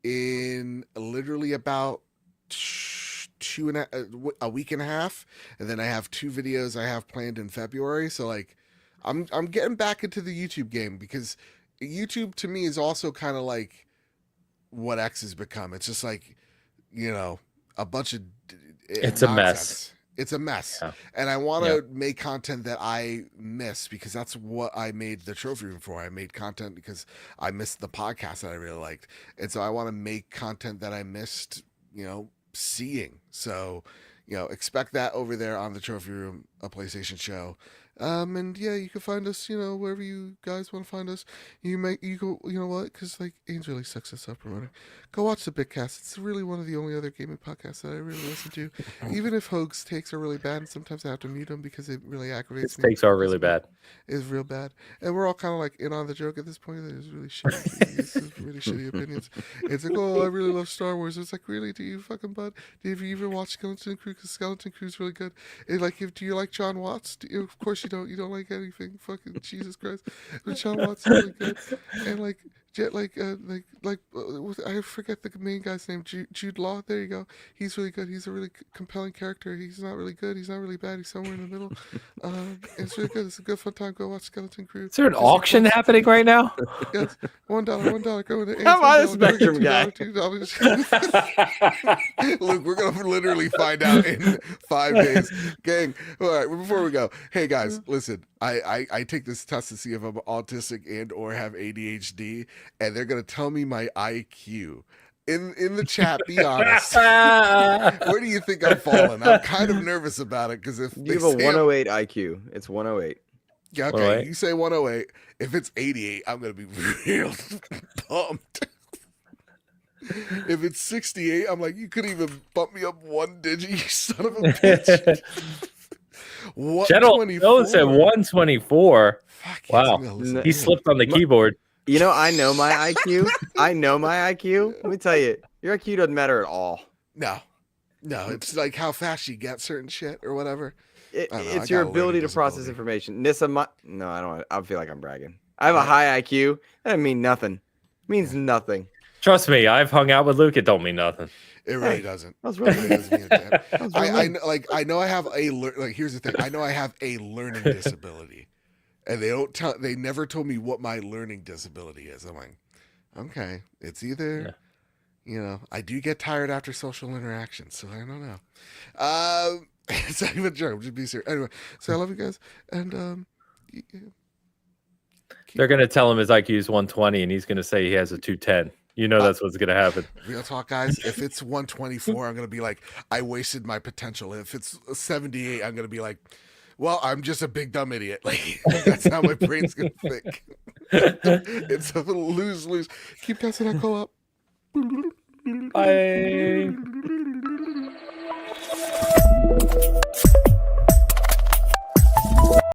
in literally about a week and a half, and then I have 2 videos I have planned in February. So like I'm getting back into the YouTube game because YouTube to me is also kind of like what X has become. It's just like, a bunch of it's nonsense. A mess. It's a mess. Yeah. And I want to make content that I miss because that's what I made the Trophy Room for. I made content because I missed the podcast that I really liked. And so I want to make content that I missed, seeing. So, expect that over there on the Trophy Room, a PlayStation show. And yeah, you can find us, wherever you guys want to find us. You go, you know what? Because like Ains really sucks us up promoting. Go watch the Bitcast. It's really one of the only other gaming podcasts that I really listen to. Even if Hoag's takes are really bad, and sometimes I have to mute him because it really aggravates His me. takes are really bad. It's real bad, and we're all kind of like in on the joke at this point. That is really shitty. It's really shitty opinions. It's like, oh, I really love Star Wars. It's like, really? Do you fucking bud? Have you even watched Skeleton Crew? Because Skeleton Crew is really good. And like, do you like John Watts? Of course you don't. You don't like anything. Fucking Jesus Christ. But John Watts is really good. And like, I forget the main guy's name. Jude Law. There you go. He's really good. He's a really compelling character. He's not really good. He's not really bad. He's somewhere in the middle. It's really good. It's a good fun time. Go watch Skeleton Crew. Is there an auction happening right now? Yes, $1. Go into I'm on a Spectrum guy. Luke, we're gonna literally find out in 5 days, gang. All right, before we go, hey guys, listen. I take this test to see if I'm autistic and or have ADHD, and they're gonna tell me my IQ. In the chat, be honest. Where do you think I'm falling? I'm kind of nervous about it because if you have a 108 IQ, it's 108. Yeah, okay. 108. You say 108. If it's 88, I'm gonna be real pumped. If it's 68, I'm like, you could even bump me up 1 digit, you son of a bitch. General Mills at 124. Wow, he slipped on the keyboard. You know, I know my IQ. I know my IQ. Let me tell you, your IQ doesn't matter at all. No, it's like how fast you get certain shit or whatever. It's your ability to process information. Nissa, no, I don't. I feel like I'm bragging. I have a high IQ. That doesn't mean nothing. It means nothing. Trust me, I've hung out with Luke. It don't mean nothing. It really doesn't. That really doesn't mean I know I have here's the thing. I know I have a learning disability, and they never told me what my learning disability is. I'm like, okay, it's either, I do get tired after social interactions, so I don't know. It's not even a joke. Just be serious. Anyway, so I love you guys, and they're gonna tell him his IQ is 120, and he's gonna say he has a 210. You know that's what's gonna happen. Real talk, guys. If it's 124, I'm gonna be like, I wasted my potential. If it's 78, I'm gonna be like, well, I'm just a big dumb idiot. Like that's how my brain's gonna think. It's a lose-lose. Keep passing that call up. Bye.